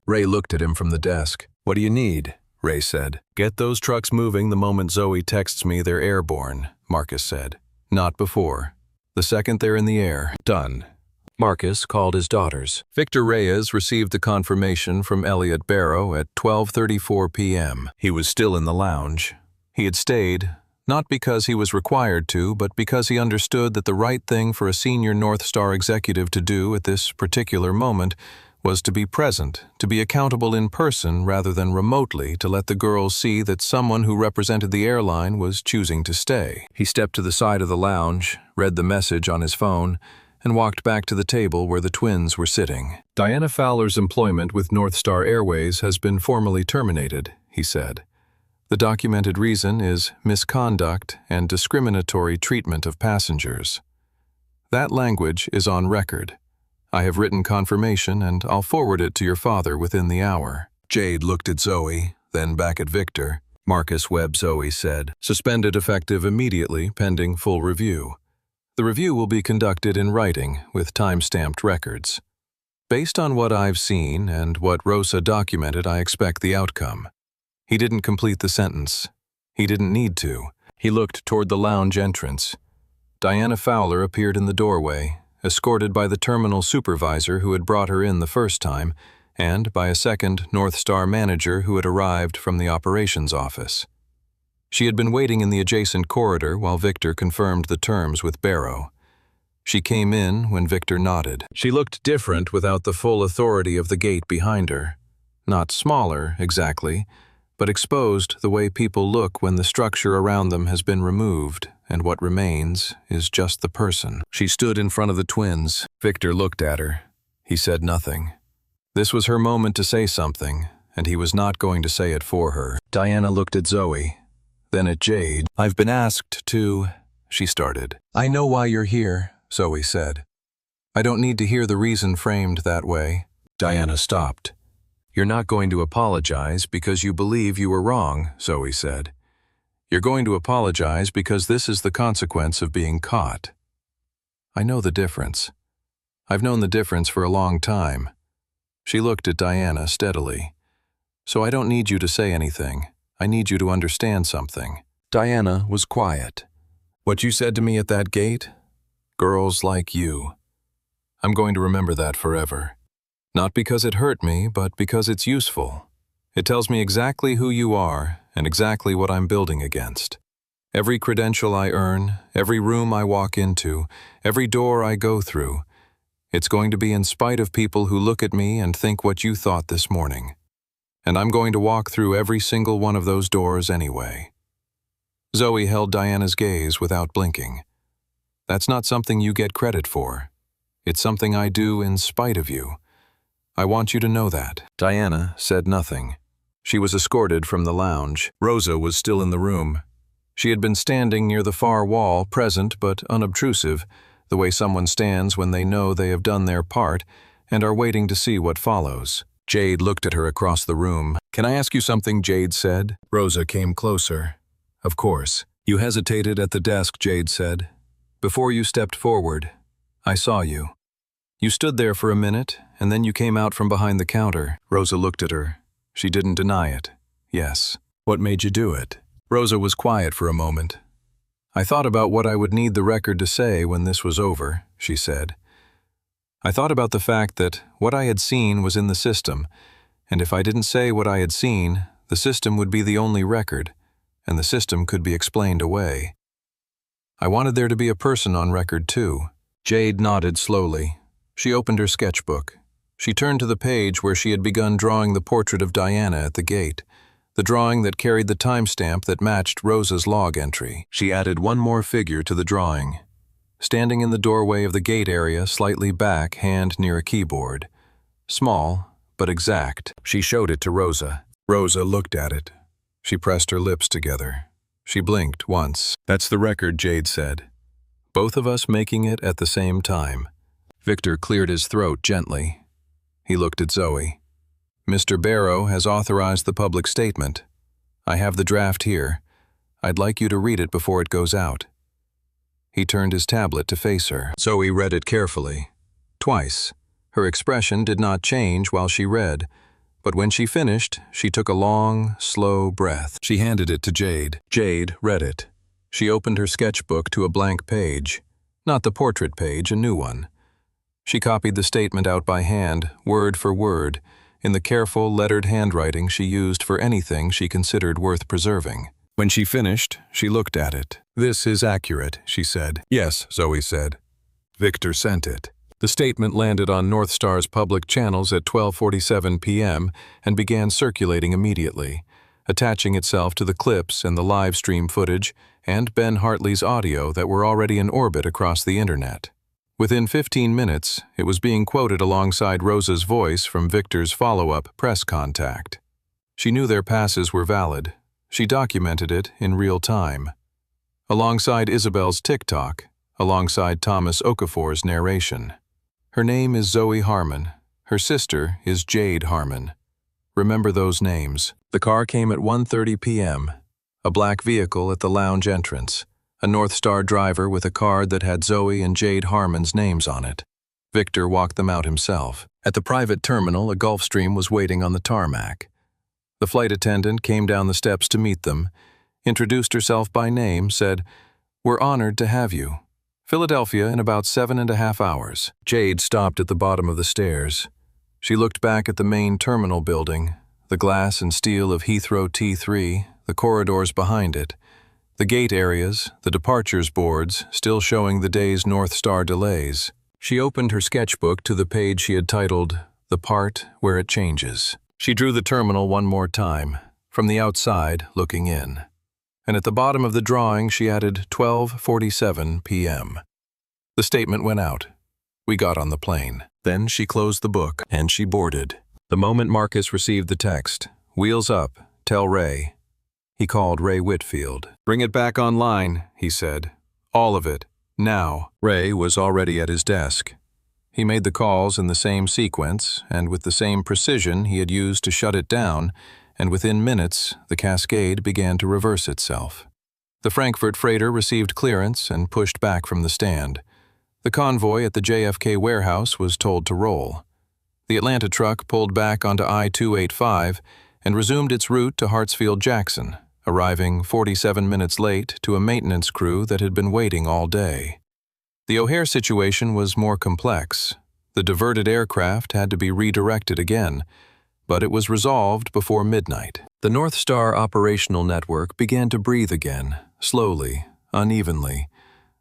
Ray looked at him from the desk. What do you need? Ray said. Get those trucks moving the moment Zoe texts me they're airborne, Marcus said. Not before. The second they're in the air. Done. Marcus called his daughters. Victor Reyes received the confirmation from Elliot Barrow at 12:34 p.m. He was still in the lounge. He had stayed, not because he was required to, but because he understood that the right thing for a senior North Star executive to do at this particular moment was to be present, to be accountable in person rather than remotely, to let the girls see that someone who represented the airline was choosing to stay. He stepped to the side of the lounge, read the message on his phone, and walked back to the table where the twins were sitting. Diana Fowler's employment with North Star Airways has been formally terminated, he said. The documented reason is misconduct and discriminatory treatment of passengers. That language is on record. I have written confirmation, and I'll forward it to your father within the hour. Jade looked at Zoe, then back at Victor. Marcus Webb, Zoe said. Suspended effective immediately, pending full review. The review will be conducted in writing, with time-stamped records. Based on what I've seen and what Rosa documented, I expect the outcome. He didn't complete the sentence. He didn't need to. He looked toward the lounge entrance. Diana Fowler appeared in the doorway, escorted by the terminal supervisor who had brought her in the first time, and by a second North Star manager who had arrived from the operations office. She had been waiting in the adjacent corridor while Victor confirmed the terms with Barrow. She came in when Victor nodded. She looked different without the full authority of the gate behind her. Not smaller, exactly, but exposed the way people look when the structure around them has been removed, and what remains is just the person. She stood in front of the twins. Victor looked at her. He said nothing. This was her moment to say something, and he was not going to say it for her. Diana looked at Zoe, then at Jade. I've been asked to, she started. I know why you're here, Zoe said. I don't need to hear the reason framed that way. Diana stopped. You're not going to apologize because you believe you were wrong, Zoe said. You're going to apologize because this is the consequence of being caught. I know the difference. I've known the difference for a long time. She looked at Diana steadily. So I don't need you to say anything. I need you to understand something. Diana was quiet. What you said to me at that gate? Girls like you. I'm going to remember that forever. Not because it hurt me, but because it's useful. It tells me exactly who you are and exactly what I'm building against. Every credential I earn, every room I walk into, every door I go through, it's going to be in spite of people who look at me and think what you thought this morning. And I'm going to walk through every single one of those doors anyway. Zoe held Diana's gaze without blinking. That's not something you get credit for. It's something I do in spite of you. I want you to know that. Diana said nothing. She was escorted from the lounge. Rosa was still in the room. She had been standing near the far wall, present but unobtrusive, the way someone stands when they know they have done their part and are waiting to see what follows. Jade looked at her across the room. Can I ask you something, Jade said. Rosa came closer. Of course. You hesitated at the desk, Jade said. Before you stepped forward, I saw you. You stood there for a minute, and then you came out from behind the counter. Rosa looked at her. She didn't deny it. Yes. What made you do it? Rosa was quiet for a moment. "I thought about what I would need the record to say when this was over," she said. "I thought about the fact that what I had seen was in the system, and if I didn't say what I had seen, the system would be the only record, and the system could be explained away. I wanted there to be a person on record too." Jade nodded slowly. She opened her sketchbook. She turned to the page where she had begun drawing the portrait of Diana at the gate, the drawing that carried the timestamp that matched Rosa's log entry. She added one more figure to the drawing. Standing in the doorway of the gate area, slightly back, hand near a keyboard. Small, but exact. She showed it to Rosa. Rosa looked at it. She pressed her lips together. She blinked once. "That's the record," Jade said. "Both of us making it at the same time." Victor cleared his throat gently. He looked at Zoe. "Mr. Barrow has authorized the public statement. I have the draft here. I'd like you to read it before it goes out." He turned his tablet to face her. Zoe read it carefully. Twice. Her expression did not change while she read, but when she finished, she took a long, slow breath. She handed it to Jade. Jade read it. She opened her sketchbook to a blank page. Not the portrait page, a new one. She copied the statement out by hand, word for word, in the careful, lettered handwriting she used for anything she considered worth preserving. When she finished, she looked at it. "This is accurate," she said. "Yes," Zoe said. Victor sent it. The statement landed on North Star's public channels at 12:47 p.m. and began circulating immediately, attaching itself to the clips and the live stream footage and Ben Hartley's audio that were already in orbit across the internet. Within 15 minutes, it was being quoted alongside Rosa's voice from Victor's follow-up press contact. She knew their passes were valid. She documented it in real time. Alongside Isabel's TikTok, alongside Thomas Okafor's narration. Her name is Zoe Harmon. Her sister is Jade Harmon. Remember those names. The car came at 1:30 p.m. A black vehicle at the lounge entrance. A North Star driver with a card that had Zoe and Jade Harmon's names on it. Victor walked them out himself. At the private terminal, a Gulfstream was waiting on the tarmac. The flight attendant came down the steps to meet them, introduced herself by name, said, "We're honored to have you. Philadelphia in about 7.5 hours." Jade stopped at the bottom of the stairs. She looked back at the main terminal building, the glass and steel of Heathrow T3, the corridors behind it, the gate areas, the departures boards, still showing the day's North Star delays. She opened her sketchbook to the page she had titled, "The Part Where It Changes." She drew the terminal one more time, from the outside looking in. And at the bottom of the drawing she added 12:47 p.m. The statement went out. We got on the plane. Then she closed the book, and she boarded. The moment Marcus received the text, "Wheels up, tell Ray." He called Ray Whitfield. "Bring it back online," he said. "All of it. Now." Ray was already at his desk. He made the calls in the same sequence and with the same precision he had used to shut it down, and within minutes the cascade began to reverse itself. The Frankfurt freighter received clearance and pushed back from the stand. The convoy at the JFK warehouse was told to roll. The Atlanta truck pulled back onto I-285 and resumed its route to Hartsfield-Jackson, arriving 47 minutes late to a maintenance crew that had been waiting all day. The O'Hare situation was more complex. The diverted aircraft had to be redirected again, but it was resolved before midnight. The North Star operational network began to breathe again, slowly, unevenly,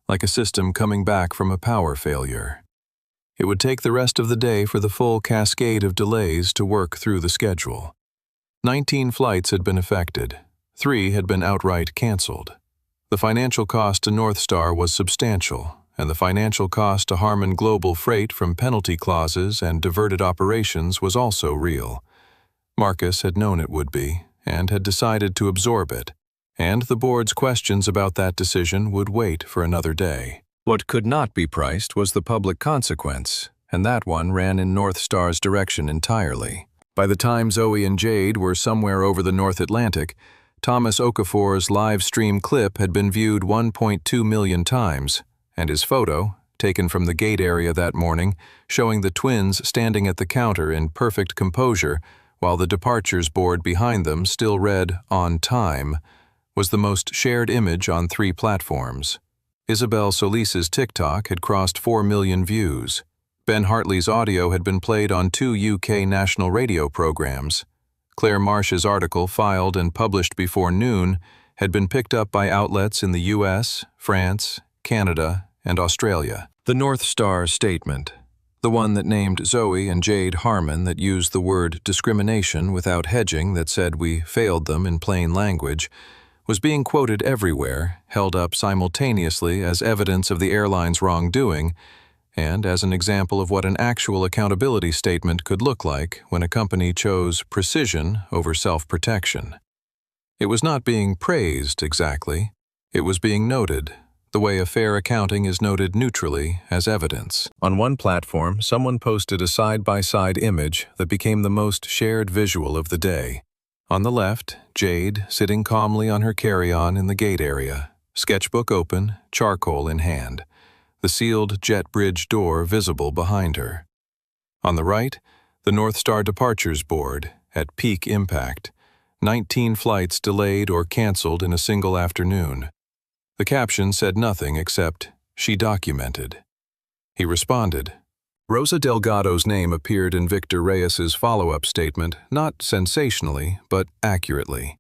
like a system coming back from a power failure. It would take the rest of the day for the full cascade of delays to work through the schedule. 19 flights had been affected. 3 had been outright canceled. The financial cost to North Star was substantial, and the financial cost to Harmon Global Freight from penalty clauses and diverted operations was also real. Marcus had known it would be, and had decided to absorb it, and the board's questions about that decision would wait for another day. What could not be priced was the public consequence, and that one ran in North Star's direction entirely. By the time Zoe and Jade were somewhere over the North Atlantic, Thomas Okafor's live stream clip had been viewed 1.2 million times, and his photo, taken from the gate area that morning, showing the twins standing at the counter in perfect composure while the departures board behind them still read "on time," was the most shared image on 3 platforms. Isabel Solis's TikTok had crossed 4 million views. Ben Hartley's audio had been played on 2 UK national radio programs. Claire Marsh's article, filed and published before noon, had been picked up by outlets in the US, France, Canada, and Australia. The North Star statement, the one that named Zoe and Jade Harmon, that used the word discrimination without hedging, that said we failed them in plain language, was being quoted everywhere, held up simultaneously as evidence of the airline's wrongdoing, and as an example of what an actual accountability statement could look like when a company chose precision over self-protection. It was not being praised exactly, it was being noted, the way a fair accounting is noted neutrally as evidence. On one platform, someone posted a side-by-side image that became the most shared visual of the day. On the left, Jade sitting calmly on her carry-on in the gate area, sketchbook open, charcoal in hand, the sealed jet bridge door visible behind her. On the right, the North Star departures board, at peak impact, 19 flights delayed or canceled in a single afternoon. The caption said nothing except, "She documented." He responded. Rosa Delgado's name appeared in Victor Reyes's follow-up statement, not sensationally, but accurately.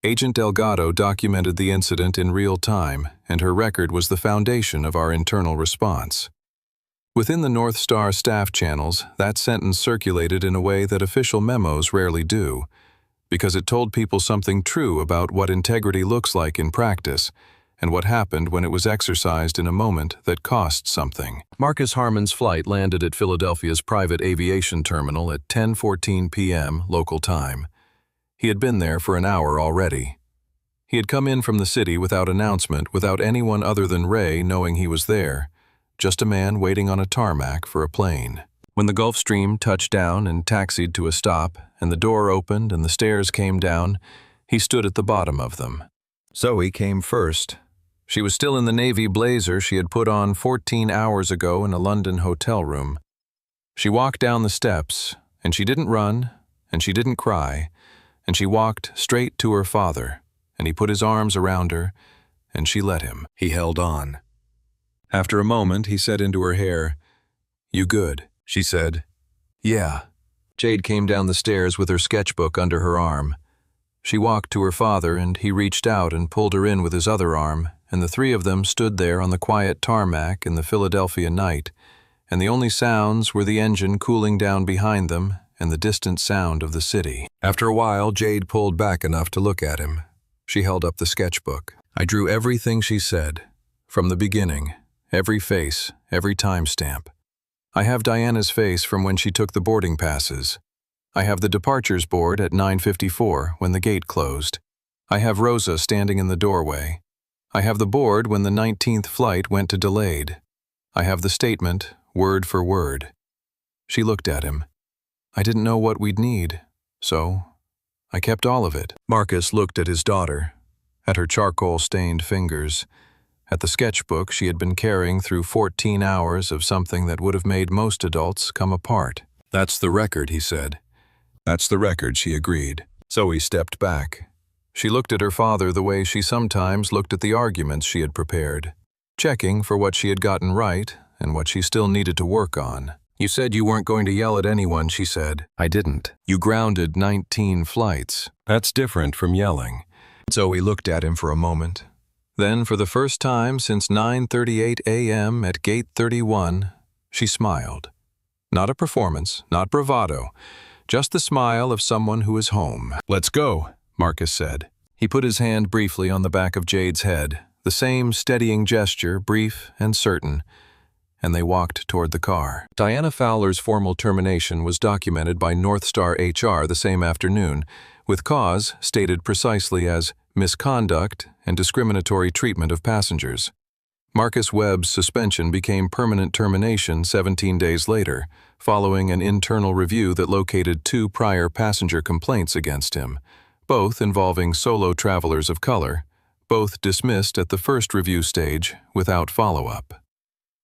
Agent Delgado documented the incident in real time, and her record was the foundation of our internal response. Within the North Star staff channels, that sentence circulated in a way that official memos rarely do, because it told people something true about what integrity looks like in practice, and what happened when it was exercised in a moment that cost something. Marcus Harmon's flight landed at Philadelphia's private aviation terminal at 10:14 p.m. local time. He had been there for an hour already. He had come in from the city without announcement, without anyone other than Ray knowing he was there, just a man waiting on a tarmac for a plane. When the Gulfstream touched down and taxied to a stop, and the door opened and the stairs came down, he stood at the bottom of them. Zoe came first. She was still in the navy blazer she had put on 14 hours ago in a London hotel room. She walked down the steps, and she didn't run, and she didn't cry, and she walked straight to her father, and he put his arms around her, and she let him. He held on. After a moment, he said into her hair, "You good?" She said, "Yeah." Jade came down the stairs with her sketchbook under her arm. She walked to her father, and he reached out and pulled her in with his other arm, and the 3 of them stood there on the quiet tarmac in the Philadelphia night, and the only sounds were the engine cooling down behind them and the distant sound of the city. After a while, Jade pulled back enough to look at him. She held up the sketchbook. I drew everything she said, from the beginning, every face, every timestamp. I have Diana's face from when she took the boarding passes. I have the departures board at 9:54 when the gate closed. I have Rosa standing in the doorway. I have the board when the 19th flight went to delayed. I have the statement, word for word. She looked at him. I didn't know what we'd need, so I kept all of it. Marcus looked at his daughter, at her charcoal-stained fingers, at the sketchbook she had been carrying through 14 hours of something that would have made most adults come apart. That's the record, he said. That's the record, she agreed. Zoe stepped back. She looked at her father the way she sometimes looked at the arguments she had prepared, checking for what she had gotten right and what she still needed to work on. You said you weren't going to yell at anyone, she said. I didn't. You grounded 19 flights. That's different from yelling. Zoe looked at him for a moment. Then, for the first time since 9:38 a.m. at Gate 31, she smiled. Not a performance, not bravado, just the smile of someone who is home. Let's go, Marcus said. He put his hand briefly on the back of Jade's head, the same steadying gesture, brief and certain, and they walked toward the car. Diana Fowler's formal termination was documented by North Star HR the same afternoon, with cause stated precisely as misconduct and discriminatory treatment of passengers. Marcus Webb's suspension became permanent termination 17 days later, following an internal review that located 2 prior passenger complaints against him, both involving solo travelers of color, both dismissed at the first review stage without follow-up.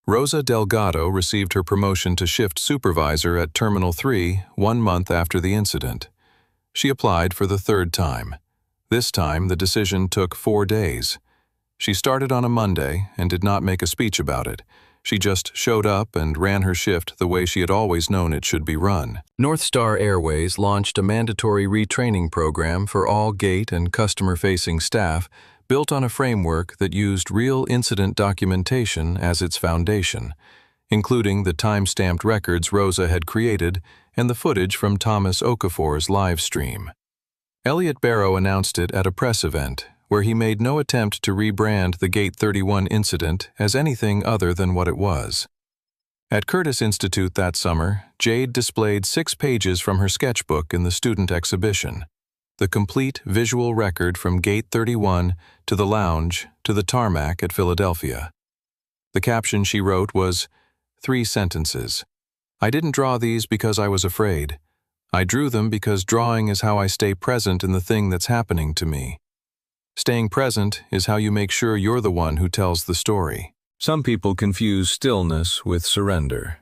Rosa Delgado received her promotion to shift supervisor at Terminal 3 1 month after the incident. She applied for the 3rd time. This time, the decision took 4 days. She started on a Monday and did not make a speech about it. She just showed up and ran her shift the way she had always known it should be run. North Star Airways launched a mandatory retraining program for all gate and customer-facing staff built on a framework that used real incident documentation as its foundation, including the time-stamped records Rosa had created and the footage from Thomas Okafor's live stream. Elliot Barrow announced it at a press event, where he made no attempt to rebrand the Gate 31 incident as anything other than what it was. At Curtis Institute that summer, Jade displayed 6 pages from her sketchbook in the student exhibition, the complete visual record from Gate 31 to the lounge to the tarmac at Philadelphia. The caption she wrote was 3 sentences. "I didn't draw these because I was afraid. I drew them because drawing is how I stay present in the thing that's happening to me. Staying present is how you make sure you're the one who tells the story." Some people confuse stillness with surrender.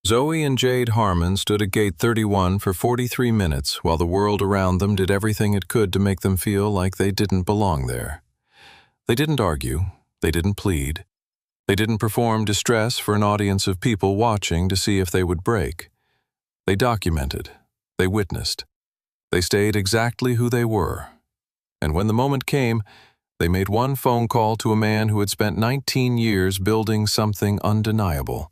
Zoe and Jade Harmon stood at Gate 31 for 43 minutes while the world around them did everything it could to make them feel like they didn't belong there. They didn't argue. They didn't plead. They didn't perform distress for an audience of people watching to see if they would break. They documented. They witnessed. They stayed exactly who they were. And when the moment came, they made one phone call to a man who had spent 19 years building something undeniable.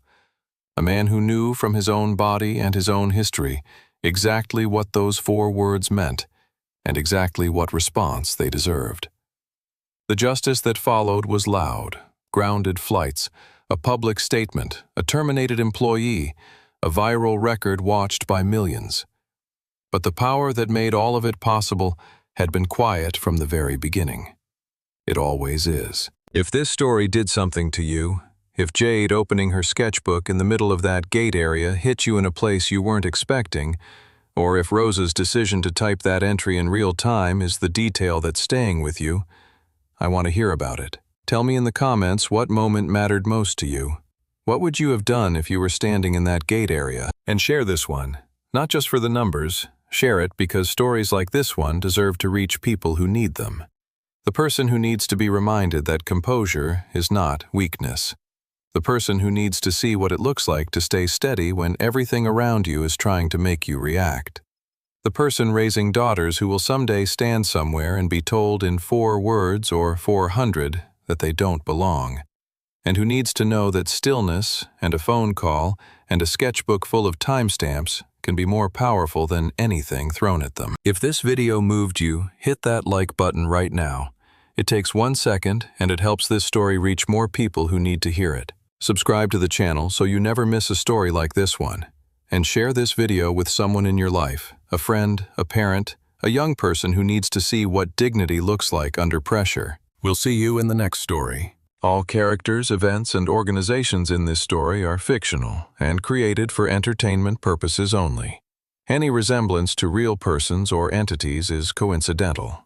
A man who knew from his own body and his own history exactly what those 4 words meant and exactly what response they deserved. The justice that followed was loud, grounded flights, a public statement, a terminated employee, a viral record watched by millions. But the power that made all of it possible had been quiet from the very beginning. It always is. If this story did something to you, if Jade opening her sketchbook in the middle of that gate area hit you in a place you weren't expecting, or if Rosa's decision to type that entry in real time is the detail that's staying with you, I want to hear about it. Tell me in the comments what moment mattered most to you. What would you have done if you were standing in that gate area? And share this one, not just for the numbers. Share it because stories like this one deserve to reach people who need them. The person who needs to be reminded that composure is not weakness. The person who needs to see what it looks like to stay steady when everything around you is trying to make you react. The person raising daughters who will someday stand somewhere and be told in 4 words or 400 that they don't belong, and who needs to know that stillness and a phone call and a sketchbook full of timestamps can be more powerful than anything thrown at them. If this video moved you, hit that like button right now. It takes 1 second and it helps this story reach more people who need to hear it. Subscribe to the channel so you never miss a story like this one. And share this video with someone in your life, a friend, a parent, a young person who needs to see what dignity looks like under pressure. We'll see you in the next story. All characters, events, and organizations in this story are fictional and created for entertainment purposes only. Any resemblance to real persons or entities is coincidental.